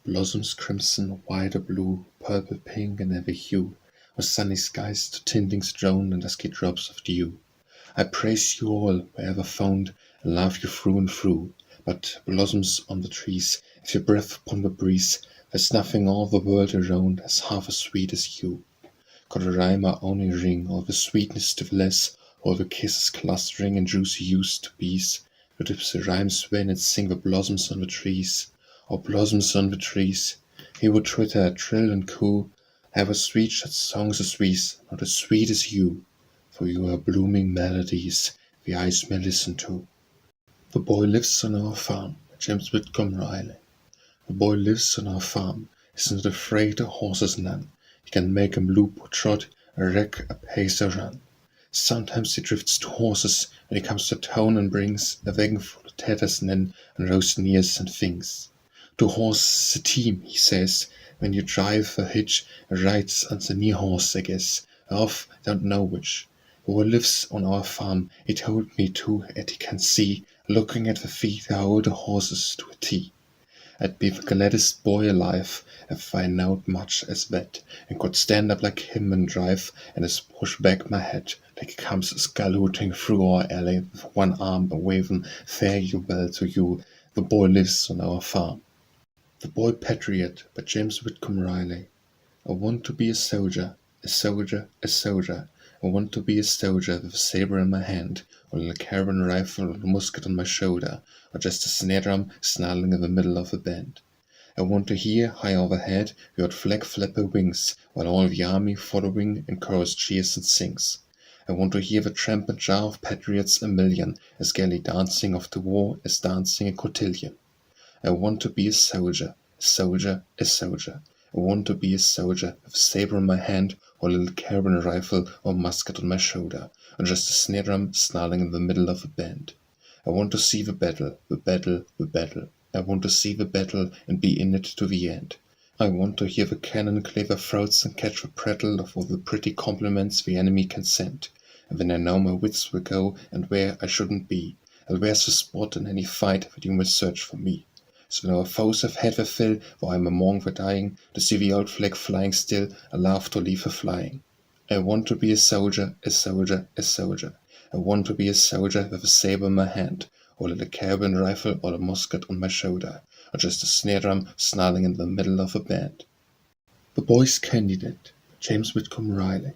Blossoms crimson, white or blue, purple, pink, and every hue, with sunny skies to tintlings drone and dusky drops of dew. I praise you all wherever found, and love you through and through. But blossoms on the trees, if your breath upon the breeze, there's nothing all the world around as half as sweet as you. Could a rhymer only ring all the sweetness to the less, all the kisses clustering and juicy used to bees, would if the rhymes win and sing the blossoms on the trees, or blossoms on the trees, he would twitter, trill and coo, have as sweet such songs as these, not as sweet as you, for you are blooming melodies the eyes may listen to. The Boy Lives on Our Farm by James Whitcomb Riley. The boy lives on our farm, he's not afraid of horses none. He can make 'em loop or trot, a wreck, a pace or run. Sometimes he drifts to horses, when he comes to town and brings a wagon full of tatters in and roast ears and things. To horses a team, he says, when you drive a hitch, a rides on the near horse, I guess, off, don't know which. The boy lives on our farm, he told me too, and he can see, looking at the feet, how old the horses to a T. I'd be the gladdest boy alive if I knowed much as that, and could stand up like him and drive, and just push back my head, like he comes scallooting through our alley with one arm a waving, fare you well to you, the boy lives on our farm. The Boy Patriot by James Whitcomb Riley. I want to be a soldier, a soldier, a soldier. I want to be a soldier with a saber in my hand, or a little carbine rifle or a musket on my shoulder, or just a snare drum snarling in the middle of a band. I want to hear, high overhead, your flag flap her wings, while all the army following in chorus cheers and sings. I want to hear the tramp and jar of patriots a million, as gaily dancing off to war as dancing a cotillion. I want to be a soldier, a soldier, a soldier. I want to be a soldier with a saber in my hand, or a little carbine rifle or musket on my shoulder, or just a snare drum snarling in the middle of a band. I want to see the battle, the battle, the battle. I want to see the battle and be in it to the end. I want to hear the cannon clear their throats and catch the prattle of all the pretty compliments the enemy can send. And then I know my wits will go, and where I shouldn't be. And where's the spot in any fight that you must search for me? So when our foes have had their fill, for I'm among the dying, to see the old flag flying still, I laugh to leave her flying. I want to be a soldier, a soldier, a soldier. I want to be a soldier with a saber in my hand, or a little carbine rifle or a musket on my shoulder, or just a snare drum snarling in the middle of a band. The Boy's Candidate by James Whitcomb Riley.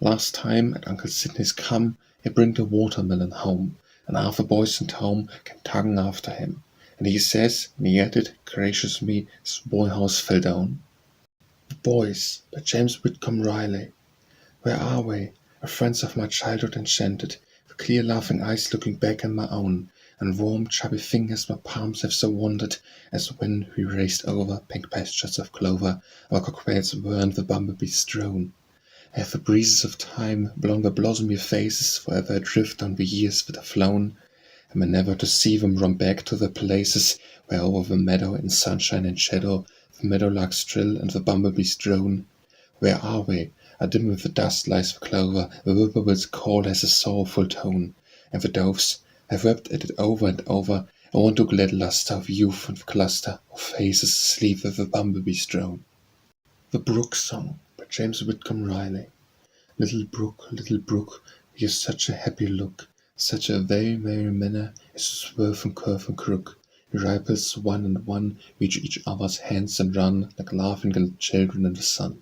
Last time at Uncle Sidney's come, he bring the watermelon home, and half the boys in town came tugging after him. And he says, and he added, gracious me, his boy house fell down. The Boys by James Whitcomb Riley. Where are we? Our friends of my childhood enchanted, with clear laughing eyes looking back in my own, and warm chubby fingers my palms have so wandered, as when we raced over pink pastures of clover, our cocktails were and the bumblebees strown. Have the breezes of time blown their blossomy faces forever adrift on the years that have flown? Am I never to see them run back to the places where over the meadow in sunshine and shadow the meadowlarks trill and the bumblebees drone? Where are we? Dim with the dust lies the clover, the whippoorwill's call has a sorrowful tone, and the doves have wept at it over and over. I want to glad luster of youth and the cluster of faces asleep with the bumblebees drone. The Brook Song by James Whitcomb Riley. Little brook, you have such a happy look, such a very merry manner as you swerve and curve and crook. Your ripples one and one reach each other's hands and run like laughing little children in the sun.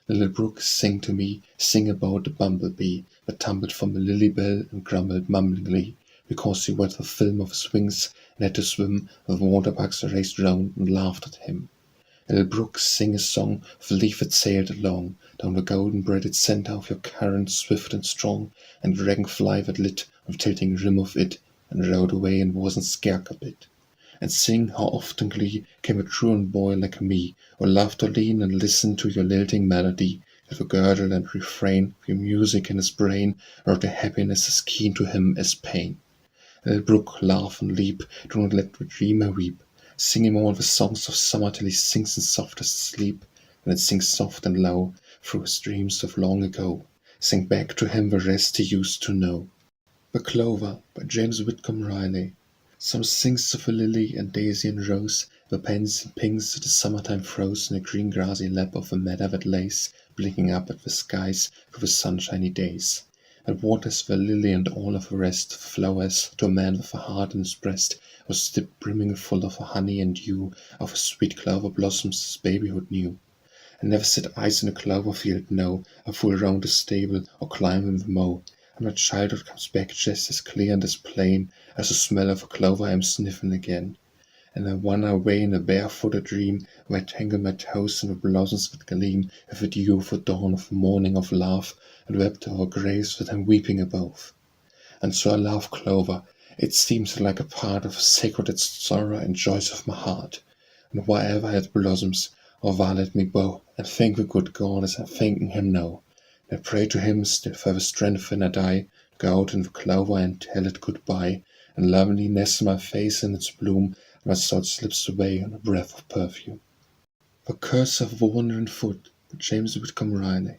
Little brook, sing to me, sing about the bumblebee that tumbled from a lily bell and grumbled mumblingly, because he wet the film of his wings and had to swim, the water bugs raced round and laughed at him. A little brook sing a song of leaf that sailed along down the golden braided centre of your current swift and strong, and dragonfly that lit on the tilting rim of it, and rode away and wasn't scared a bit. And sing how often glee came a truant boy like me, who loved to lean and listen to your lilting melody, with a girdle and refrain of your music in his brain, wrote a happiness as keen to him as pain. And the brook laugh and leap, do not let the dreamer weep, sing him all the songs of summer till he sinks in softest sleep, and it sings soft and low through his dreams of long ago. Sing back to him the rest he used to know. The Clover by James Whitcomb Riley. Some sings of a lily and daisy and rose, the pens and pinks the summertime froze in a green grassy lap of a meadow that lays, blinking up at the skies through the sunshiny days. And waters the lily and all of the rest, flowers to a man with a heart in his breast, was still brimming full of the honey and dew of the sweet clover blossoms his babyhood knew. And never set eyes in a clover field, no, or fool round the stable, or climb in the mow. And my childhood comes back just as clear and as plain as the smell of a clover I am sniffing again. And I wander away in a barefooted dream, where I tangle my toes in the blossoms that gleam with the dew of the dawn of the morning of love, and wept o'er graves that I'm weeping above. And so I love clover, it seems like a part of the sacred sorrow and joys of my heart. And wherever it blossoms, or violet me bow, and thank the good God as I'm thanking him now. And I pray to him still for the strength when I die, to go out in the clover and tell it goodbye, and lovingly nest my face in its bloom, and my soul slips away on a breath of perfume. The curse of the wandering foot, by James Whitcomb Riley.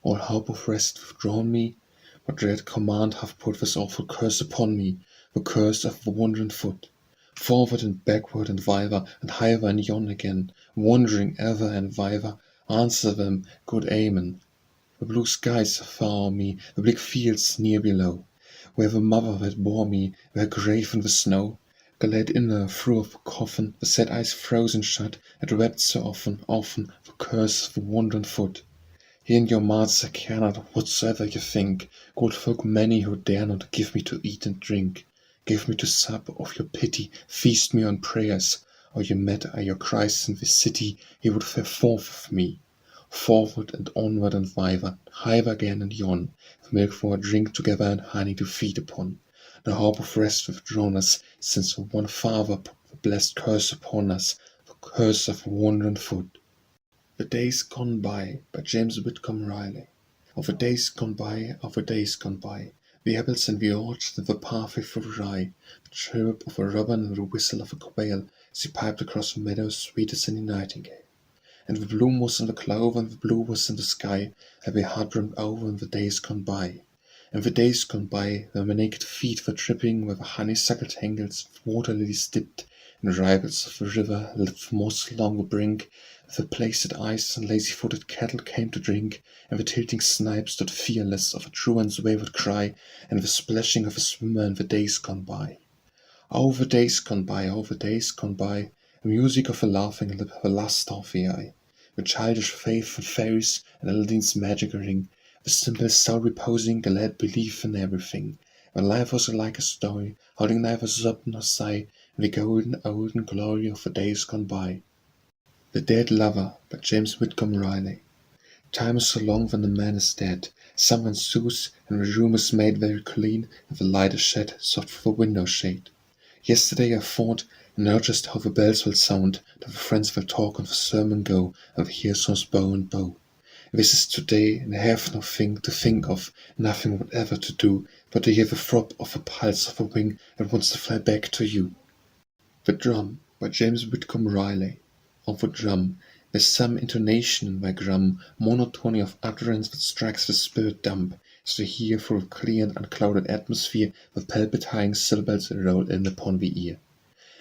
All hope of rest withdrawn me, what dread command hath put this awful curse upon me, the curse of the wandering foot. Forward and backward and viver, and hiver and yon again, wandering ever and viver, answer them, good Amen. The blue skies afar me, the bleak fields near below, where the mother that bore me, were grave in the snow, glad in her through of the coffin, the sad eyes frozen shut, had wept so often, often, the curse of the wandering foot. Here in your mouths I care not whatsoever you think, good folk many who dare not give me to eat and drink. Give me to sup of your pity, feast me on prayers, or you met are your Christ in this city, he would fare forth with me. Forward and onward and viver, hiver again and yon, with milk for a drink together and honey to feed upon. No hope of rest withdrawn us, since one Father put the blessed curse upon us, the curse of a wandering foot. The Days Gone By James Whitcomb Riley. Of the days gone by, of the days gone by, the apples and the orchard and the pathway for the rye, the chirp of a robin and the whistle of a quail, as he piped across the meadows sweet as any nightingale. And the bloom was in the clover, and the blue was in the sky, and my heart brimmed over in the days gone by. And the days gone by, where my naked feet were dripping, where the honeysuckle tangles of water lilies dipped, and ripples of the river lipped moss along the brink, with the placid eyes and lazy-footed cattle came to drink, and the tilting snipe stood fearless of a truant's wayward cry, and the splashing of a swimmer in the days gone by. Oh, the days gone by, oh, the days gone by, the music of a laughing lip, the lust of the eye, the childish faith in fairies and Aladdin's magic ring, the simple soul reposing, glad belief in everything, when life was like a story, holding neither sob nor sigh, in the golden olden glory of the days gone by. The Dead Lover by James Whitcomb Riley. Time is so long when the man is dead, summer ensues, and the room is made very clean, and the light is shed soft through the window shade. Yesterday I thought, and know just how the bells will sound, that the friends will talk and the sermon go, and the hearsaws bow and bow. This is today, and I have no thing to think of, nothing whatever to do, but to hear the throb of the pulse of a wing that wants to fly back to you. The Drum by James Whitcomb Riley. Of the drum, there's some intonation in my grum, monotony of utterance that strikes the spirit dumb, as to hear through a clear and unclouded atmosphere the palpitating syllables roll in upon the ear.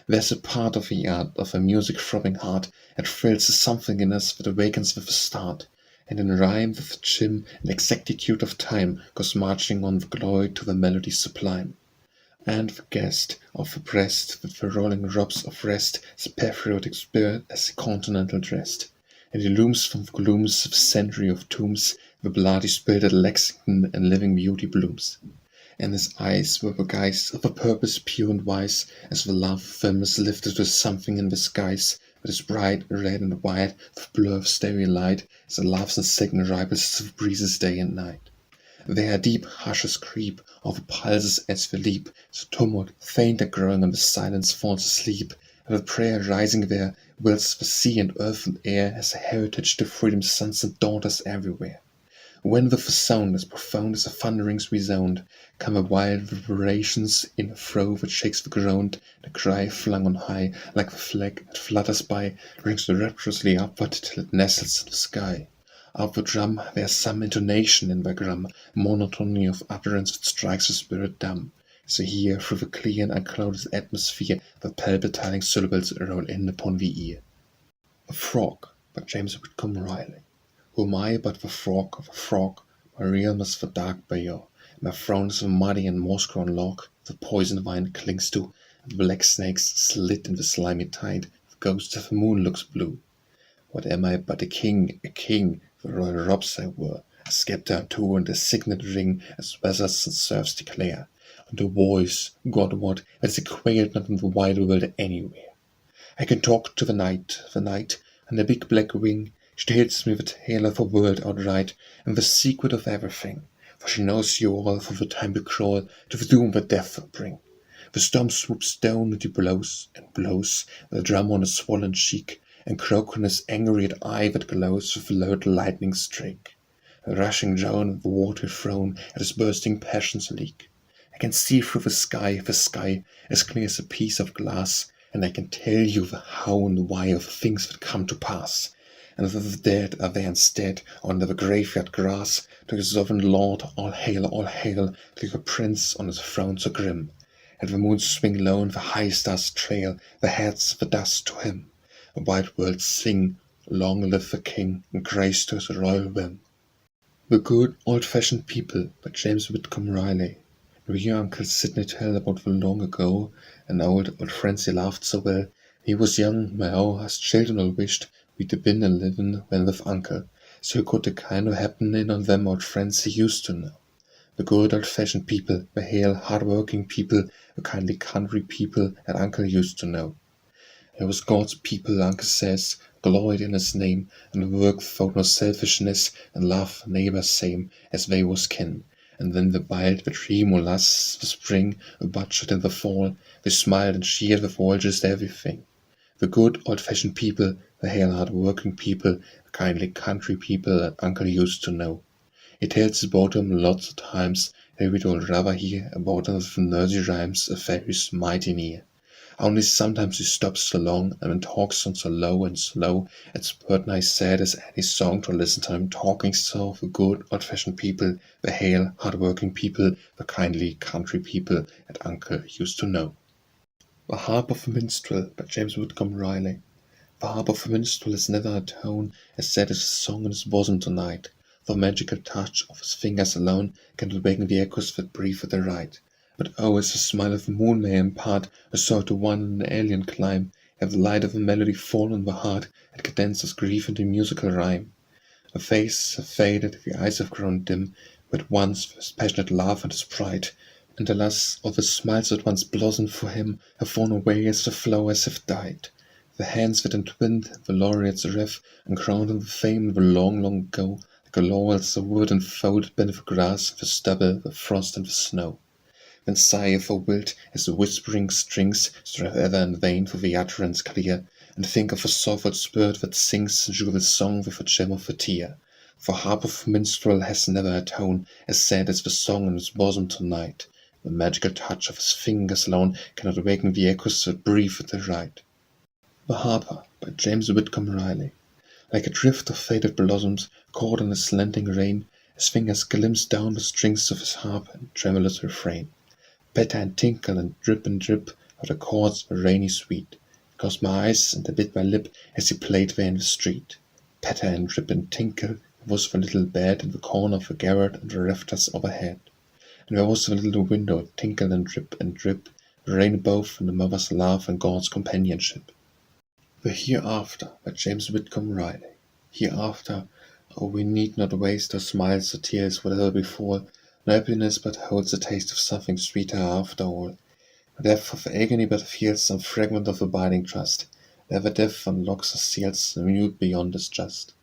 There's a part of the art of a music-throbbing heart that thrills something in us that awakens with a start, and in rhyme with the chim and exactitude of time goes marching on the glory to the melody sublime. And the guest of the breast with the rolling robes of rest is a patriotic spirit as a continental dressed, and he looms from the glooms of a century of tombs, the bloody spirit at Lexington and living beauty blooms. And his eyes were the guise of a purpose pure and wise, as the love of them is lifted to something in the skies, It is bright, red and white, the blur of starry light, as it laughs and signal riples of breezes day and night. There deep hushes creep over pulses as we leap, the tumult fainter growing and the silence falls asleep, and the prayer rising there wills the sea and earth and air as a heritage to freedom's sons and daughters everywhere. When with a sound as profound as the thunderings resound, come the wild vibrations in a throe that shakes the ground, the cry flung on high, like the flag that flutters by, rings rapturously upward till it nestles in the sky. Of the drum there's some intonation in the grum, monotony of utterance that strikes the spirit dumb. So here through the clear and unclouded atmosphere the palpitating syllables roll in upon the ear. A Frog by James Whitcomb Riley. Who am I but the frog of a frog? My realm is the dark bayou. My throne is the muddy and moss-grown log the poison vine clings to, and the black snakes slit in the slimy tide. The ghost of the moon looks blue. What am I but a king, the royal robes I wear, a sceptre too, and a signet ring, as wizards and serfs declare, and a voice, God wot, that is acquired not in the wide world anywhere. I can talk to the night, and the big black wing, she tells me the tale of a world outright, and the secret of everything, for she knows you all from the time we crawl to the doom that death will bring. The storm swoops down and he blows, with a drum on his swollen cheek, and croaking his angry at eye that glows with a loud lightning streak. A rushing drown of the water thrown at his bursting passion's leak. I can see through the sky, as clear as a piece of glass, and I can tell you the how and why of things that come to pass. And that the dead are there instead, under the graveyard grass, to his sovereign lord, all hail, like a prince on his throne so grim. And the moon swing low and the high stars trail the heads of the dust to him. The wide world sing, long live the king, and grace to his royal whim. The Good Old-Fashioned People by James Whitcomb Riley. We hear Uncle Sidney tell about the long ago, and old friends he loved so well. He was young, my as children all wished we'd have been and livin' when with Uncle, so he could a kind o' happen in on them old friends he used to know. The good old-fashioned people, the hale, hard-working people, the kindly country people that Uncle used to know. It was God's people, Uncle says, gloried in his name, and worked without no selfishness, and loved neighbours same as they was kin. And then the wild, the dream o' last, the spring, a budget in the fall, they smiled and cheered with all just everything. The good old-fashioned people, the hale hard-working people, the kindly country people that Uncle used to know. He tells about them lots of times, and we'd all rather hear about them with nursery rhymes a fairy's mighty near. Only sometimes he stops so long, and talks on so low and slow, it's pert nigh sad as any song to listen to him talking so. The good old-fashioned people, the hale hard-working people, the kindly country people that Uncle used to know. The Harp of a Minstrel by James Whitcomb Riley. The harp of a minstrel is never a tone as sad as a song in his bosom tonight. The magical touch of his fingers alone can awaken the echoes that breathe at the right. But oh, as the smile of the moon may impart a soul to one in an alien clime, have the light of a melody fall on the heart and cadences grief into musical rhyme. The face have faded, the eyes have grown dim, but once his passionate love and his pride, and alas, all the smiles that once blossomed for him have fallen away as the flowers have died. The hands that entwined the laureate's wreath and crowned him with fame the long, long ago, like a laurels the wood enfolded beneath the grass, the stubble, the frost and the snow. Then sigh for wilt as the whispering strings strive ever in vain for the utterance clear, and think of a soft spirit that sings jewel song with a gem of a tear. For harp of minstrel has never a tone as sad as the song in his bosom tonight. The magical touch of his fingers alone cannot awaken the echoes that breathe at the right. The Harper by James Whitcomb Riley. Like a drift of faded blossoms caught in a slanting rain, his fingers glimpse down the strings of his harp and tremulous refrain. Patter and tinkle and drip, how the chords were rainy sweet. Closed my eyes and I bit my lip as he played there in the street. Patter and drip and tinkle, there was the little bed in the corner of the garret and the rafters overhead. And there was the little window, tinkle and drip, rain both in the mother's love and God's companionship. The Hereafter by James Whitcomb Riley. Hereafter, oh, we need not waste our smiles or tears, whatever befall. No happiness but holds a taste of something sweeter after all. No depth of agony but feels some fragment of abiding trust. Ever deaf on locks or seals, mute beyond is just.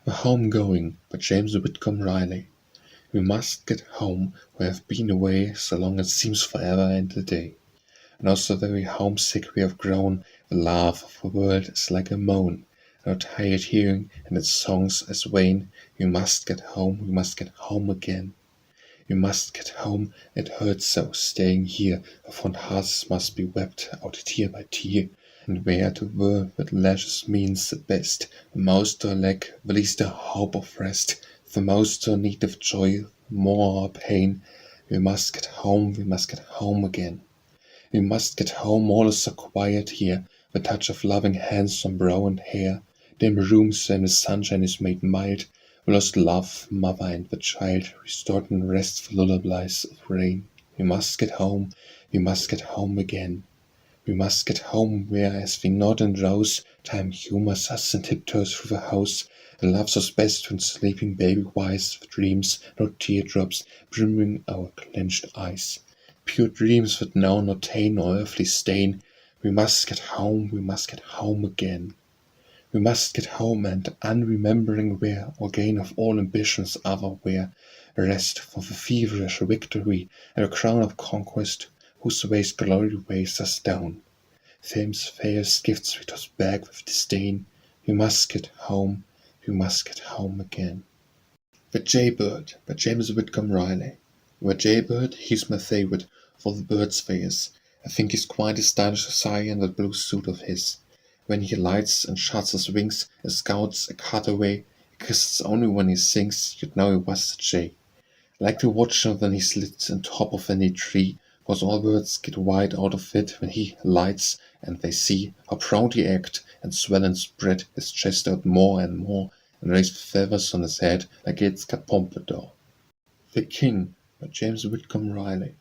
We're home going, by James Whitcomb Riley. We must get home, we have been away so long it seems forever and a day. And also very homesick we have grown, the laugh of the world is like a moan, and our tired hearing and its songs as vain. We must get home again. We must get home, it hurts so, staying here, our fond hearts must be wept out tear by tear, and where to were with leisure means the best, the most our lack, the least our hope of rest, the most our need of joy, the more our pain. We must get home again. We must get home, all is so quiet here, the touch of loving hands on brow and hair, dim rooms when the sunshine is made mild, we lost love, mother and the child, restored in rest for lullabies of rain. We must get home again. We must get home where, as we nod and rouse, time humours us and tiptoes through the house, and loves us best when sleeping baby wise, with dreams, no teardrops, brimming our clenched eyes. Pure dreams that know no tain nor earthly stain. We must get home again. We must get home, and unremembering where, or gain of all ambitions otherwhere, rest for the feverish victory and a crown of conquest, whose ways glory weighs us down. Fame's fairest gifts we toss back with disdain. We must get home again. The Jaybird by James Whitcomb Riley. The Jaybird, he's my favourite, for the bird's face. I think he's quite a stylish sire in that blue suit of his. When he lights and shuts his wings, and scouts a cutaway, he kisses only when he sings, you'd know he was a jay. I like to watch him when he slits on top of any tree, cause all birds get wide out of it when he lights, and they see how proud he act, and swell and spread his chest out more and more, and raise the feathers on his head like it's got pompadour. The King by James Whitcomb Riley.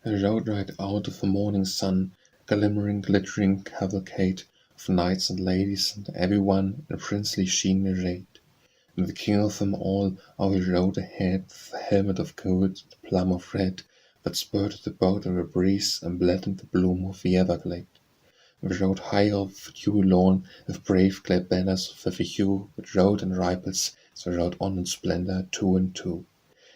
I rode right out of the morning sun, a glimmering, glittering cavalcade of knights and ladies, and everyone in princely sheen arrayed. And the king of them all, how he rode ahead, with the helmet of gold, the plum of red, that spurted the boat in the breeze and bled in the bloom of the everglade. And we rode high over the dewy lawn, with brave glad banners of every hue, that rode in ripples, as we rode on in splendour, two and two.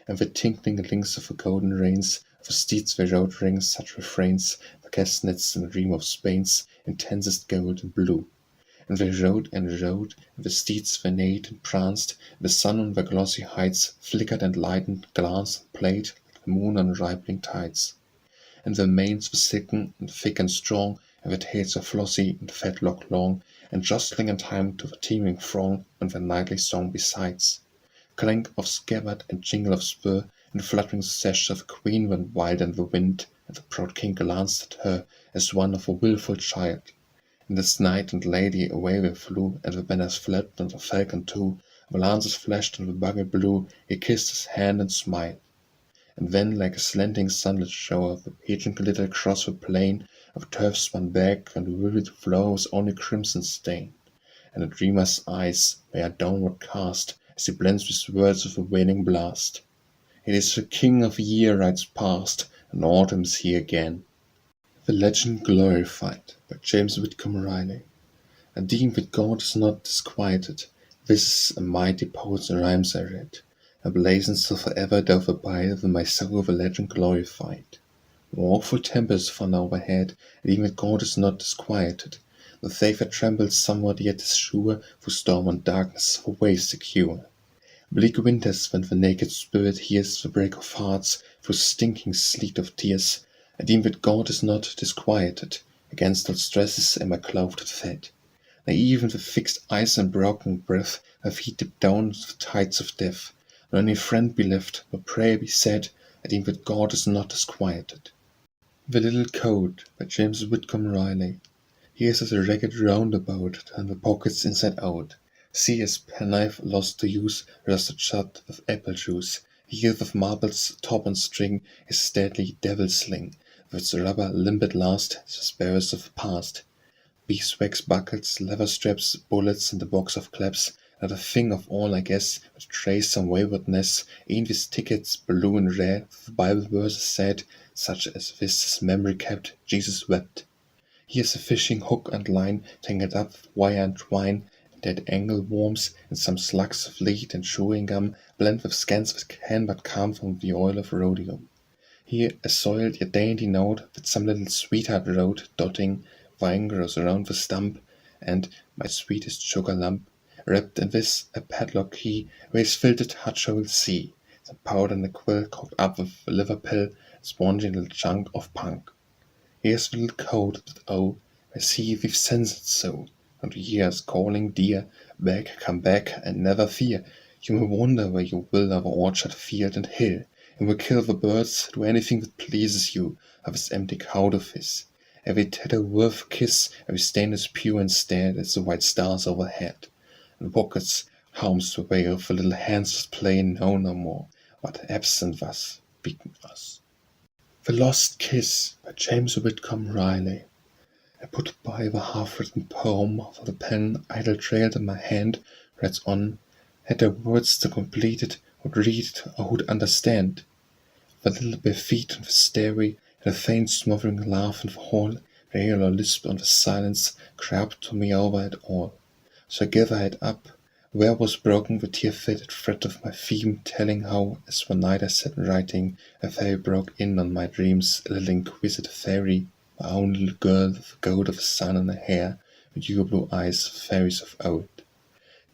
And the tinkling links of the golden reins, of the steeds they rode rang such refrains, the castanets and dream of Spain's intensest gold and blue. And they rode, and the steeds they neighed and pranced, and the sun on the glossy heights flickered and lightened, glanced and played like the moon on rippling tides. And their manes were silken and thick and strong, and their tails were flossy and fetlock long, and jostling in time to the teeming throng, and their nightly song besides. Clank of scabbard and jingle of spur, and fluttering sash of the queen went wild in the wind, and the proud king glanced at her as one of a wilful child. And this knight and lady away they flew, and the banners flapped, and the falcon too, the lances flashed, and the bugle blew. He kissed his hand and smiled. And then, like a slanting sunlit shower, the pigeon glittered across the plain of turf spun back, and the vivid floor was only crimson stain. And the dreamer's eyes they are downward cast, as he blends with words of a wailing blast. It is the king of year rides past, and autumn's here again. The Legend Glorified by James Whitcomb Riley. I deem that God is not disquieted. This is a mighty poet's rhymes I read. Emblazoned so forever doth abide when my soul the legend glorified. No awful tempest found overhead, I deem that God is not disquieted. The faith that trembles somewhat yet is sure, through storm and darkness for ways secure. Bleak winters when the naked spirit hears the break of hearts through stinking sleet of tears. I deem that God is not disquieted. Against all stresses am I clothed and fed. Nay, even the fixed eyes and broken breath have he dipped down the tides of death. No any friend be left, no prayer be said. I deem that God is not disquieted. The Little Coat by James Whitcomb Riley. Here's as a ragged roundabout, and the pockets inside out. See his penknife lost to use, rusted shut with apple juice. Here with marbles, top and string, his deadly devil sling, with its rubber limp at last, the sparrows of the past. Beeswax buckles, leather straps, bullets, and a box of claps. Not a thing of all, I guess, but trace some waywardness. E'en with tickets, blue and red, with Bible verses said, such as this his memory kept, Jesus wept. Here's a fishing hook and line, tangled up with wire and twine, dead angle worms, and some slugs of lead and chewing gum, blend with scents that can but come from the oil of rhodium. Here a soiled yet dainty note that some little sweetheart wrote, dotting, vine grows around the stump, and my sweetest sugar lump, wrapped in this a padlock key, weighs filled a touch-hole sea, some powder in a quill cocked up with a liver pill, spongy little chunk of punk. Here's the little code that, oh, I see we've censored so, and years calling dear, back, come back, and never fear. You may wander where you will over orchard, field, and hill, and will kill the birds, do anything that pleases you, of this empty cloud of his. Every tattoo worth a kiss, every stain is pure and stared as the white stars overhead. And pockets harms the way of the little hands that play know no more, what absent was, beaten us. The Lost Kiss by James Whitcomb Riley. I put by the half-written poem, for the pen idle trailed in my hand, read on, had there words to complete it, would read it, or would understand. The little bare feet on the stairway, and a faint smothering laugh in the hall, rail or lisp on the silence, crept to me over it all. So I gathered it up, where was broken the tear-faded thread of my theme, telling how, as one night I sat writing, a fairy broke in on my dreams, a little inquisitive fairy, my own little girl with the gold of the sun in her hair, with your blue eyes, fairies of old.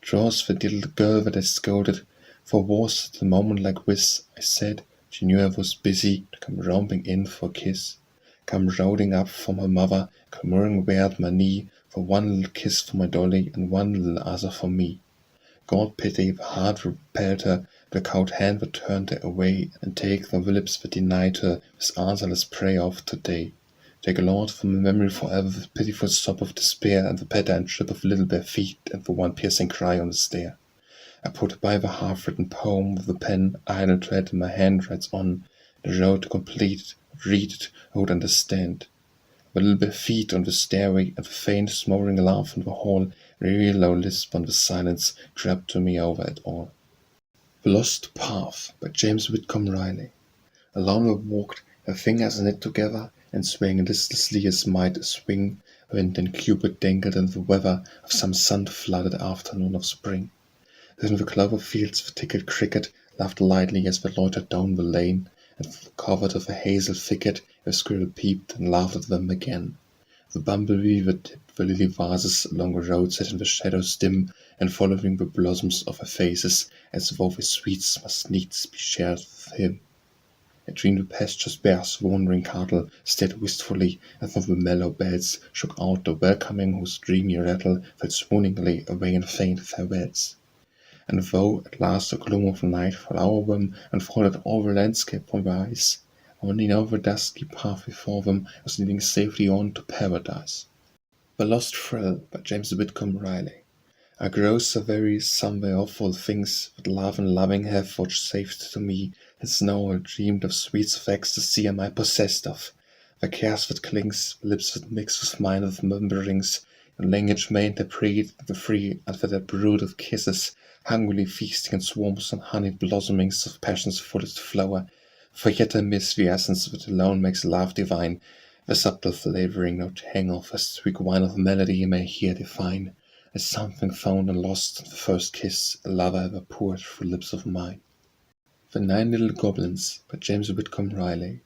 Draws the dear little girl that I scolded, for was at the moment like this, I said, she knew I was busy, to come romping in for a kiss, come rowing up from her mother, come whirring away at my knee, for one little kiss for my dolly, and one little other for me. God pity the heart repelled her, the cowed hand that turned her away, and take the lips that denied her this answerless prayer of today. Take, Lord, from my memory forever the pitiful sob of despair, and the patter and trip of little bare feet, and the one piercing cry on the stair. I put by the half-written poem with the pen idle tread in my hand, writes on, the road to complete it, would read it, I would understand. The little bare feet on the stairway, and the faint smothering laugh in the hall, real low lisp on the silence, crept to me over it all. The Lost Path by James Whitcomb Riley. Along we walked, her fingers knit together, and swaying listlessly as might a swing, wind and Cupid dangled in the weather of some sun-flooded afternoon of spring. Within the clover fields the tickled cricket laughed lightly as they loitered down the lane, and from the covert of a hazel thicket a squirrel peeped and laughed at them again. The bumblebee that tipped the lily vases along the road sat in the shadows dim, and following the blossoms of her faces, as though the sweets must needs be shared with him. Between the pastures bears wandering cattle stared wistfully, and from the mellow beds shook out the welcoming whose dreamy rattle fell swooningly away in faint farewells. And though at last the gloom of night fell o'er them, and folded all the landscape from their eyes, only now the dusky path before them was leading safely on to paradise. The Lost Thrill by James Whitcomb Riley. I grow so very somewhere of all things that love and loving have vouchsafed to me, as now I dreamed of sweets of ecstasy am I possessed of, the cares that clings, the lips that mix with mine of murmurings, and language may interpret the free unfettered brood of kisses, hungrily feasting in swarms on honeyed blossomings of passion's fullest flower, for yet I miss the essence that alone makes love divine, the subtle flavouring no tang of a sweet wine of melody may here define, as something found and lost in the first kiss a lover ever poured through lips of mine. The 9 Little Goblins by James Whitcomb Riley.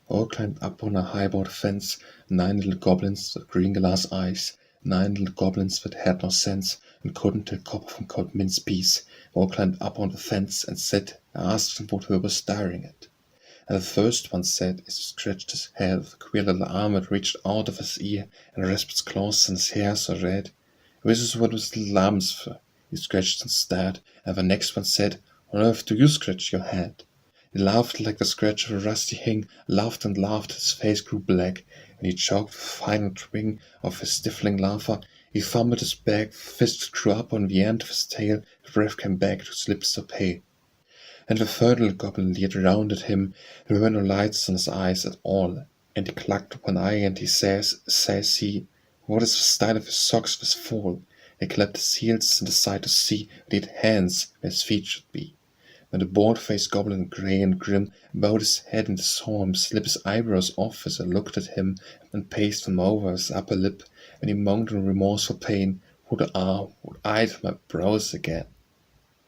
All climbed up on a high-board fence, 9 little goblins with green glass eyes, 9 little goblins that had no sense, and couldn't tell copper from cold mince peas. All climbed up on the fence and said, I asked them what they were staring at. And the first one said, as he scratched his head with a queer little arm that reached out of his ear and rasped its claws and his hair so red, this is what his little arms for. He scratched instead, and the next one said, on earth do you scratch your head? He laughed like the scratch of a rusty hing, laughed and laughed, his face grew black, and he choked the final twing of his stifling laughter. He fumbled his bag, fist grew up on the end of his tail, the breath came back to his lips so pale. And the third little goblin leered round at him, and there were no lights in his eyes at all, and he clucked one eye, and he says he, what is the style of his socks this fall? He clapped his heels and decided to see that he had hands where his feet should be. when the board-faced goblin, grey and grim, bowed his head and saw him slip his eyebrows off as I looked at him and paced them over his upper lip, when he moaned in remorseful pain, would I to my brows again.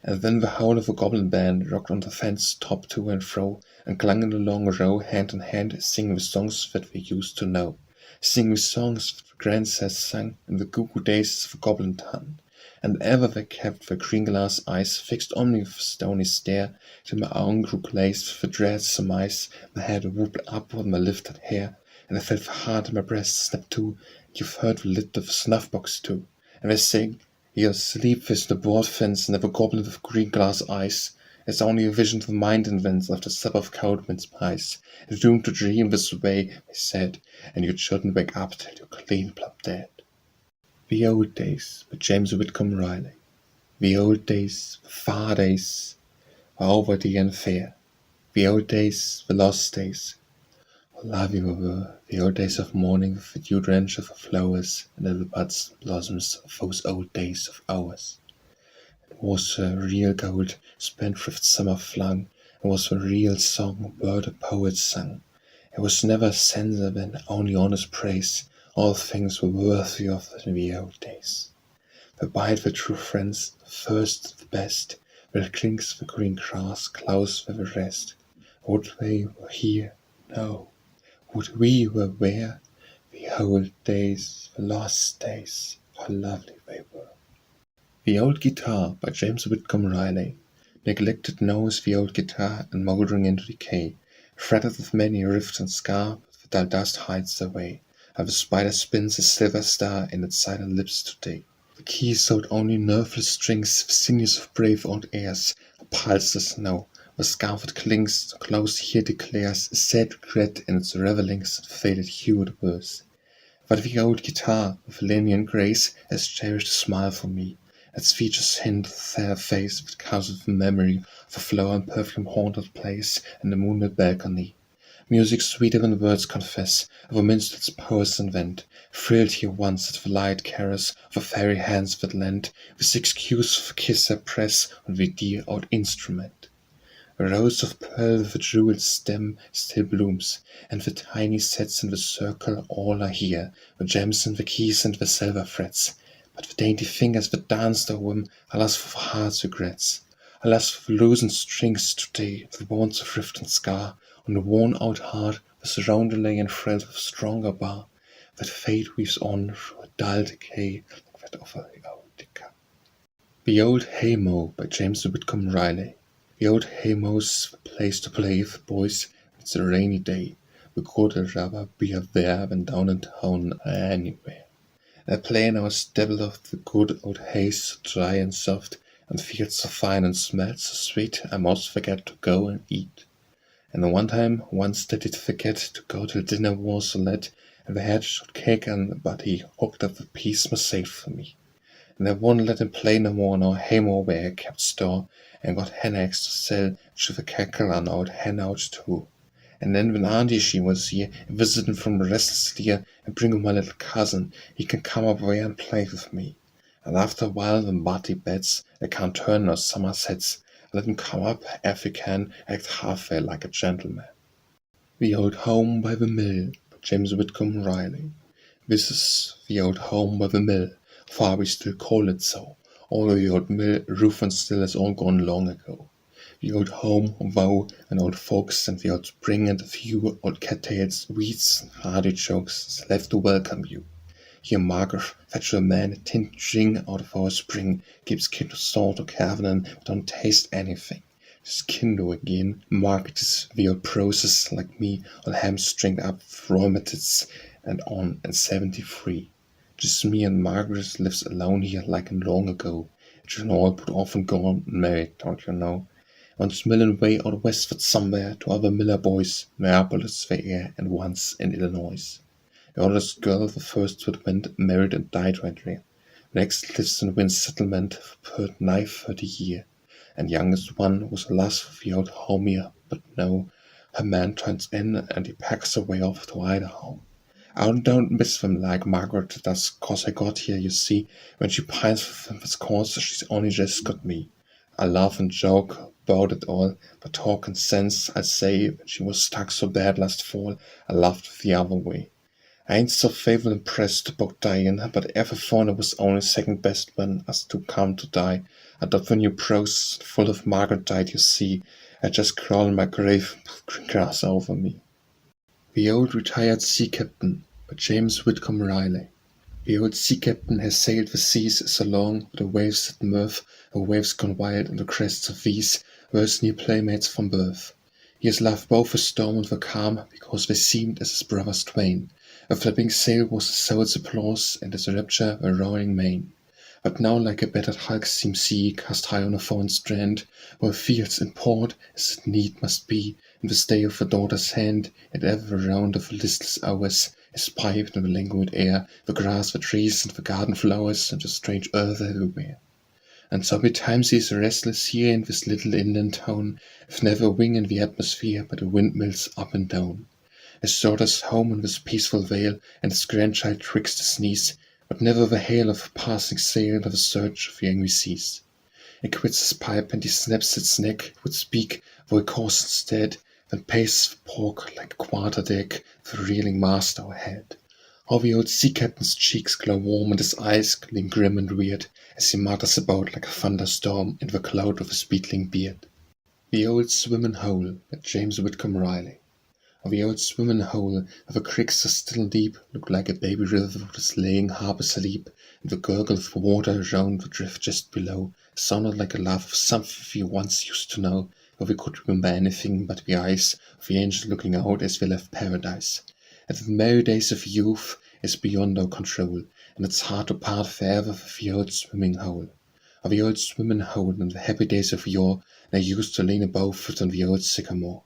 And then the whole of the goblin band rocked on the fence top to and fro, and clung in a long row, hand in hand, singing the songs that we used to know, singing the songs that the grandsires sang in the goo-goo days of the goblin town. And ever they kept their green-glass eyes fixed on me with a stony stare, till my own grew glazed with the dread surmise, my head whooped up on my lifted hair, and I felt the heart in my breast snap too. You've heard the lid of the snuff-box too, and they sing, "You're asleep with the board fence and the goblin with green-glass eyes. It's only a vision the mind invents of the sup of cold mince pies. You're doomed to dream this way," they said, "and you shouldn't wake up till you're clean plump dead." The Old Days by James Whitcomb Riley. The old days, the far days, were over the and fair. The old days, the lost days, how lovely we were. The old days of morning with the dew drench of the flowers and the buds and blossoms of those old days of ours. It was a real gold, spendthrift summer flung. It was a real song, bird or poet sung. It was never censor when only honest praise. All things were worthy of it in the old days. The bide were true friends, the first, the best, where clings the green grass, close with the rest. Would they were here? No. Would we were where? The old days, the lost days, how lovely they were. The Old Guitar by James Whitcomb Riley. Neglected knows the old guitar, and mouldering into decay, fretted with many rifts and scar, but the dull dust hides their way. How the spider spins a silver star in its silent lips today. The keys sewed only nerveless strings, the sinews of brave old airs, a pulse the snow. The scarf it clings so close here declares a sad regret in its revellings and faded hue it wears. But the old guitar, with lenient grace, has cherished a smile for me. Its features hint the fair face that comes with the memory of a flower and perfume haunted place and the moonlit balcony. Music sweeter than words confess, of a minstrel's powers invent, thrilled here once at the light caress of the fairy hands that lent, with excuse for kiss I press on the dear old instrument. A rose of pearl with a jeweled stem still blooms, and the tiny sets in the circle all are here, the gems and the keys and the silver frets. But the dainty fingers that danced over them, alas for the heart's regrets. Alas for the loosened strings today, the wounds of rift and scar. On the worn-out heart was a roundelay and thread of stronger bar, that fate weaves on through a dull decay, like that of a old decay. The Old Haymow by James Whitcomb Riley. The old haymows the place to play with boys when it's a rainy day. We could rather be up there than down in town or anywhere. They play in our stable of the good old hay, so dry and soft, and fields so fine and smells so sweet, I most forget to go and eat. And one time, once they did forget to go till dinner was so late, and they had short cake and but he hooked up the piece more safe for me. And I wouldn't let him play no more in our haymow where I kept store, and got hen eggs to sell, to the cackle and old hen out too. And then when Auntie she was here, visiting from the restless deer, and bring my little cousin, he can come up there and play with me. And after a while, when Barty bets, they can't turn no Somersets, let him come up, if he can, act halfway like a gentleman. The Old Home by the Mill by James Whitcomb Riley. This is the old home by the mill, for we still call it so, although the old mill roof and still has all gone long ago. The old home, vow, and old folks, and the old spring, and a few old cattails, weeds, and hardy jokes is left to welcome you. Here, Margaret, fetch a man a tin drink out of our spring, keeps Kindel salt or Cavan, but don't taste anything. This Kindel again, Margaret is the old process, like me, all hamstringed up with rheumatics, and on and 73. Just me and Margaret lives alone here like in long ago. Children all put off and gone and married, don't you know? Once milling way out westward somewhere to other miller boys, Minneapolis they air, and once in Illinois. The oldest girl, the first that went, married and died right there. The next lives in a wind settlement for nigh 30 year. And youngest one was a lass of the old home here, but no, her man turns in and he packs away off to Idaho. I don't miss them like Margaret does, 'cause I got here, you see. When she pines for them, it's 'cause she's only just got me. I laugh and joke, about it all, but talk and sense, I'd say, when she was stuck so bad last fall, I loved the other way. I ain't so faithful impressed about dying, but ever thought it was only second best when us two come to die. I thought when your prose full of Margaret died, you see, I just crawl in my grave with green grass over me. The Old Retired Sea Captain by James Whitcomb Riley. The old sea captain has sailed the seas so long, the waves at mirth, the waves gone wild on the crests of these, were his near playmates from birth. He has loved both the storm and the calm, because they seemed as his brothers twain. A flapping sail was his soul's applause, and his rapture a roaring main. But now like a battered hulk seems he, cast high on a foreign strand, where fields and port, as it need must be, in the stay of a daughter's hand, at every round of listless hours, is piped in the languid air, the grass, the trees, and the garden flowers, and the strange earth everywhere. And so betimes he is restless here in this little inland town, with never a wing in the atmosphere but the windmills up and down. His daughter's home in this peaceful vale, and his grandchild twixt his knees, but never the hail of a passing sail nor the surge of the angry seas. He quits his pipe and he snaps its neck, would speak, though he calls instead, then paces the pork like a quarterdeck, the reeling mast overhead. How the old sea captain's cheeks glow warm and his eyes gleam grim and weird, as he mutters about like a thunderstorm in the cloud of his beetling beard. The Old Swimming Hole by James Whitcomb Riley. The old swimming hole, where the creeks are still deep, looked like a baby river that was laying half asleep, and the gurgle of water around the drift just below sounded like a laugh of something we once used to know, though we could remember anything but the eyes of the angel looking out as we left paradise. And the merry days of youth is beyond our control, and it's hard to part forever with the old swimming hole. Of the old swimming hole and the happy days of yore, and I used to lean above it on the old sycamore.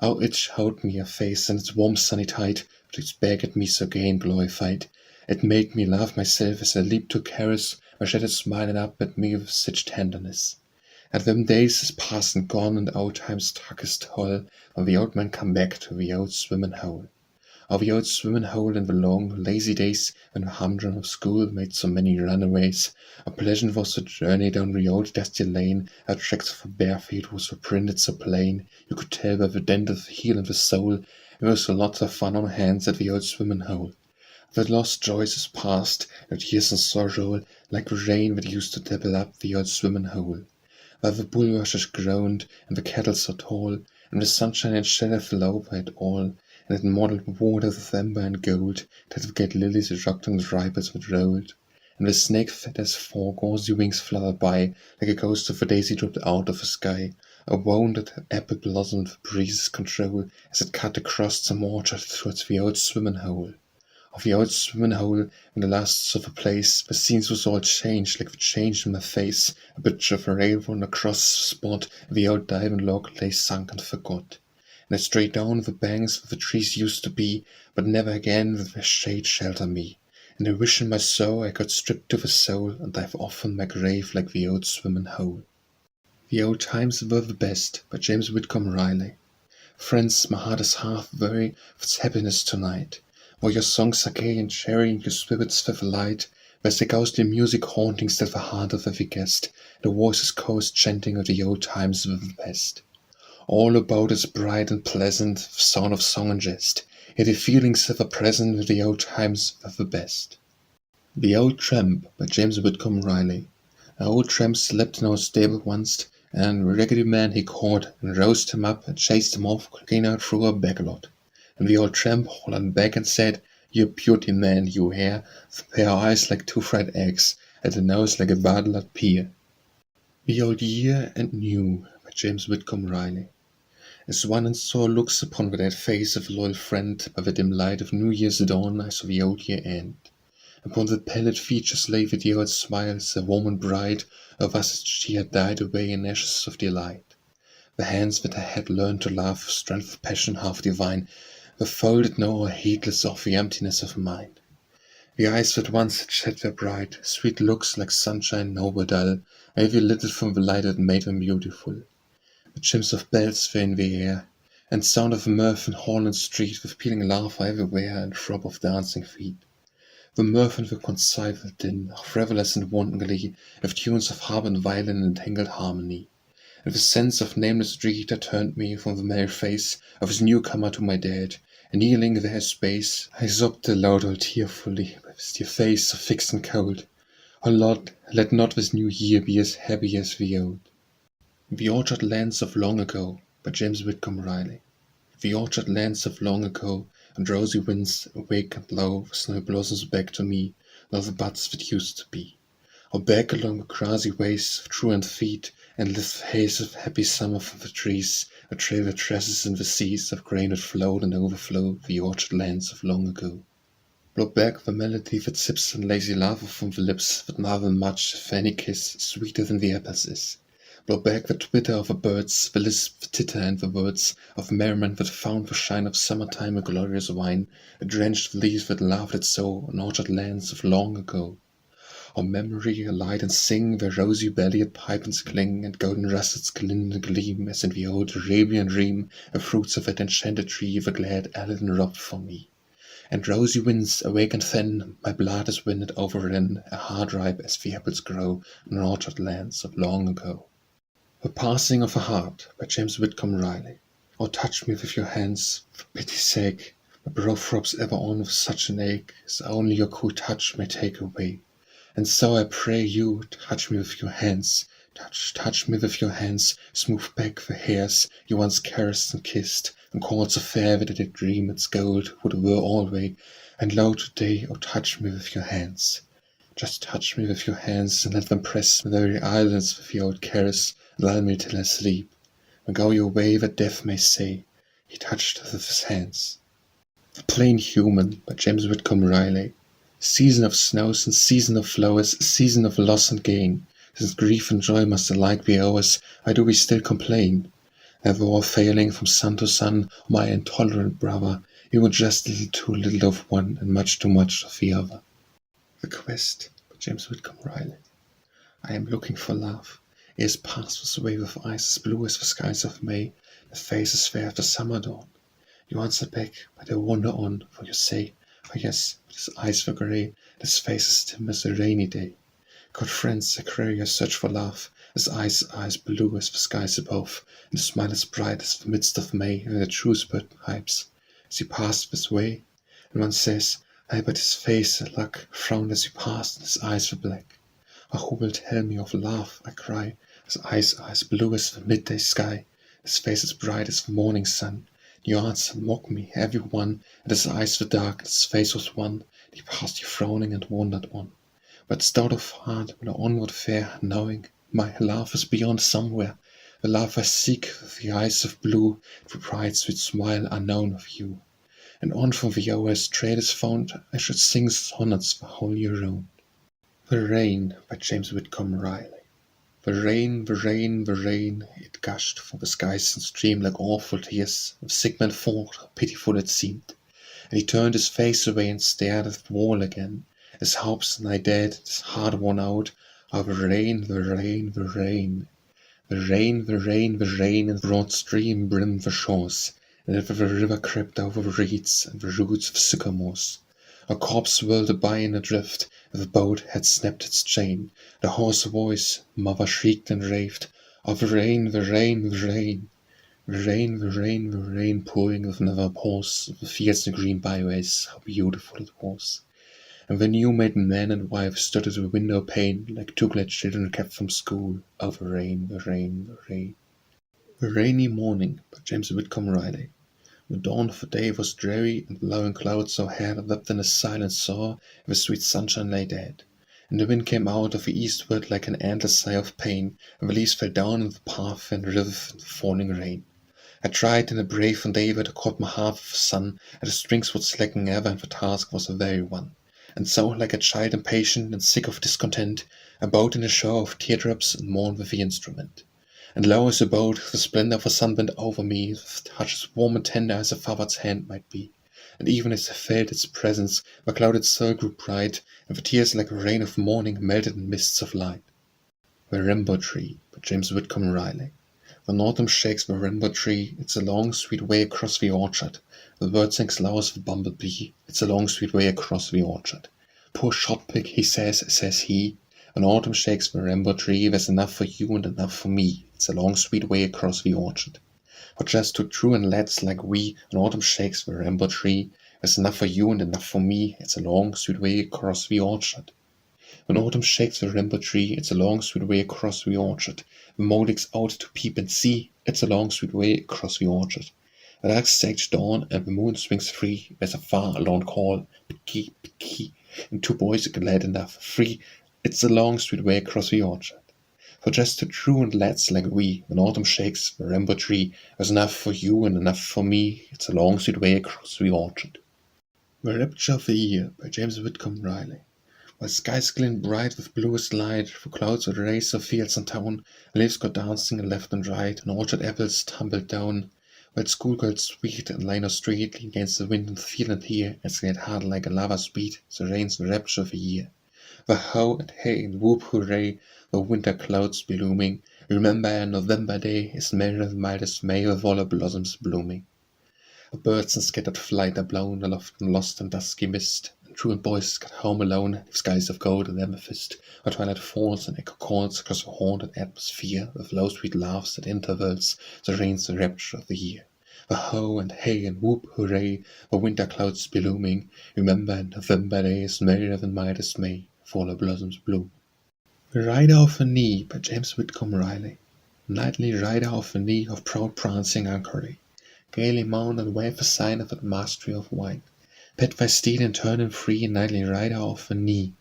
Oh, it showed me a face in its warm sunny tide, but looked back at me so gay and glorified. It made me laugh myself as I leaped to caress, where she had smiling up at me with such tenderness. And them days is past and gone, and old time's darkest toll, when the old man come back to the old swimming hole. Oh, the old swimming hole in the long, lazy days, when the humdrum of school made so many runaways. How pleasant was the journey down the old dusty lane, our tracks for bare feet were so printed so plain, you could tell by the dent of the heel and the sole. There was a lot of fun on hands at the old swimming hole. The lost joys is past, and tears and sorrow, like the rain that used to dabble up the old swimming hole. While the bulrushes groaned, and the kettle so tall, and the sunshine and shadow fell over it all, and it mottled waters of amber and gold, that the gate lilies rocked and the ripens that rolled. And the snake feathers four gauzy wings fluttered by, like a ghost of a daisy dropped out of the sky, a wounded apple blossomed the breeze's control, as it cut across some orchard towards the old swimming hole. Of the old swimming hole, in the last of the place, the scenes was all changed, like the change in my face, a bit of a railroad across the spot, the old diving log lay sunk and forgot. And I strayed down the banks where the trees used to be, but never again will their shade shelter me. And I wish in my soul I got stripped to the soul, and dive off on my grave like the old swimming hole. The Old Times Were the Best by James Whitcomb Riley. Friends, my heart is half weary with its happiness tonight. While your songs are gay and cheery and your spirits with light, there's the ghostly music haunting still the heart of every guest, the voices chorus chanting of the old times were the best. All about is bright and pleasant, with sound of song and jest, yet the feelings ever present with the old times were the best. The Old Tramp by James Whitcomb Riley. An old tramp slept in our stable once, and a raggedy man he caught, and roused him up and chased him off clean out through a backlot. And the old tramp hollered back and said, "You beauty, man, you hair, with a pair of eyes like two fried eggs, and a nose like a bartled pear." The Old Year and New by James Whitcomb Riley. As one and saw looks upon the dead face of a loyal friend, by the dim light of New Year's dawn I saw the old year end. Upon the pallid features lay with the old smiles, a warm and bright, of us as she had died away in ashes of delight. The hands that I had learned to love, strength of passion half divine, were folded now or heedless of the emptiness of mind. The eyes that once had shed their bright, sweet looks like sunshine now were dull, heavy lidded from the light that made them beautiful. The chimes of bells were in the air, and sound of mirth in hall and street, with pealing laughter everywhere and throb of dancing feet. The mirth and the convivial din of revellers in wanton glee, of tunes of harp and violin in tangled harmony. and the sense of nameless dread that turned me from the merry face of his newcomer to my dead, and kneeling there a space, I sobbed aloud all tearfully, with your face so fixed and cold. O Lord, let not this new year be as happy as the old. The Orchard Lands of Long Ago by James Whitcomb Riley. The orchard lands of long ago, and rosy winds awake and blow the snow blossoms back to me, now the buds that used to be. Or back along the grassy ways of truant feet, and lift the haze of happy summer from the trees, or trail the tresses in the seas of grain that flowed and overflow the orchard lands of long ago. Blow back the melody that sips in lazy lava from the lips that marvel much if any kiss sweeter than the apples is. Blow back the twitter of the birds, the lisp, the titter, and the words of merriment that found the shine of summertime a glorious wine, a drenched leaf that laughed it so on orchard lands of long ago. Or memory alight and sing, where rosy-bellied pipings cling, and golden russets glint and gleam, as in the old Arabian dream, the fruits of that enchanted tree the glad Aladdin robbed from me. And rosy winds awake and thin, my blood is winded over in, a heart ripe as the apples grow on orchard lands of long ago. The Passing of a Heart by James Whitcomb Riley. Oh, touch me with your hands, for pity's sake. My brow throbs ever on with such an ache as only your cool touch may take away. And so I pray you, touch me with your hands. Touch me with your hands, smooth back the hairs you once caressed and kissed, and called so fair that a dream its gold would whir alway. And lo, today, oh, touch me with your hands. Just touch me with your hands, and let them press the very eyelids with your old caress, and lull me till I sleep. And go your way that death may say, he touched her with his hands. The Plain Human by James Whitcomb Riley. Season of snows and season of flowers, season of loss and gain. Since grief and joy must alike be ours, why do we still complain? Never all failing from sun to sun, my intolerant brother, you were just a little too little of one, and much too much of the other. The Quest by James Whitcomb Riley. I am looking for love. It is past this wave of eyes as blue as the skies of May, the face as fair as the summer dawn. You answered back, but I wander on, for you say, oh yes, but his eyes were grey, and his face as dim as a rainy day. God friends, I query your search for love, his eyes are as blue as the skies above, and his smile as bright as the midst of May, and the true bird pipes, as he passed this way. And one says, aye, but his face a luck frowned as he passed, and his eyes were black. Oh, who will tell me of love? I cry. His eyes are as blue as the midday sky, his face as bright as the morning sun. You answer and mock me, every one, and his eyes were dark, and his face was one, and he passed you frowning and wandered on. But stout of heart will I onward fare, knowing my love is beyond somewhere, the love I seek with the eyes of blue, the bright sweet smile unknown of you. And on from the hours trade is found, I should sing sonnets the whole year round. The Rain by James Whitcomb Riley. The rain, the rain, the rain, it gushed from the skies and streamed like awful tears. Of sick man thought, how pitiful it seemed. And he turned his face away and stared at the wall again. His hopes nigh dead, his heart worn out. Oh, the rain, the rain, the rain. The rain, the rain, the rain, and the broad stream brimmed the shores. And the river crept over the reeds and the roots of sycamores. A corpse whirled by in a drift, the boat had snapped its chain. The hoarse voice, mother shrieked and raved, of the rain, the rain, the rain. The rain, the rain, the rain, pouring with never pause, the fields and green byways, how beautiful it was. And the new-made man and wife stood at the window pane, like two glad children kept from school. Oh, the rain, the rain, the rain. The Rainy Morning by James Whitcomb Riley. The dawn of the day was dreary, and blowing clouds so hard wept in a silent soar, and the sweet sunshine lay dead. And the wind came out of the eastward like an endless sigh of pain, and the leaves fell down in the path and river in the falling rain. I tried in a brave endeavour to court my half of the sun, and the strings would slacken ever, and the task was a very one. And so, like a child impatient and sick of discontent, I bowed in a shower of teardrops and mourned with the instrument. And lo, as I bowed, the splendour of the sun bent over me, with touches warm and tender as a father's hand might be. And even as I felt its presence, my clouded soul grew bright, and the tears like a rain of morning melted in mists of light. The Rainbow Tree by James Whitcomb Riley. When autumn shakes the rainbow tree, it's a long sweet way across the orchard. The bird sings low as the bumblebee, it's a long sweet way across the orchard. Poor shotpig, he says he, when autumn shakes the rainbow tree, there's enough for you and enough for me. it's a long sweet way across the orchard. For just two truant lads like we, an autumn shakes the ramble tree. There's enough for you and enough for me, it's a long sweet way across the orchard. When autumn shakes the ramble tree, it's a long sweet way across the orchard. The molding's out to peep and see, it's a long sweet way across the orchard. The dark sage dawn and the moon swings free, there's a far lone call, picky, picky, and two boys are glad enough, free, it's a long sweet way across the orchard. For just two truant lads like we, when autumn shakes the ramble tree, there's enough for you and enough for me, it's a long sweet way across the orchard. The Rapture of the Year by James Whitcomb Riley. While skies glint bright with bluest light, through clouds or rays of fields and town, leaves go dancing left and right, and orchard apples tumbled down. While schoolgirls sweet and line of street lean against the wind and feel and hear, as they get hard like a lava's beat, so reigns the rapture of the year. The how and hey and whoop hooray, the winter clouds be looming. Remember a November day is merrier than mildest May, with all her blossoms blooming. The birds in scattered flight are blown aloft and lost in dusky mist, and truant boys get home alone, leave skies of gold and amethyst, where twilight falls and echo calls across a haunted atmosphere, with low sweet laughs at intervals, so reigns the rapture of the year. The ho and hey and whoop hooray, the winter clouds be looming. Remember a November day is merrier than mildest May, with all her blossoms bloom. The Rider of the Knee by James Whitcomb Riley. Knightly rider of the knee of proud prancing anchory, gaily mount and wave a sign of that mastery of wine. Pet thy steed and turn him free, knightly rider of the knee.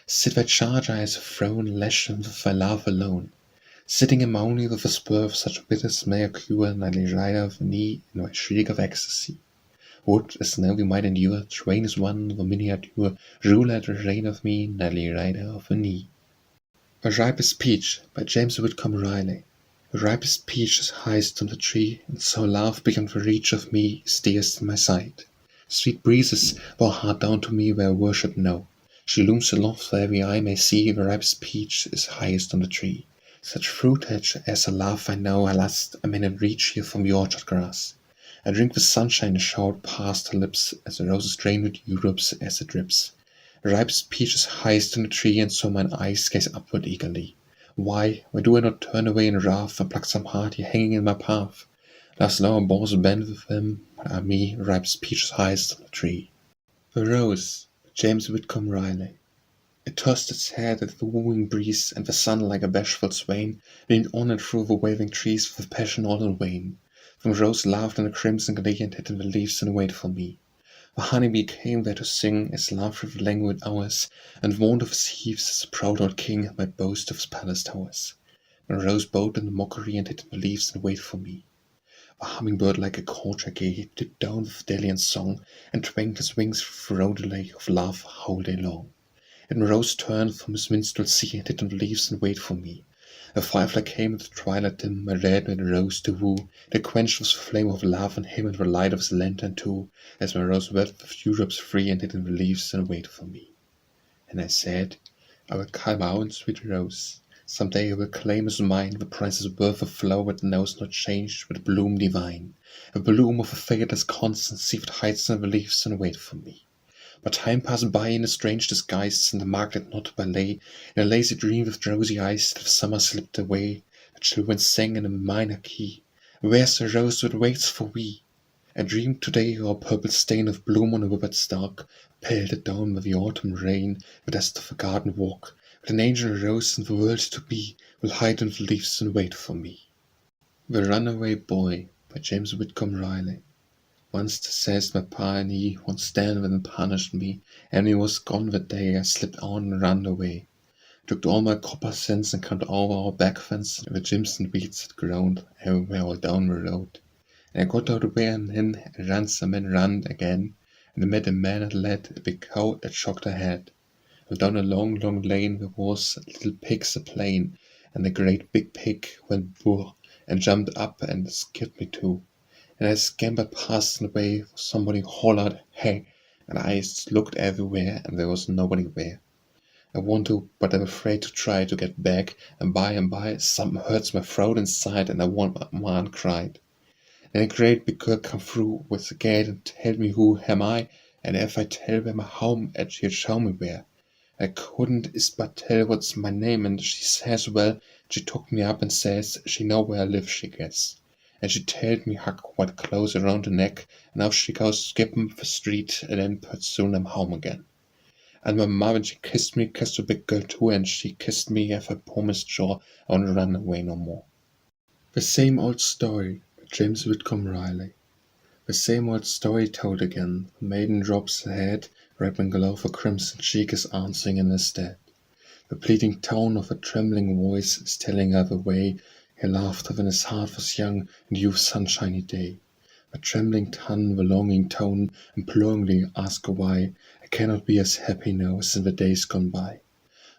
Sit thy charger as a throne, lash him with thy love alone. Sitting him only with a spur of such bit as may occur, knightly rider of the knee, in thy shriek of ecstasy. Would, as now we might endure, train is one of a miniature, rule at the reign of me, knightly rider of the knee. The Ripest Peach by James Whitcomb Riley. The ripest peach is highest on the tree, and so love beyond the reach of me is dearest in my sight. Sweet breezes blow hard down to me where I worship no. She looms aloft where every eye may see, the ripest peach is highest on the tree. Such fruitage as I love I know, I lust, I may not reach here from the orchard grass. I drink the sunshine showered past her lips, as the roses drain with Europe's as it drips. The ripest peach is highest on the tree, and so mine eyes gaze upward eagerly. Why do I not turn away in wrath, and pluck some heart here hanging in my path? Love's lower boughs bend with them, but me, the ripest peach is highest on the tree. The Rose by James Whitcomb Riley. It tossed its head at the wooing breeze, and the sun, like a bashful swain, leaned on and through the waving trees with passion all in vain. The rose laughed in a crimson glee, and hid in the leaves and waited for me. The honeybee came there to sing his love through the languid hours, and warned of his heaves as a proud old king might boast of his palace towers. The rose bowed in the mockery, and hid in the leaves and waited for me. The hummingbird like a courtier gay dipped down with Delian song, and twanged his wings through the rodelay of love the whole day long. And the rose turned from his minstrelsy, and hid in the leaves and waited for me. A firefly came in the twilight dim, I read with the rose to woo, that quenched was the flame of love in him, and the light of his lantern too, as my rose wept with Europe's free, and hid in the leaves and waited for me. And I said, I will call my own sweet rose. Some day I will claim as mine the priceless birth of flower that knows not change, with bloom divine, a bloom of a fadeless constancy that hides in the leaves and wait for me. But time passed by in a strange disguise, and the mark did not ballet, in a lazy dream with drowsy eyes that summer slipped away. The children sang in a minor key, where's the rose that waits for we? I dreamed today our purple stain of bloom on a withered stalk, pelted down with the autumn rain, the dust of a garden walk, but an angel rose in the world to be, will hide in the leaves and wait for me. The Runaway Boy by James Whitcomb Riley. Once says my pa and he once stand and punished me, and he was gone that day. I slipped on and ran away. Took all my copper cents and climbed over our back fence, and the gyms and weeds had grown everywhere all down the road. And I got out where and in, and ran some and ran again, and I met a man that led a big cow that shocked her head. And down a long, long lane there was little pigs a-playing, and a great big pig went boo, and jumped up and skipped me too. And I scampered past and away, for somebody hollered, hey, and I looked everywhere, and there was nobody there. I want to, but I'm afraid to try to get back, and by, something hurts my throat inside, and I want my man cried. And a great big girl come through with the gate and tell me who am I, and if I tell where my home at, she'll show me where. I couldn't is but tell what's my name, and she says, well, she took me up and says she know where I live, she guess. And she tailed me hug quite close around the neck, and now she goes skipping the street, and then but soon I'm home again. And my mother, she kissed the big girl too, and she kissed me if I promised sure I won't run away no more. The same old story, by James Whitcomb Riley. The same old story told again. The maiden drops her head, red and glow for crimson cheek is answering in her stead. The pleading tone of a trembling voice is telling her the way he laughed when his heart was young in youth's sunshiny day. The trembling tongue, the longing tone, imploringly ask her why I cannot be as happy now as in the days gone by.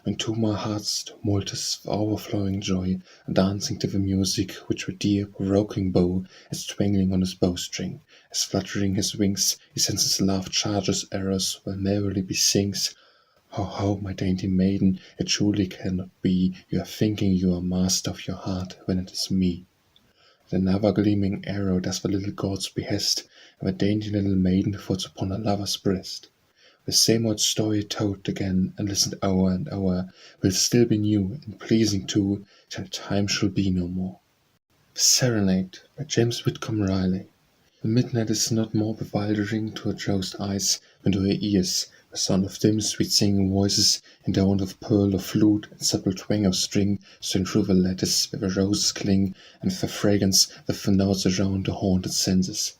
And to my heart's tumultuous overflowing joy, dancing to the music which the dear provoking bow is twangling on his bowstring, as fluttering his wings, he sends his love charges arrows while merrily besings. Ho, ho, my dainty maiden, it truly cannot be you are thinking you are master of your heart when it is me. And another gleaming arrow does the little god's behest, and the dainty little maiden falls upon her lover's breast. The same old story told again, and listened o'er and o'er, will still be new and pleasing too, till time shall be no more. The Serenade, by James Whitcomb Riley. The midnight is not more bewildering to her closed eyes than to her ears, the sound of dim, sweet singing voices, endowed of pearl or flute, and supple twang of string, swing through the lattice where the roses cling, and with the fragrance that notes around the haunted senses.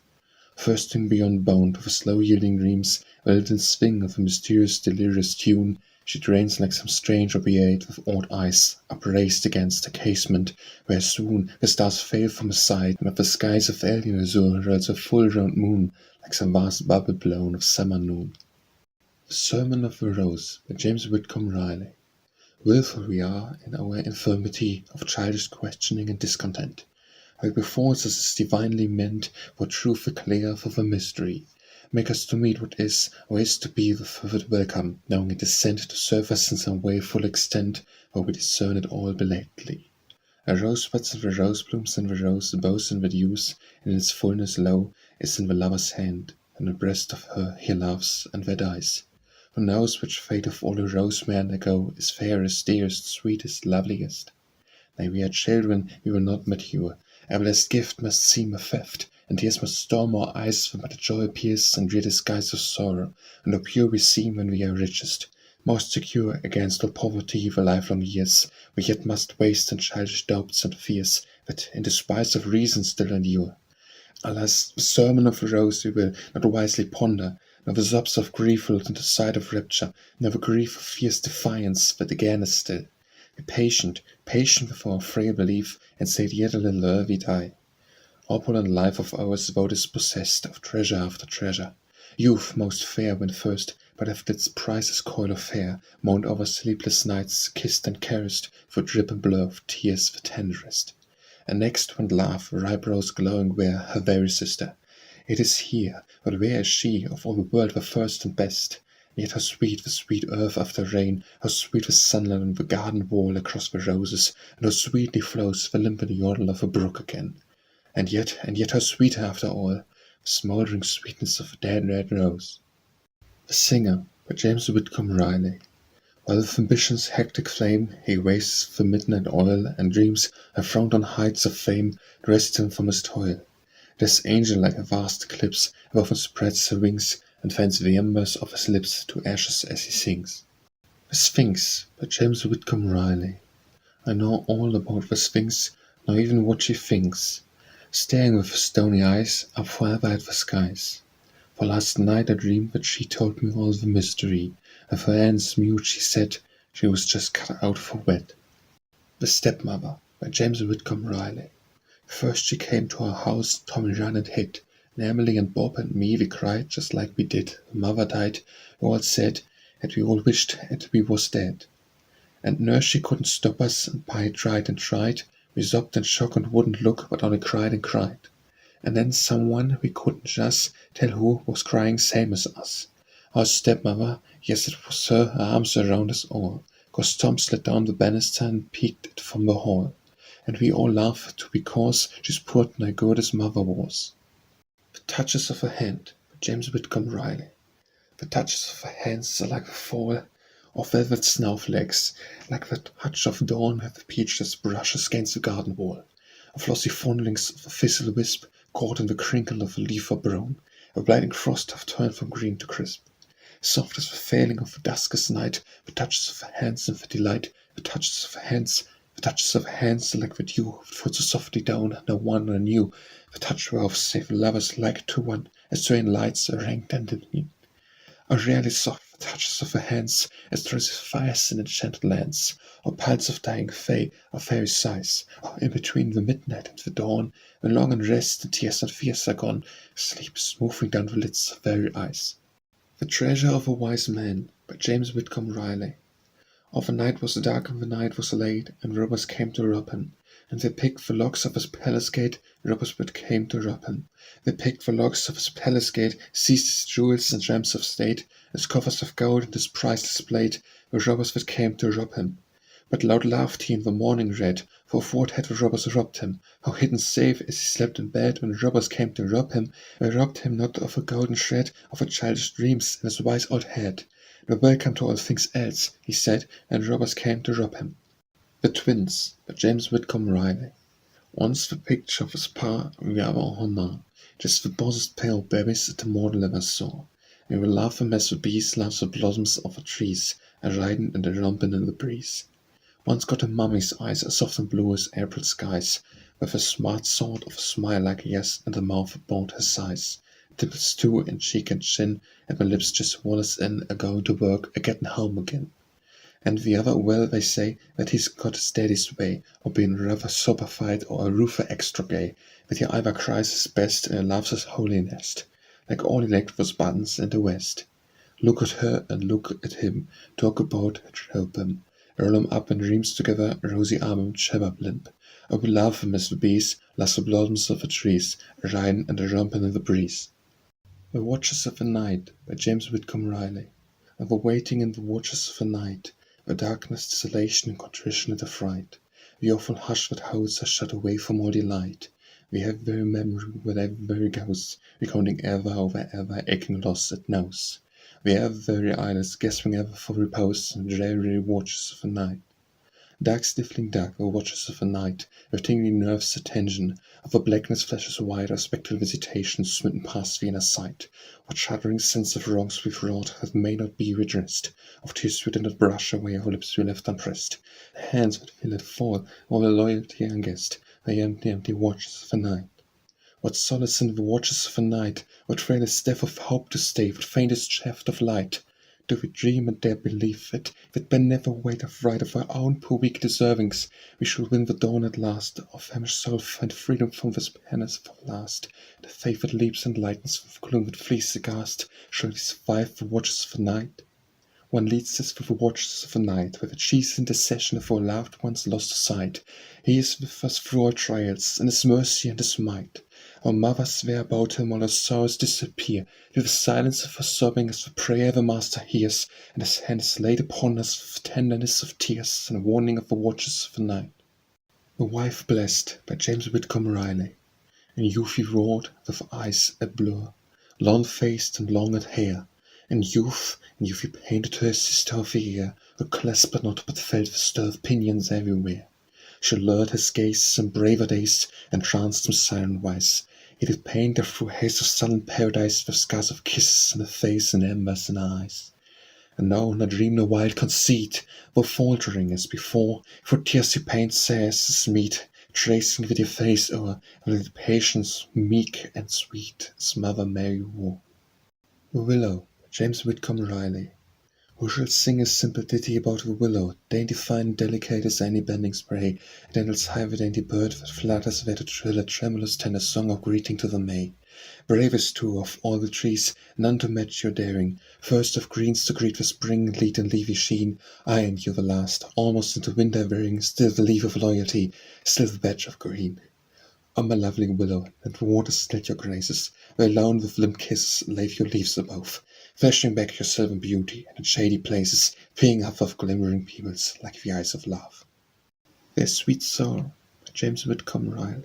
Thirsting beyond bound with slow yielding dreams, a little swing of a mysterious delirious tune, she drains like some strange opiate with odd eyes, upraised against the casement, where soon the stars fail from her sight, and with the skies of alien azure rolls a full round moon, like some vast bubble blown of summer noon. The Sermon of the Rose, by James Whitcomb Riley. Wilful we are in our infirmity of childish questioning and discontent. Like before us is divinely meant, for truth declare for the mystery. Make us to meet what is, or is to be the fervid welcome, knowing it is sent to serve us in some way full extent, where we discern it all belatedly. A rosebuds and the rose blooms and the rose bows and the dews, in its fullness low, is in the lover's hand, and the breast of her he loves and there dies. Who knows which fate of all the rose may undergo is fairest, dearest, sweetest, loveliest? Nay, we are children, we will not mature. A blessed gift must seem a theft, and tears must storm our eyes when but the joy appears and drear disguise of sorrow, and how pure we seem when we are richest. Most secure against all poverty the lifelong years, we yet must waste in childish doubts and fears, that in despite of reason still endure. Alas, the sermon of the rose we will not wisely ponder, nor the sobs of grief lulled into sight of rapture, nor the grief of fierce defiance that again is still. Be patient, patient with our frail belief, and say yet a little ere we die. Opulent life of ours thou is possessed of treasure after treasure. Youth most fair when first, but after its priceless coil of hair, moaned over sleepless nights, kissed and caressed, for drip and blur of tears the tenderest. And next went love, ripe rose glowing where her very sister. It is here, but where is she, of all the world the first and best? Yet how sweet the sweet earth after rain, how sweet the sunlight on the garden wall across the roses, and how sweetly flows the limpid yodel of a brook again. And yet how sweet after all, the smouldering sweetness of a dead red rose. The Singer, by James Whitcomb Riley. While with ambition's hectic flame he wastes the midnight oil, and dreams have throned on heights of fame to rest him from his toil. This angel like a vast eclipse above him spreads her wings, and fans the embers of his lips to ashes as he sings. The Sphinx, by James Whitcomb Riley. I know all about the Sphinx, know even what she thinks, staring with her stony eyes up forever at the skies. For last night I dreamed that she told me all the mystery. With her hands mute she said she was just cut out for wed. The Stepmother, by James Whitcomb Riley. First she came to our house, Tommy ran and hid. And Emily and Bob and me, we cried just like we did. The mother died, we all said, and we all wished that we was dead. And nurse she couldn't stop us, and Pa tried and tried. We sobbed and shook and wouldn't look, but only cried and cried. And then someone, we couldn't just tell who, was crying same as us. Our stepmother, yes it was her arms around us all, 'cause Tom slid down the banister and peeked it from the hall. And we all laughed too because she's poor and good as mother was. The touches of her hand, by James Whitcomb Riley. The touches of her hands are like the fall of velvet snowflakes, like the touch of dawn with the peach that brushes against the garden wall, of flossy fondlings of a thistle wisp caught in the crinkle of a leaf or brown, a blinding frost have turned from green to crisp. Soft as the failing of the duskest night, the touches of hands in the delight, the touches of hands like the dew that falls so softly down, no wonder knew, the touch whereof save lovers like to one, as twain lights are ranked and in. Are rarely soft the touches of the hands, as traces fires in enchanted lands, or pulse of dying fay, or fairy sighs, or in between the midnight and the dawn, when long unrest and tears and fears are gone, sleep is moving down the lids of very eyes. The Treasure of a Wise Man by James Whitcomb Riley. Of a night was dark and the night was late, and robbers came to rob him. And they picked the locks of his palace gate, robbers but came to rob him. They picked the locks of his palace gate, seized his jewels and gems of state, his coffers of gold and his priceless plate, the robbers that came to rob him. But loud laughed he in the morning red, for of what had the robbers robbed him? How hidden safe as he slept in bed when the robbers came to rob him, they robbed him not of a golden shred, of a childish dreams in his wise old head. They welcome to all things else, he said, and robbers came to rob him. The Twins by James Whitcomb Riley. Once the picture of his pa, the other on her ma, just the bossest pair of babies that the mortal ever saw. And we love them as the bees love the blossoms of the trees, a riding and a romping in the breeze. Once got a mummy's eyes as soft and blue as April skies, with a smart sort of a smile like a yes, and a mouth about her size. Dimples too in cheek and chin, and my lips just wallets in, a going to work, a getting home again. And the other, well, they say that he's got his daddy's way, or being rather sober-fied or a roofer extra gay, that he either cries his best and loves his holy nest, like all electric buttons in the West. Look at her and look at him, talk about and help him. Roll 'em up in dreams together, rosy arm and shabab limp. Oh, we love him as the bees, love the blossoms of the trees, riding and a romping in the breeze. The Watches of the Night by James Whitcomb Riley. And the waiting in the watches of the night, the darkness, desolation, and contrition and affright, the awful hush that holds us shut away from all delight. We have very memory with every very ghost, recounting ever over ever aching loss it knows. We have very eyelids gasping ever for repose, and dreary watches of the night. Dark stifling dark, the watches of the night, with tingling nerves attention, of a blackness flashes wide, of spectral visitation smitten past the inner sight, what shuddering sense of wrongs we've wrought that may not be redressed, of tears we did not brush away, of lips we left unpressed, the hands that feel it fall, all the loyalty unguessed, the empty watches of the night. What solace in the watches of the night, what frailest step of hope to stay, what faintest shaft of light? Do we dream and dare believe that by never weight of right of our own poor weak deservings, we shall win the dawn at last, our famished soul find freedom from this penance for last, the faith that leaps and lightens from the gloom that flees aghast, shall we survive the watches of the night? One leads us through the watches of the night, with the chief intercession of our loved ones lost to sight. He is with us through our trials, in his mercy and his might. Our mothers swear about him, all our sorrows disappear, to the silence of our sobbing as the prayer the Master hears, and his hand is laid upon us with tenderness of tears, and warning of the watches of the night. The Wife Blessed by James Whitcomb Riley. In youth he wrought, with eyes a blur, long-faced and long at hair. In youth he painted her sister of the year, who clasped not but felt the stir of pinions everywhere. She lured his gaze in braver days, entranced him siren-wise. He did paint her through haze of sullen paradise, with scars of kisses in her face and embers in her eyes. And now, nor dream nor wild conceit, though faltering as before, for tears he paints her as is meet, tracing with your face o'er, with patience meek and sweet, as Mother Mary wore. The Willow by James Whitcomb Riley. Who shall sing a simple ditty about the willow, dainty fine and delicate as any bending spray, and Dandel's high the dainty bird that flutters there to trill a tremulous tender song of greeting to the May. Bravest too of all the trees, none to match your daring, first of greens to greet the spring, lead in leafy sheen, I and you the last, almost into winter wearing, still the leaf of loyalty, still the badge of green. O my lovely willow, that waters let your graces, where lone with limp kisses lave your leaves above, flashing back your sylvan beauty, and in shady places, peering up of glimmering pebbles, like the eyes of love. Their Sweet Sorrow by James Whitcomb Riley.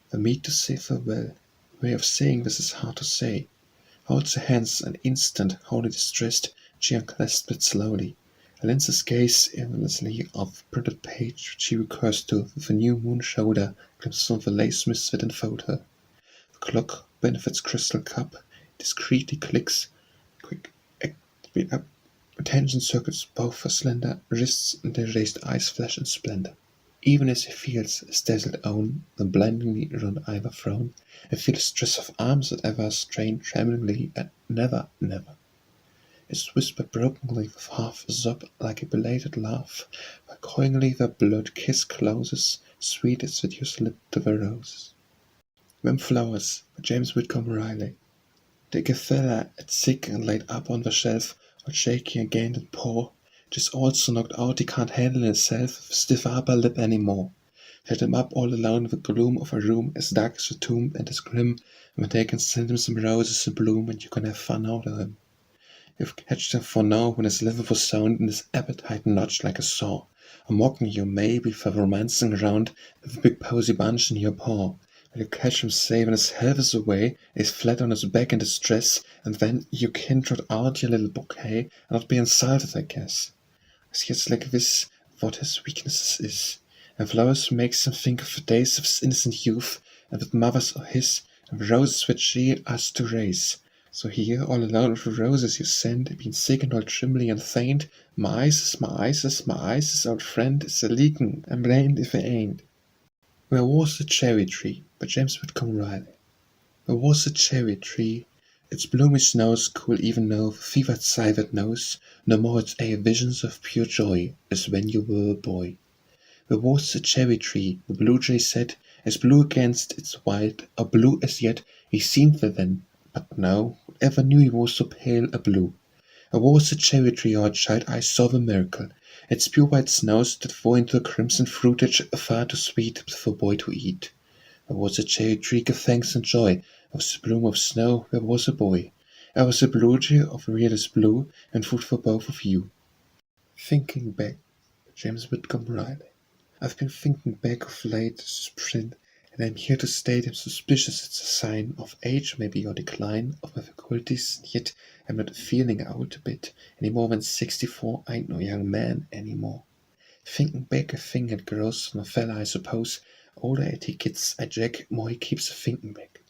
The meet to say farewell, the way of saying this is hard to say. Holds her hands an instant, wholly distressed, she unclasped it slowly, Lenses gaze endlessly off the printed page which she recurs to, with a new moon shoulder, glimpses of the lace mist that enfold her. The clock, beneath its crystal cup, discreetly clicks, quick up. Attention circles both her slender wrists, and their raised eyes flash in splendor. Even as he feels his dazzled own, then blindingly round either thrown, and feels the stress of arms that ever strain tremblingly, and never, never. Is whispered brokenly with half a sob, like a belated laugh, while coyingly their blood kiss closes, sweet as with your slip to the roses. Them flowers, by James Whitcomb Riley. Take a fella at sick and laid up on the shelf, all shaky again and poor, just all so knocked out he can't handle himself with stiff upper lip any more. Shut him up all alone in the gloom of a room as dark as a tomb and as grim, and they can send him some roses in bloom, and you can have fun out of him. You've catched him for now when his liver was sound and his appetite notched like a saw, or mocking you maybe for romancing around with a big posy bunch in your paw. But you catch him safe when his health is away, he's flat on his back in distress, and then you can trot out your little bouquet and not be insulted, I guess. As yet like this what his weaknesses is, and flowers makes him think of the days of his innocent youth, and that mothers are his, and the roses which she us to raise. So here, all alone with the roses you send, being sick and all trembly and faint, my eyes, old friend, is a leaking, and blamed if they ain't. Where was the cherry tree? By James Whitcomb Riley. Where was the cherry tree? Its bloomy snows cool even now the fevered sigh that knows no more its visions of pure joy as when you were a boy. Where was the cherry tree? The blue jay said, as blue against its white, or blue as yet he seemed there then, but now, whoever knew he was so pale a blue? Where was the cherry tree, our child? I saw the miracle. Its pure white snows that fall into a crimson fruitage far too sweet for a boy to eat. Where was the cherry tree? Give thanks and joy. Of the bloom of snow, there was a boy. I was a blue jay of realest blue, and food for both of you. Thinking back, James Whitcomb Riley. I've been thinking back of late sprint, and I'm here to state I'm suspicious it's a sign of age, maybe, or decline of my faculties, and yet I'm not feeling out a bit. Any more than 64, I ain't no young man anymore. Thinking back a thing that grows from a fella, I suppose. Older he gets, I jack, more he keeps thinking back.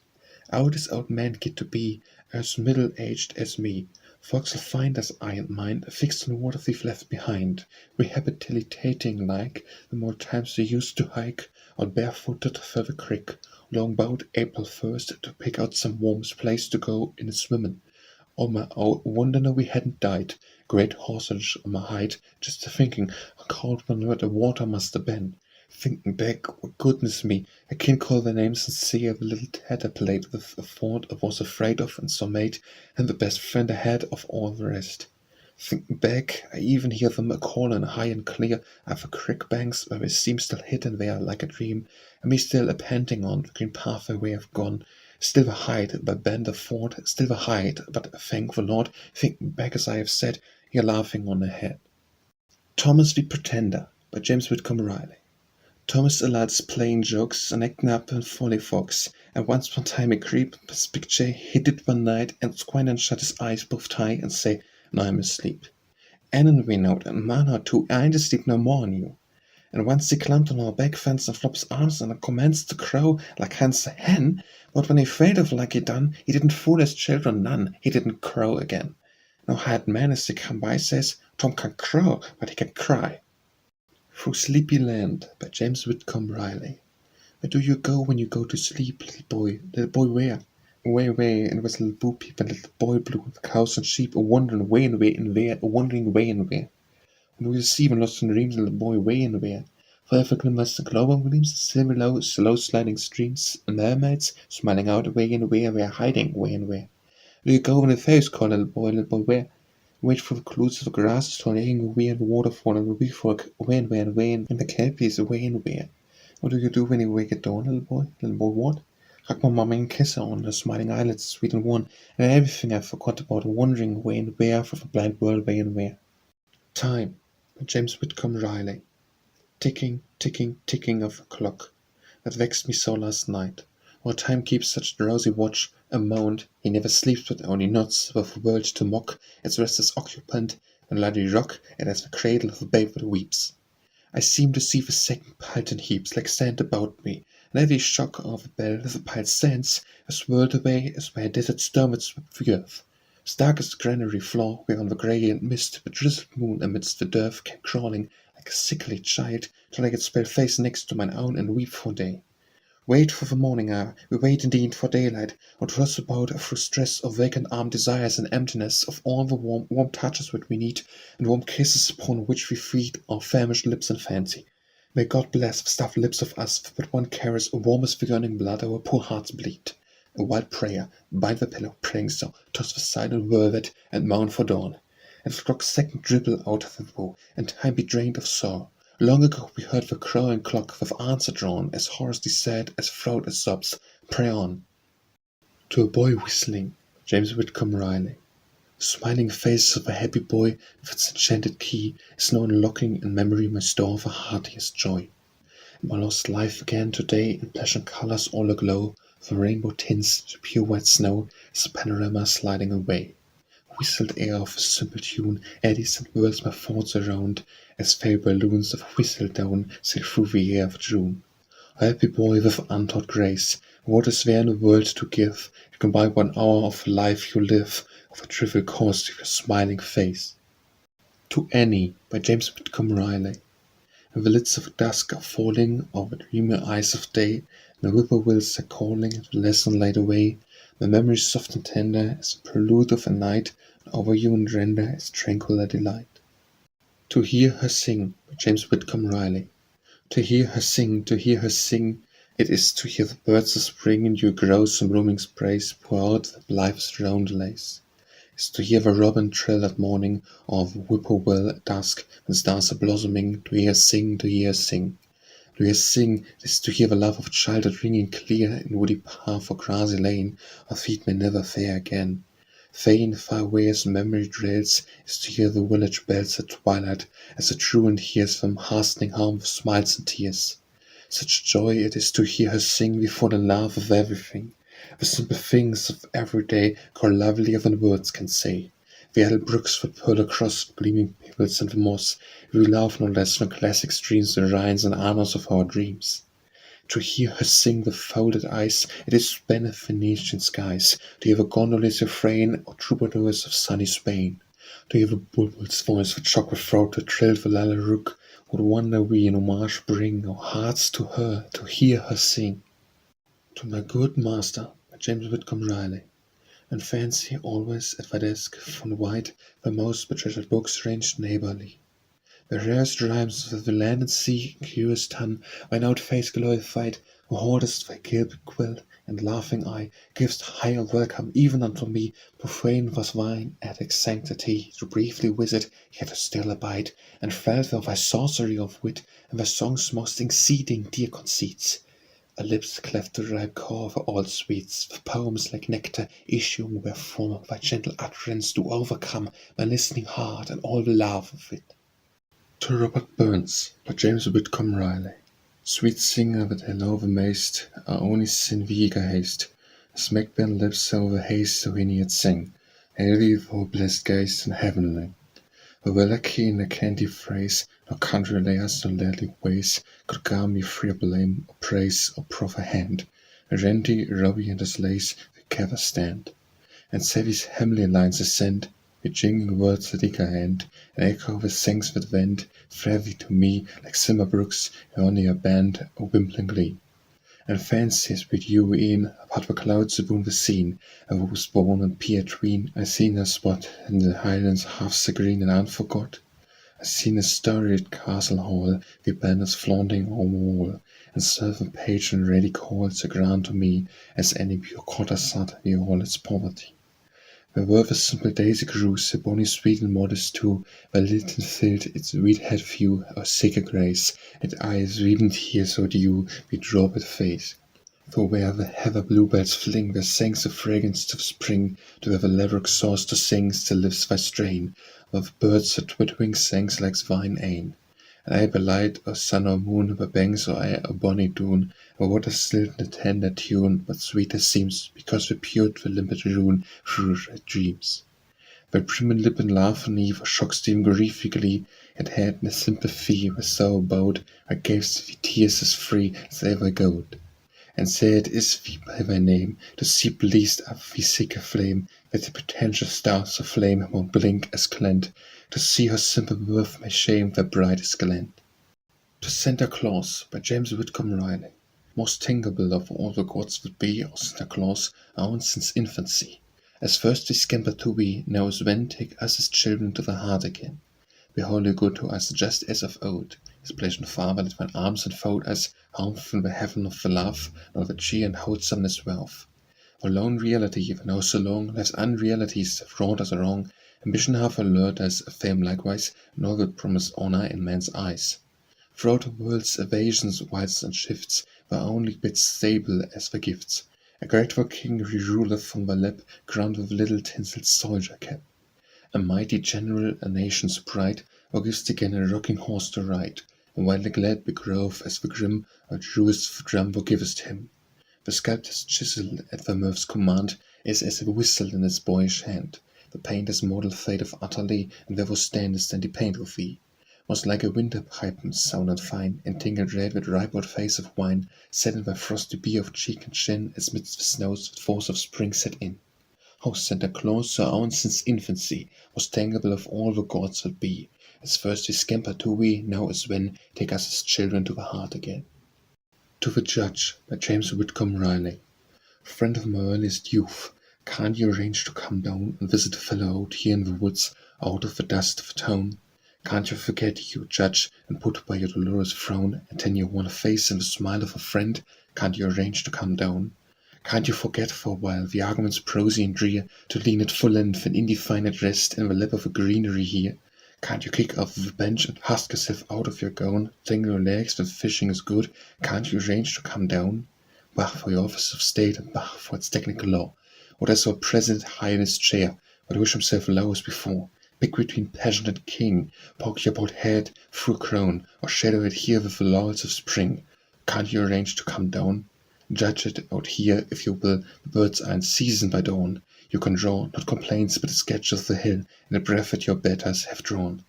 Old as old men get to be, as middle-aged as me. Folks'll find us, I and mine, fixed on what we've left behind, rehabilitating like the more times we used to hike, out barefooted through the creek, long bout April 1st to pick out some warmest place to go in a swimmin'. Oh my wonder we hadn't died, great horsage on my hide, just thinking how cold when the water must have been. Thinking back, oh goodness me, I can't call their names and see the little tat I played with, a fort I was afraid of and so made, and the best friend I had of all the rest. Thinking back, I even hear them a-callin' high and clear at the creek banks where we seem still hidden there like a dream, and me still a-panting on the green pathway we have gone. Still the hide by bend of fort, still the hide, but thank the Lord, thinking back as I have said, you're laughing on ahead. Thomas the Pretender, by James Whitcomb Riley. Thomas Allard's playing jokes and acting up in follyfox, and once upon a time a creep his picture he did one night and squint and shut his eyes both tight and say, now I'm asleep. And we know and man or two, I ain't asleep no more on you. And once he climbed on our back fence and flopped his arms and commenced to crow like Hans the hen, but when he failed of like he done, he didn't fool his children none, he didn't crow again. No hired man as they come by says, Tom can crow, but he can cry. Through Sleepy Land, by James Whitcomb Riley. Where do you go when you go to sleep, little boy? Little boy where? Away, and with little boo peep and little boy blue with cows and sheep, a-wandering way and where and where, a-wandering way and where. And we see when lost in dreams, little boy way and where. Forever glimmers the glowing gleams, silver low, slow sliding streams, and mermaids smiling out way and where, hiding way and where. Do you go when the fairies call, little boy where? Wait for the clues of the grasses swaying away and the waterfall and the wee folk away and where and where and the kelpies away and where. What do you do when you wake at dawn, little boy? Little boy what? Hug my mamma and kiss her on her smiling eyelids, sweet and warm, and everything I forgot about, wandering away and where for the blind world way and where. Time, by James Whitcomb Riley. Ticking, ticking, ticking of the clock that vexed me so last night. While time keeps such drowsy watch, a mound, he never sleeps but only nods, with the world to mock, its restless occupant, and lie they rock, and as the cradle of the babe that weeps. I seem to see the second piled in heaps like sand about me, and every shock of the bell of the pile stands, as whirled away as by a desert storm that swept the earth. As dark as the granary floor, where on the grey and mist the drizzled moon amidst the dearth came crawling, like a sickly child, till I get spell face next to mine own and weep for day. Wait for the morning hour, we wait indeed for daylight, or toss about through stress of vacant armed desires and emptiness of all the warm touches that we need, and warm kisses upon which we feed our famished lips and fancy. May God bless the stuffed lips of us, for but one carries warm as the yearning blood our poor hearts bleed. A wild prayer, bind the pillow, praying so, toss the silent velvet, and mourn for dawn. And the clock's second dribble out of the woe, and time be drained of sorrow. Long ago we heard the crowing clock with answer drawn, as hoarsely sad, as throat as sobs. Pray on. To a boy whistling, James Whitcomb Riley. The smiling face of a happy boy with its enchanted key is now unlocking in memory my store of a heartiest joy. And my lost life again today in pleasant colours all aglow, from rainbow tints to pure white snow, is a panorama sliding away. Whistled air of a simple tune eddies and whirls my thoughts around, as fair balloons of whistled down sail through the air of June. A happy boy with untaught grace, what is there in the world to give? You can buy 1 hour of the life you live, of a trivial cost to your smiling face. To Annie, by James Whitcomb Riley. And the lids of dusk are falling over the dreamy eyes of day, and the whippoorwills are calling, and the lesson laid away. My memory soft and tender as the prelude of a night, and over you and render as tranquil a delight. To hear her sing, by James Whitcomb Riley. To hear her sing, it is to hear the birds of spring in your groves and blooming sprays pour out the life's roundelays. It's to hear the robin trill at morning, or the whippoorwill at dusk, when stars are blossoming, to hear her sing, to hear her sing. To hear her sing, it is to hear the love of childhood ringing clear in woody path or grassy lane, our feet may never fare again. Faint, far away as memory drills, is to hear the village bells at twilight, as the truant hears them hastening home with smiles and tears. Such joy it is to hear her sing before the love of everything. The simple things of every day grow lovelier than words can say. The idle brooks that purl across the gleaming pebbles and the moss, we love no less than classic streams, the Rhines and Arnos of our dreams. To hear her sing with folded eyes, it is to span the Venetian skies, to hear the gondoliers refrain, or troubadours of sunny Spain. To hear the bulbul's voice with chocolate throat to trill the lalarook, would wonder we in homage bring our hearts to her, to hear her sing. To my good master, by James Whitcomb Riley. And fancy always at the desk, from white, the most betreasured books ranged neighbourly. The rarest rhymes of the land and sea, curious tongue, thine out face glorified, who holdest thy gilded quill and laughing eye, givest higher welcome even unto me, profane was thine attic sanctity, to briefly visit, yet to still abide, and felt of thy sorcery of wit, and thy song's most exceeding dear conceits. A lips cleft the ripe core of all sweets, with poems like nectar issuing wherefrom thy gentle utterance do overcome my listening heart and all the love of it. To Robert Burns, by James Whitcomb Riley. Sweet singer that I love amazed, I only sin with eager haste, as Macbeth lips over haste so he yet sing, Hail thou blessed gaze in heavenly. The Welaki in a candy phrase, no country layers, no ladly ways, could gar me free blame, or praise, or proffer hand. Randy, Robbie, and his lace, we gather stand, and Savy's hemly lines ascend, with jingling words at eager hand, and echo with thanks that vent, flavy to me, like simmer brooks, only a band, a wimpling glee. And fancies with you in, apart the clouds aboon the scene, and who was born and peer tween, I seen a spot in the highlands half so green and unforgot. I seen a storied castle hall, with banners flaunting on wall, and servant page and ready call so grand to me, as any pure courtesan with all its poverty. Where were the simple daisy grew, so bonny sweet and modest too, where lit and filled its reed head view, or sacred grace, and eyes weeping tears or dew, bedropped face. For where the heather bluebirds fling their songs of fragrance of spring, to where the laverock soars to sing, still lives thy strain, where the birds are twittering sangs like thine ain. And I belight, or sun or moon, by banks or air or bonny dune, or water still in a tender tune, but sweeter seems, because we pured the limpid rune through red dreams. Weil prim lippen laughen eve, or shocks them griefly, and had no sympathy with so abode, I gave the tears as free as ever gold. And said is we by my name, to see pleased up we seek a flame, that the pretentious stars of flame won't blink as glent, to see her simple worth my shame the brightest glint. To Santa Claus by James Whitcomb Riley. Most tangible of all the gods would be, or Santa Claus, own since infancy. As first we scamper to we, now as when take us as children to the heart again. Be wholly good to us just as of old. His pleasant father let mine arms enfold us, home from the heaven of the love, nor the cheer and wholesomeness wealth. For lone reality, for now so long, life's unrealities have wrought us wrong. Ambition hath allured us, fame likewise, nor will promise honour in men's eyes. Throughout the world's evasions, wilds and shifts, were only bits stable as the gifts. A grateful king re-ruleth from the lap, crowned with little tinselled soldier cap. A mighty general, a nation's pride, or gives again a rocking horse to ride, and while the glad begrove as the grim, or truest the drum thou givest him. The sculptor's chisel at the mirth's command is as a whistle in his boyish hand. The painter's model fadeth utterly, and there thou standest and he paint with thee. Was like a winter pipe, sound and fine, and tingled red with ripe-old face of wine, set in by frosty beer of cheek and chin, as midst the snows with force of spring set in. How Santa Claus, so own since infancy, was tangible of all the gods that be. As first we scamper to we, now as when, take us as children to the heart again. To the Judge by James Whitcomb Riley. Friend of my earliest youth, can't you arrange to come down and visit a fellow out here in the woods, out of the dust of the town? Can't you forget, you Judge, and put by your dolorous frown, and turn your wan face in the smile of a friend? Can't you arrange to come down? Can't you forget for a while the arguments prosy and drear, to lean at full length and indefinite rest in the lap of a greenery here? Can't you kick off the bench and husk yourself out of your gown, tangle your legs when fishing is good? Can't you arrange to come down? Bah for your office of state, and bah for its technical law. What as our president high in his chair, but wish himself low as before. Pick between peasant and king, poke your bald head through a crown, or shadow it here with the laurels of spring. Can't you arrange to come down? Judge it out here, if you will, the birds are in season by dawn. You can draw, not complaints, but a sketch of the hill, and a breath that your betters have drawn.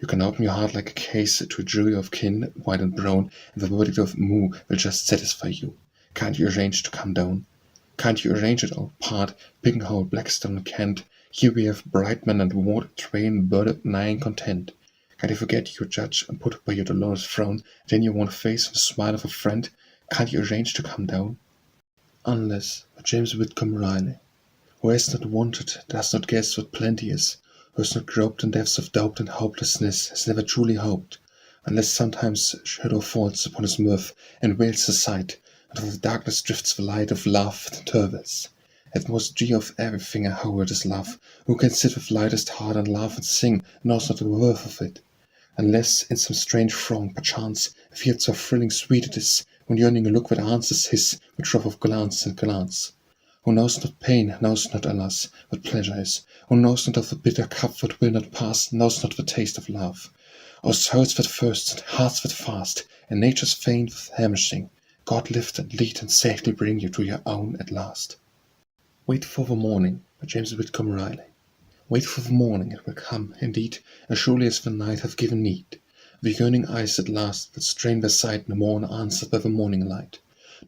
You can open your heart like a case to a jury of kin, white and brown, and the verdict of moo will just satisfy you. Can't you arrange to come down? Can't you arrange it, old part, Pickenhole, Blackstone, and Kent? Here we have Brightman and Ward, Train, Bird, nigh content. Can't you forget your Judge, and put by your dolorous frown, then your wan face with the smile of a friend? Can't you arrange to come down? Unless, by James Whitcomb Riley. Who has not wanted, does not guess what plenty is, who has not groped in depths of doubt and hopelessness, has never truly hoped, unless sometimes shadow falls upon his mirth, and veils the sight, and from the darkness drifts the light of love that intervals. At most G of everything I hold is love, who can sit with lightest heart and laugh and sing, knows not the worth of it. Unless in some strange throng, perchance, feels how thrilling sweet it is, when yearning a look that answers his, with drop of glance and glance. Who knows not pain, knows not, alas, what pleasure is, who knows not of the bitter cup that will not pass, knows not the taste of love. O souls that thirst, and hearts that fast, and natures faint with famishing, God lift and lead and safely bring you to your own at last. Wait for the morning, by James Whitcomb Riley. Wait for the morning, it will come, indeed, as surely as the night hath given need. The yearning eyes at last that strain their sight no more unanswered by the morning light.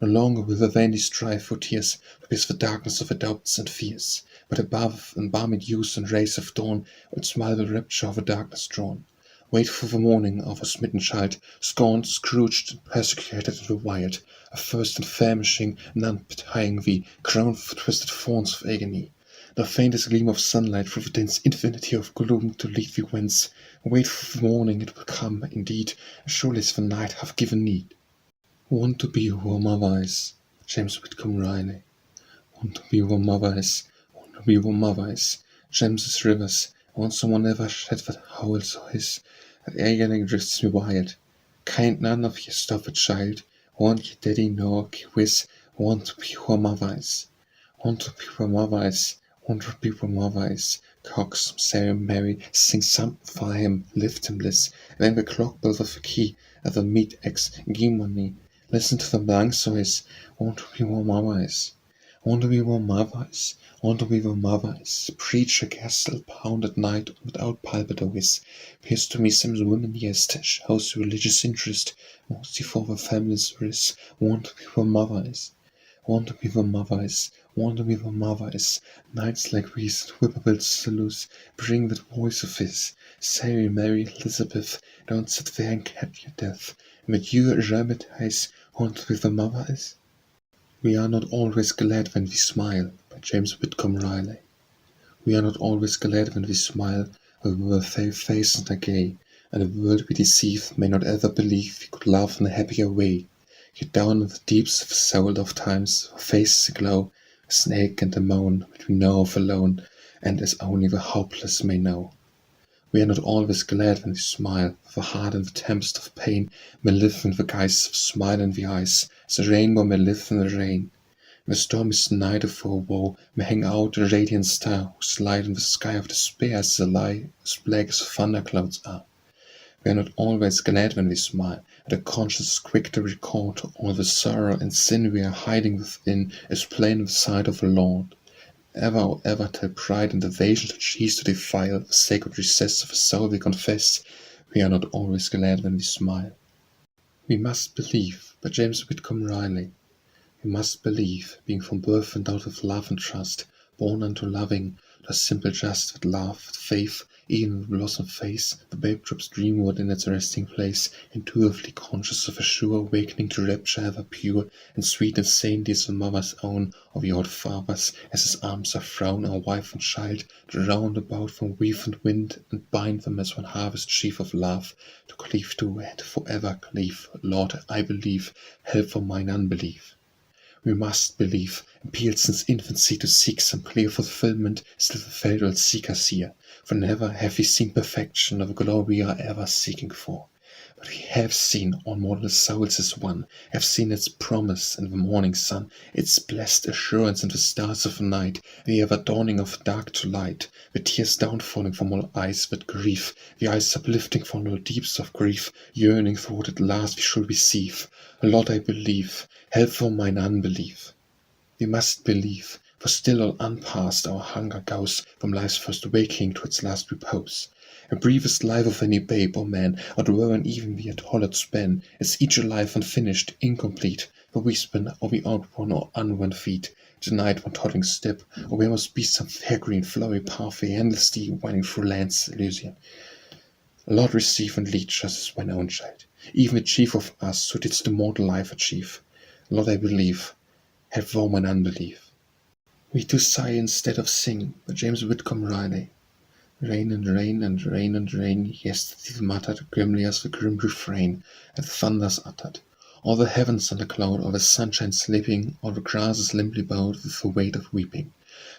No longer will they vainly strive for tears, to pierce the darkness of their doubts and fears, but above embalming dews and rays of dawn, will smile the rapture of the darkness drawn. Wait for the morning of a smitten child, scorned, scrooged, and persecuted and rewired, athirst and famishing, none pitying thee, crowned with twisted thorns of agony. The faintest gleam of sunlight through the dense infinity of gloom to lead thee whence. Wait for the morning, it will come, indeed, as surely as the night hath given need. Want to be who a mother is, James Whitcomb Riley. Want to be who a mother is, want to be who a mother is. James's rivers, want someone ever shed that howl so his, that agony drifts me wild. Can't none of ye stop a child, want ye daddy nor ye whiz, want to be who a mother is. Want to be who a mother is, want to be who a mother is. Cox, Sarah, Mary, sing something for him, lift him bliss. Then the clock bells of the key, at the meat ex, give money. Listen to the blank so is, want to be who a mama is. Want to be where mother is, want to be where mother is. Preach a castle, pound at night without pulpit always. Appears to me some women, yes, shows religious interest, mostly for the family's risk. Want to be where mother is, want to be where mother is, want to be where mother is. Nights like these, whippoorwills to loose, bring that voice of his. Say, Mary Elizabeth, don't sit there and catch your death. With you, dramatize, want to be where mother is. We are not always glad when we smile, by James Whitcomb Riley. We are not always glad when we smile, over a face and are gay, and the world we deceive may not ever believe we could laugh in a happier way. Yet down in the deeps of soul of times, our faces aglow, a snake and a moan, which we know of alone, and as only the hopeless may know. We are not always glad when we smile, for the heart in the tempest of pain may live in the guise of smile in the eyes, as a rainbow may live in the rain. In the stormiest night of our woe may hang out a radiant star, whose light in the sky of despair is a lie, as black as thunderclouds are. We are not always glad when we smile, and the conscience is quick to recall to all the sorrow and sin we are hiding within, as plain in the sight of the Lord. Ever, oh ever, till pride and evasion should cease to defile the sacred recess of a soul we confess, we are not always glad when we smile. We must believe, by James Whitcomb Riley. We must believe, being from birth endowed with love and trust, born unto loving, the simple just with love, with faith, even with blossom face, the babe drops dreamward in its resting place, intuitively conscious of a sure awakening to rapture ever pure, and sweet and saintly as a mother's own, or the old father's, as his arms are thrown our wife and child, to round about from weave and wind, and bind them as one harvest sheaf of love, to cleave to and forever cleave. Lord, I believe, help for mine unbelief. We must believe, appealed since infancy to seek some clear fulfillment, still the fatal seekers here, for never have we seen perfection of the glory we are ever seeking for. But we have seen all mortal souls as one, have seen its promise in the morning sun, its blessed assurance in the stars of night, the ever dawning of dark to light, the tears downfalling from all eyes that grieve, the eyes uplifting from all deeps of grief, yearning for what at last we should receive. Lord, I believe, help for mine unbelief. We must believe, for still all unpassed our hunger goes from life's first waking to its last repose. The briefest life of any babe or man, outworn even the untold span, is each a life unfinished, incomplete, for we spin or we outworn or unworn feet, denied one toddling step, or there must be some fair green flowery pathway endlessly winding through lands Elysian. Lord, receive and lead us as thine own child, even the chief of us who didst the mortal life achieve. Lord, I believe, help thou mine unbelief. We do sigh instead of sing, by James Whitcomb Riley. Rain and rain and rain and rain, yes, the thief muttered grimly as the grim refrain, and thunders uttered. All the heavens under cloud, all the sunshine sleeping, all the grasses limply bowed with the weight of weeping.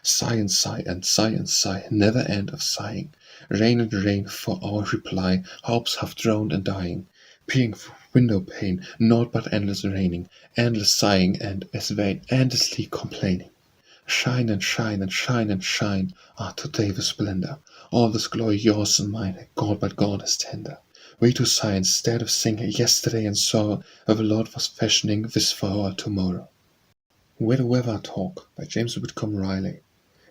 Sigh and sigh and sigh and sigh, never end of sighing. Rain and rain for our reply, hopes half drowned and dying. Peering through window pane, naught but endless raining, endless sighing, and as vain, endlessly complaining. Shine and shine and shine and shine, ah, today the splendor, all this glory yours and mine, God but God is tender. We to sigh instead of sing yesterday and sorrow, where the Lord was fashioning this for our tomorrow. Where the weather talk, by James Whitcomb Riley.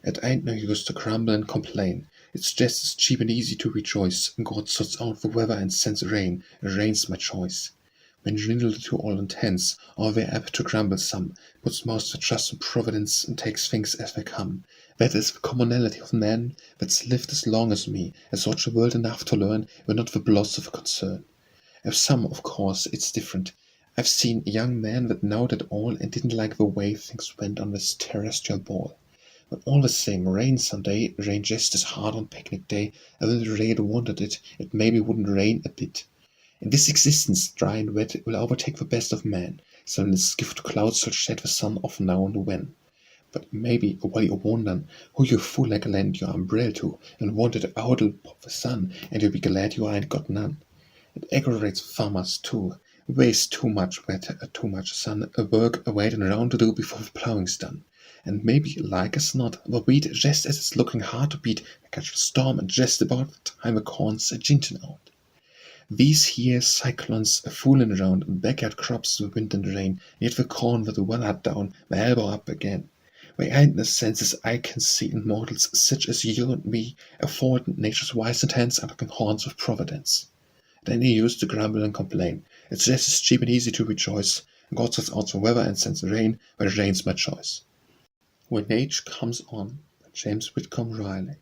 It ain't no use to grumble and complain, it's just as cheap and easy to rejoice. God sorts out the weather and sends rain, and rain's my choice. When dwindled to all intents, or they're apt to grumble some, puts most to trust in Providence and takes things as they come. That is the commonality of man that's lived as long as me, has such a world enough to learn, we're not the bloss of a concern. Of some, of course, it's different. I've seen young men that knowed it all and didn't like the way things went on this terrestrial ball. But all the same, rain someday, rain just as hard on picnic day, and when the rain wanted it, it maybe wouldn't rain a bit. In this existence, dry and wet, will overtake the best of man, so in its gift clouds shall shed the sun of now and when. But maybe, while you're wondering who you fool like lend your umbrella to, and wanted out of the sun, and you'll be glad you ain't got none. It aggravates farmers too, waste too much wet, too much sun, a work waiting around to do before the plowing's done. And maybe, like as not, the wheat, just as it's looking hard to beat, catch the storm and just about the time the corn's a jintin' out. These here cyclones are fooling around, backyard crops with wind and rain, yet the corn with the well hat down, the elbow up again. My eyeless senses I can see in mortals such as you and me, afford nature's wise and hands are like horns of providence. At any use to grumble and complain, it's just as cheap and easy to rejoice. God sets out the weather and sends the rain, but rain's my choice. When age comes on, by James Whitcomb Riley.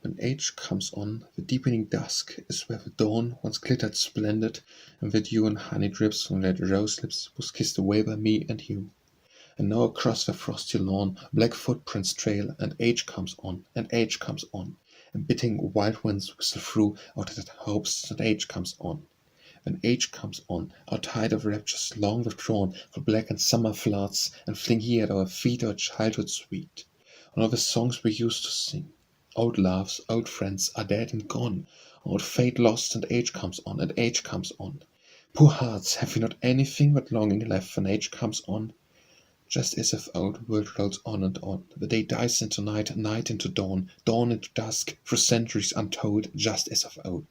When age comes on, the deepening dusk is where the dawn once glittered splendid, and the dew and honey drips from red rose lips was kissed away by me and you. And now across the frosty lawn black footprints trail, and age comes on, and age comes on, and biting wild winds whistle through out at hopes that age comes on. When age comes on, our tide of raptures long withdrawn for blackened summer floods, and fling here at our feet our childhood sweet, and all the songs we used to sing. Old loves, old friends are dead and gone, old fate lost, and age comes on, and age comes on. Poor hearts, have we not anything but longing left when age comes on? Just as of old, the world rolls on and on. The day dies into night, night into dawn, dawn into dusk, through centuries untold, just as of old.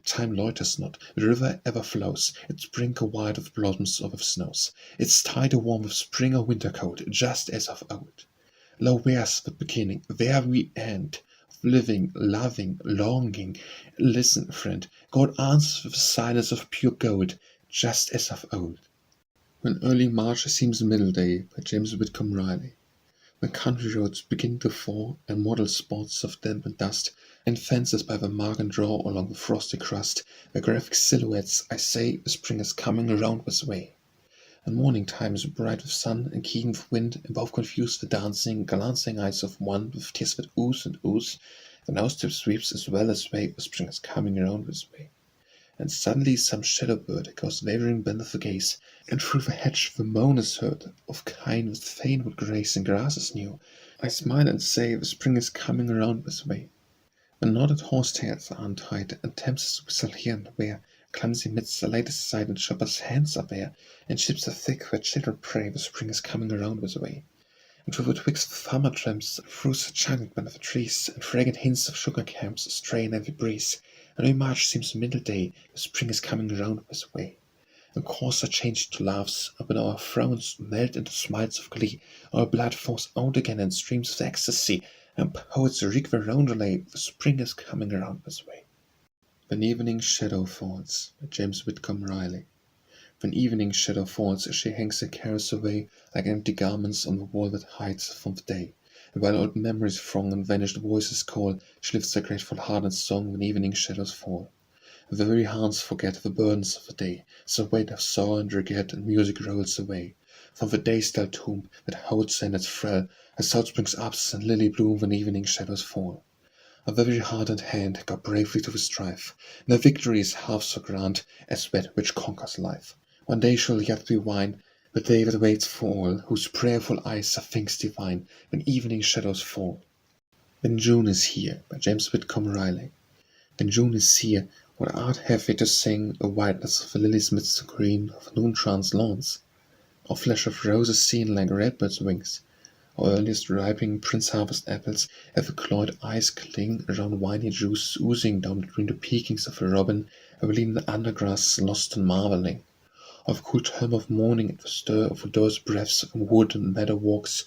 Time loiters not, the river ever flows, its brink a wide of blossoms or of snows, its tide a warm with spring or winter cold, just as of old. Lo, where's the beginning, where we end, of living, loving, longing? Listen, friend, God answers with silence of pure gold, just as of old. When early March seems middle day, by James Whitcomb Riley. When country roads begin to fall, and mottled spots of damp and dust, and fences by the mark and draw along the frosty crust, the graphic silhouettes, I say, the spring is coming around this way. And morning time is bright with sun and keen with wind, and both confuse the dancing, glancing eyes of one with tears that ooze and ooze. The nose tip sweeps as well as way, the spring is coming around this way. And suddenly some shadow bird goes wavering beneath the gaze, and through the hedge the moan is heard of kine with fain would grace in grasses new. I smile and say the spring is coming around this way. The knotted horsetails are untied, and tempest's whistle here and there. Clumsy midst the latest sight, and shoppers' hands are bare, and ships are thick where children pray. The spring is coming around this way. And through the twigs of farmer tramps, fruits are chunking beneath the trees, and fragrant hints of sugar camps stray in every breeze. And when March seems middle day, the spring is coming around this way. And calls are changed to laughs, and when our frowns melt into smiles of glee, our blood flows out again in streams of ecstasy, and poets wreak their roundelay. The spring is coming around this way. When evening shadow falls, by James Whitcomb Riley. When evening shadow falls, she hangs her cares away like empty garments on the wall that hides from the day. And while old memories throng and vanished voices call, she lifts her grateful heart in song when evening shadows fall. The very hands forget the burdens of the day, so weight of sorrow and regret, and music rolls away. From the day's dull tomb that holds in its thrall, her soul springs up and lily bloom when evening shadows fall. A very heart and hand go bravely to the strife. No victory is half so grand as that which conquers life. One day shall yet be wine, the day that waits for all, whose prayerful eyes are things divine, when evening shadows fall. When June is here, by James Whitcomb Riley. When June is here, what art have we to sing the whiteness of the lilies midst the green of noon-tranced lawns? Or flesh of roses seen like redbirds' wings? Or earliest ripening prince-harvest apples have the clawed eyes cling around winey juice oozing down between the peakings of a robin, or lean the undergrass lost in marvelling? Of cool term of morning at the stir of those breaths from wood and meadow walks,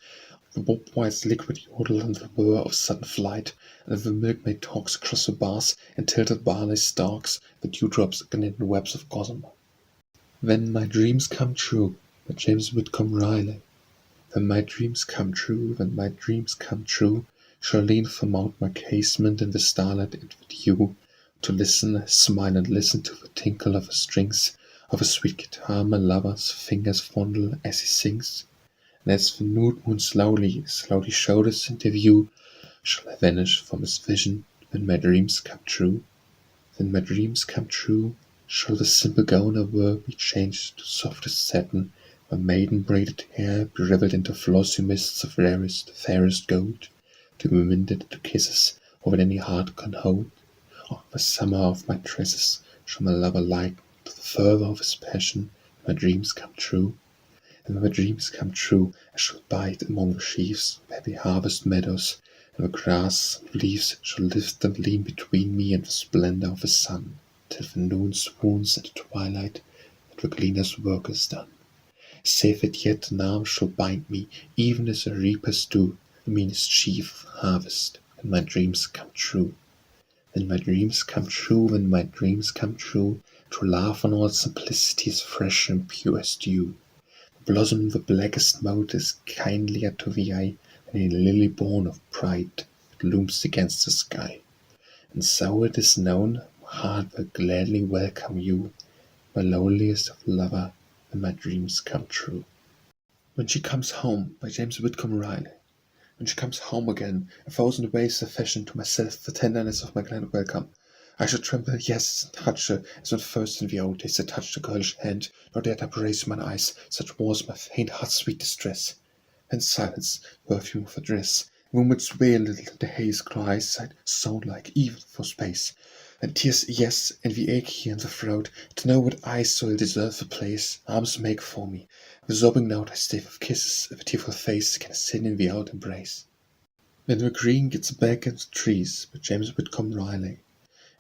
the bob-white's liquid yodel and the whir of sudden flight, and the milkmaid talks across the bars and tilted barley stalks, the dewdrops glint in webs of gossamer. When my dreams come true, by James Whitcomb Riley. When my dreams come true, when my dreams come true, shall lean from out my casement in the starlight and the dew, to listen, smile and listen to the tinkle of the strings of a sweet guitar my lover's fingers fondle as he sings. And as the nude moon slowly, slowly showed us into view, shall I vanish from his vision when my dreams come true? When my dreams come true, shall the simple gown I wear be changed to softest satin, my maiden-braided hair be revelled into flossy mists of rarest, fairest gold, to be minted to kisses more than any heart can hold? Or the summer of my tresses shall my lover light to the fervour of his passion, when my dreams come true? And when my dreams come true, I shall bide among the sheaves of happy harvest meadows, and the grass and leaves shall lift and lean between me and the splendour of the sun, till the noon swoons at the twilight, and the gleaner's work is done. save that yet an arm shall bind me, even as a reapers do, the meanest sheaf of harvest, and my dreams come true. When my dreams come true, when my dreams come true, true love on all simplicity is fresh and pure as dew. The blossom the blackest mote is kindlier to the eye than a lily born of pride that looms against the sky. And so it is known, my heart will gladly welcome you, my loneliest of lover, when my dreams come true. When She Comes Home by James Whitcomb Riley. When she comes home again, 1,000 ways of fashion to myself the tenderness of my glad welcome. I should tremble, yes, and touch her, as when first in the old days I touched a girlish hand, nor dared I raise mine eyes, such was my faint heart's sweet distress. And silence, perfume of her dress, woman's wail little the haze cries, sighed sound-like, even for space. And tears, yes, and the ache here in the throat, to know what eyes so ill deserve the place, arms make for me. The sobbing note I stay with kisses, of a tearful face can sin in the out embrace. When the green gets back in the trees, by James Whitcomb Riley.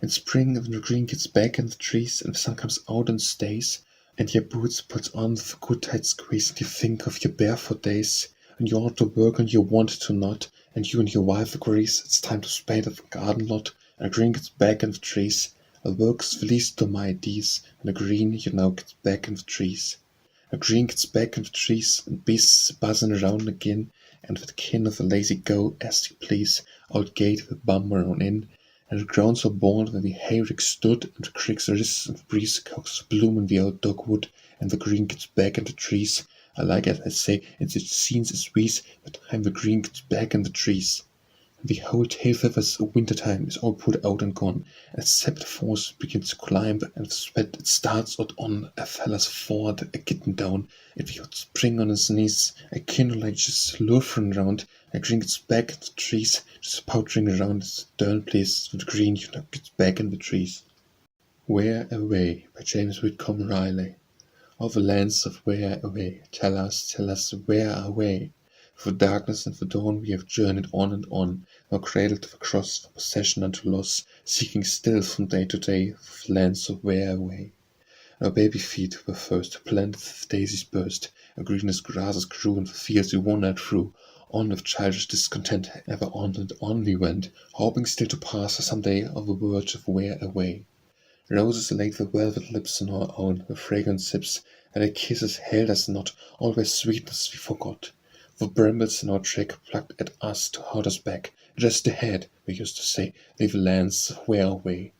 In spring, when the green gets back in the trees, and the sun comes out and stays, and your boots puts on the good tight squeeze, and you think of your barefoot days, and you ought to work and you want to not, and you and your wife agrees it's time to spade at the garden lot, and the green gets back in the trees. A work's the least to my ideas, and the green, you know, gets back in the trees. The green gets back in the trees, and beasts buzzing around again, and with kin of the lazy go as you please, out gate the bummer on in, and the grounds were born where the Herrick stood, and the creeks riss and the breeze cocks bloom in the old dogwood, and the green gets back in the trees. I like it, I say, in such scenes as these, but time the green gets back in the trees. The whole tale of winter time is all put out and gone, and except the force begins to climb, and the sweat it starts out on a fella's ford, a getting down, if he would spring on his knees, a kindle like just lurfing round, and green gets back in the trees, just powdering around its stern place, with green, you know, gets back in the trees. Where Away by James Whitcomb Riley. All the lands of where away, tell us, where away? For darkness and for dawn we have journeyed on and on, nor cradle to the cross, for possession unto loss, seeking still from day to day for lands of where away. Our baby feet were first planted with daisies burst, and greenest grasses grew in the fields we wandered through. On with childish discontent, ever on and on we went, hoping still to pass some day on the verge of where away. Roses laid the velvet lips on our own, with fragrant sips, and their kisses held us not, always sweetness we forgot. The brambles in our track plucked at us to hold us back. Just ahead, we used to say, leave the lands where away.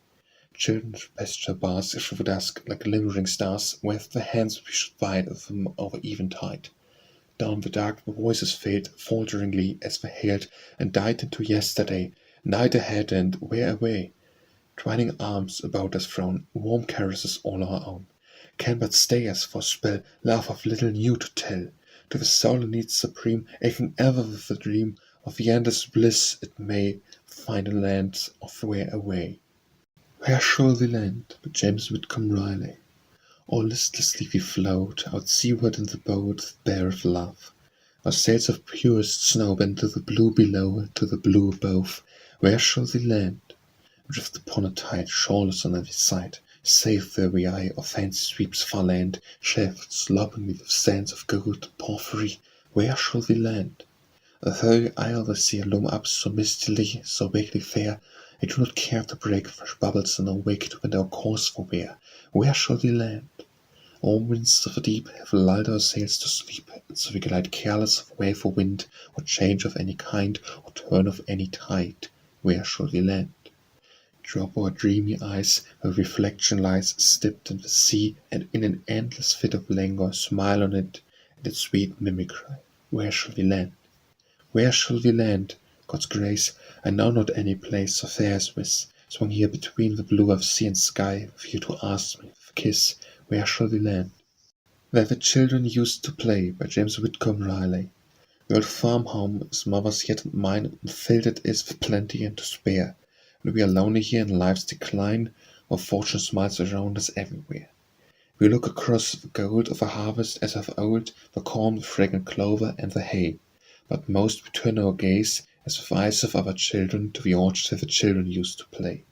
Children pasture bars through the dusk, like glimmering stars, with the hands we should bide of them over eventide. Down the dark the voices failed, falteringly as they hailed, and died into yesterday, night ahead and where away. Twining arms about us thrown, warm caresses all our own, can but stay us for a spell, love of little new to tell. To the soul needs supreme, aching ever with the dream of the endless bliss it may find in lands of where away. Where shall we land? By James Whitcomb Riley. All listlessly we float out seaward in the boat bare of love. Our sails of purest snow bend to the blue below, to the blue above. Where shall we land? Drift upon a tide, shoreless on every side, safe where the eye of fancy sweeps far land, shelved sloppily with sands of gold and porphyry. Where shall we land? A very isle the sea loom up so mistily, so vaguely fair, I do not care to break fresh bubbles and awake to bend our course for where. Where shall we land? All winds of the deep have lulled our sails to sleep, and so we glide careless of wave or wind, or change of any kind, or turn of any tide. Where shall we land? Drop our dreamy eyes, where reflection lies steeped in the sea, and in an endless fit of languor smile on it, and its sweet mimicry. Where shall we land? Where shall we land? God's grace, I know not any place so fair as this, swung here between the blue of sea and sky, with you to ask me with a kiss. Where shall we land? Where the children used to play, by James Whitcomb Riley. The old farm home is mother's yet and mine, and filled it is with plenty and to spare. And we are lonely here in life's decline, while fortune smiles around us everywhere. We look across the gold of a harvest as of old, the corn, the fragrant clover, and the hay. But most we turn our gaze, as with eyes of our children, to the orchard where the children used to play.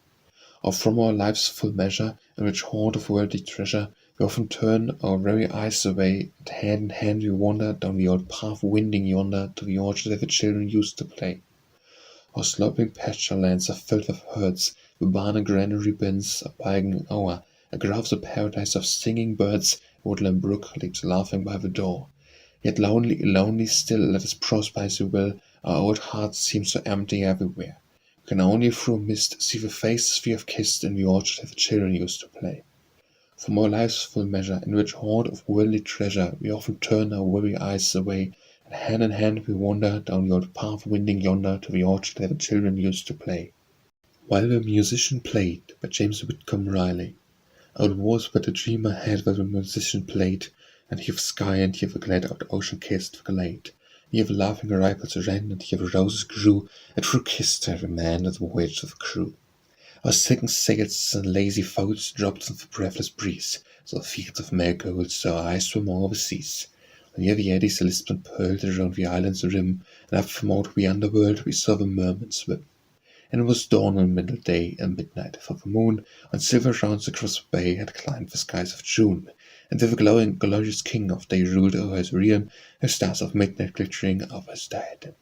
Or from our life's full measure, and rich hoard of worldly treasure, We often turn our very eyes away, and hand in hand we wander down the old path winding yonder to the orchard where the children used to play. Our sloping pasture lands are filled with herds, the barn and granary bins are buying an hour, a grove's a paradise of singing birds, a woodland brook leaps laughing by the door. Yet lonely, lonely still, let us prosper as we will, our old hearts seem so empty everywhere. We can only through mist see the faces we have kissed in the orchard where the children used to play. From our life's full measure, in which hoard of worldly treasure, we often turn our weary eyes away, and hand in hand we wander down the old path winding yonder to the orchard where the children used to play. While the musician played, by James Whitcomb Riley. Out was but a dreamer had where the musician played, and here the sky and here the glad out ocean kissed the glade. Here the laughing ripples ran, and here the roses grew, and through kissed every man at the voyage of the crew. Our sinking sails and lazy boats dropped on the breathless breeze, so the fields of marigolds our eyes swam over the seas. And here the eddies lisped and purled around the island's rim, and up from out the underworld we saw the mermen swim. And it was dawn on middle day and midnight, for the moon on silver rounds across the bay had climbed the skies of June, and the glowing, glorious king of day ruled over his realm, the stars of midnight glittering over his diadem.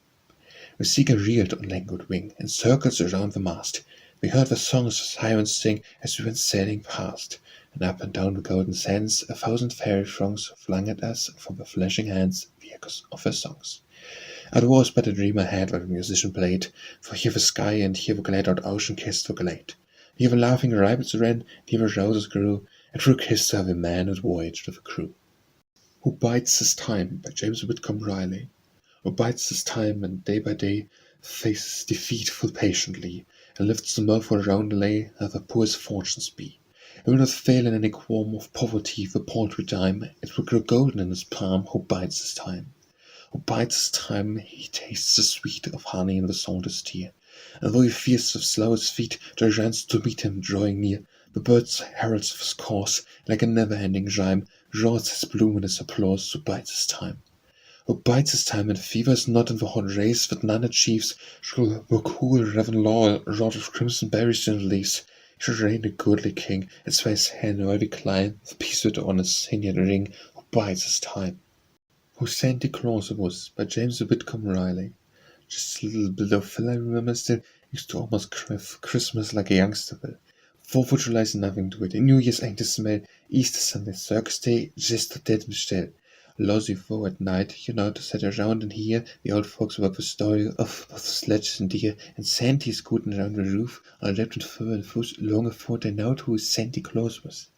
The seagull reared on languid wing, in circles around the mast. We heard the songs of sirens sing as we went sailing past, and up and down the golden sands 1,000 fairy throngs flung at us from the flashing hands the echoes of their songs. It was but a dream I had while the musician played, for here the sky and here the glad out ocean kissed the glade. Here the laughing ripples ran, here the roses grew, and through kissed every man that voyaged with the crew. Who bides his time, by James Whitcomb Riley. Who bides his time, and day by day faces defeat full patiently, and lifts the mirthful roundelay that the poor's fortunes be. It will not fail in any qualm of poverty the paltry dime, it will grow golden in his palm who bides his time. Who bides his time, he tastes the sweet of honey in the saltest tear, and though he fears with slowest feet, there runs to meet him drawing near. The birds heralds of his course, like a never-ending rhyme, roars his bloom and his applause, who bides his time. Who bides his time and fevers not in the hot race that none achieves, shall the cool reverend law wrought of crimson berries and leaves. He shall reign a goodly king, and sway his hand o'er decline, with peace on his signet ring, who bides his time. Who Santa Claus was, by James Whitcomb Riley. Just a little bit of fella I remember still, used to almost cry for Christmas like a youngster will. 4th of July's nothing to it, New Year's ain't a smell, Easter Sunday, Circus Day, just a dead still. Lousy foe at night, you know, to sit around and hear the old folks work the story of the sledges and deer, and Santy scooting around the roof, all wrapped in fur and food, long before they knowed who Santa Claus was.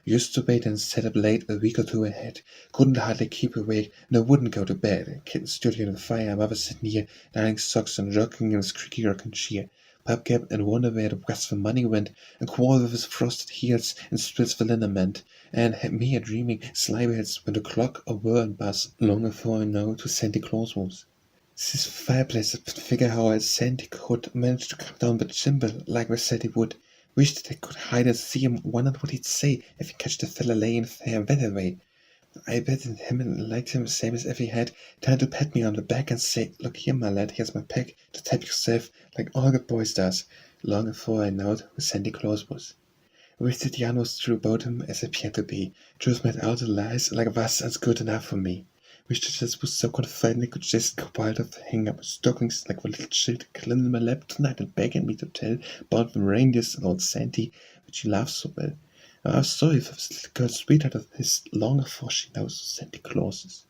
Used to wait and sat up late a week or two ahead, couldn't hardly keep awake, and I wouldn't go to bed. Kitten stood near the fire, mother sat near, darning socks and rocking in his creaky rocking chair. Pop kept and wondered where the rest of the money went, and quarreled with his frosted heels and spills the liniment, and had me a dreaming sly bells when the clock a whir and buzz, long afore I know who Santa Claus was. This fireplace could figure how a Santa could manage to come down the chimney like they said he would. Wished they could hide and see him, wondered what he'd say if he catched a fella layin' fair weather way. I bet him liked him same as if he had, trying to pat me on the back and say, "Look here, my lad, here's my pack, to tap yourself, like all good boys does," long afore I knowed who Santa Claus was. Wished that Jan was true about him as appeared to be. Truth made out the lies, like was that's good enough for me. Wished that just was so confident I could just go wild of hang up stockings like a little child climbing in my lap tonight and begging me to tell about the reindeers and old Santy, which he loves so well. I was sorry for this little girl's sweetheart of his long before she knows who Santa Claus is.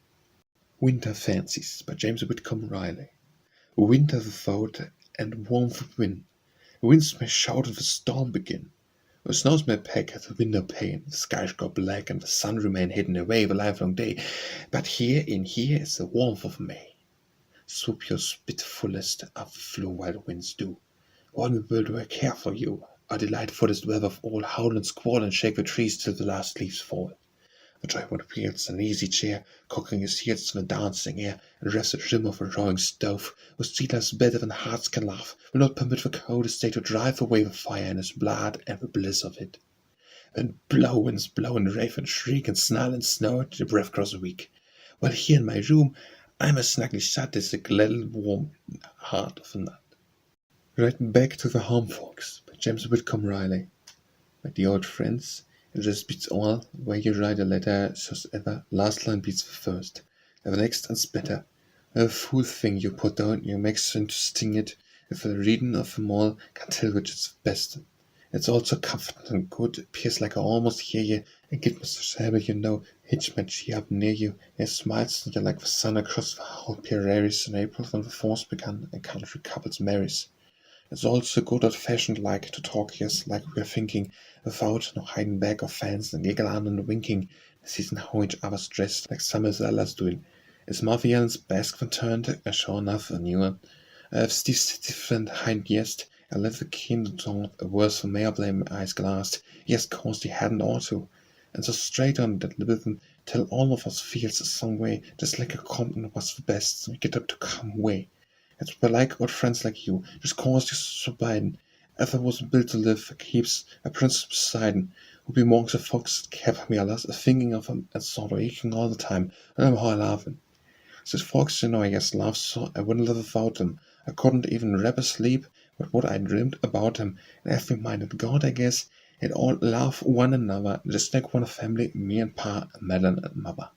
Winter Fancies, by James Whitcomb Riley. Winter without and warmth of wind. Winds may shout and the storm begin. The snows may peck at the window pane, the skies grow black and the sun remain hidden away the livelong day, but here is the warmth of May. Swoop your spit fullest up the flow while the winds do. All the world will care for you, our delightfulest weather of all, howl and squall and shake the trees till the last leaves fall. The joyful wheels an easy chair, cocking his heels to the dancing air, and rests the rim of a roaring stove, with street better than hearts can laugh, will not permit the coldest day to drive away the fire in his blood and the bliss of it. And winds blow and rave and shriek and snarl and snort, the breath grows weak. While here in my room, I'm as snugly shut as a little warm heart of a nut. Writing back to the home folks, by James Whitcomb Riley. My dear old friends, It just beats all, where you write a letter, so's ever, last line beats the first. And the next one's better. A fool thing you put down, you make sense to sting it, if the reading of them all can tell which is the best. It's all so comforting and good, it appears like I almost hear you, and get Mr. Shabby, you know, hitch my G up near you, and it smiles at you like the sun across the whole prairies in April when the force began and country couples marries. It's all so good old-fashioned like to talk, yes, like we're thinking, without no hiding back of fans and giggle on and winking, seeing how each other's dressed like some of the others doing. It's Mafian's bask when turned, sure enough, a new one. Steve's different hind yes, I let the king talk a worse for mayor blame eyes glassed, yes, cause he hadn't ought to. And so straight on that living till all of us feels some way, just like a Compton was the best, so we get up to come away. It's we're like old friends like you, just cause you so biden. If I was built to live, keeps a prince beside him, who be amongst the folks that kept me alas, thinking of him and sort of aching all the time, and I'm how laughing. Says folks, you know, I guess laugh so I wouldn't live without them. I couldn't even rap a sleep with what I dreamed about him, and every minded God, I guess, and all love one another, just like one family, me and Pa, Madeline and Mother.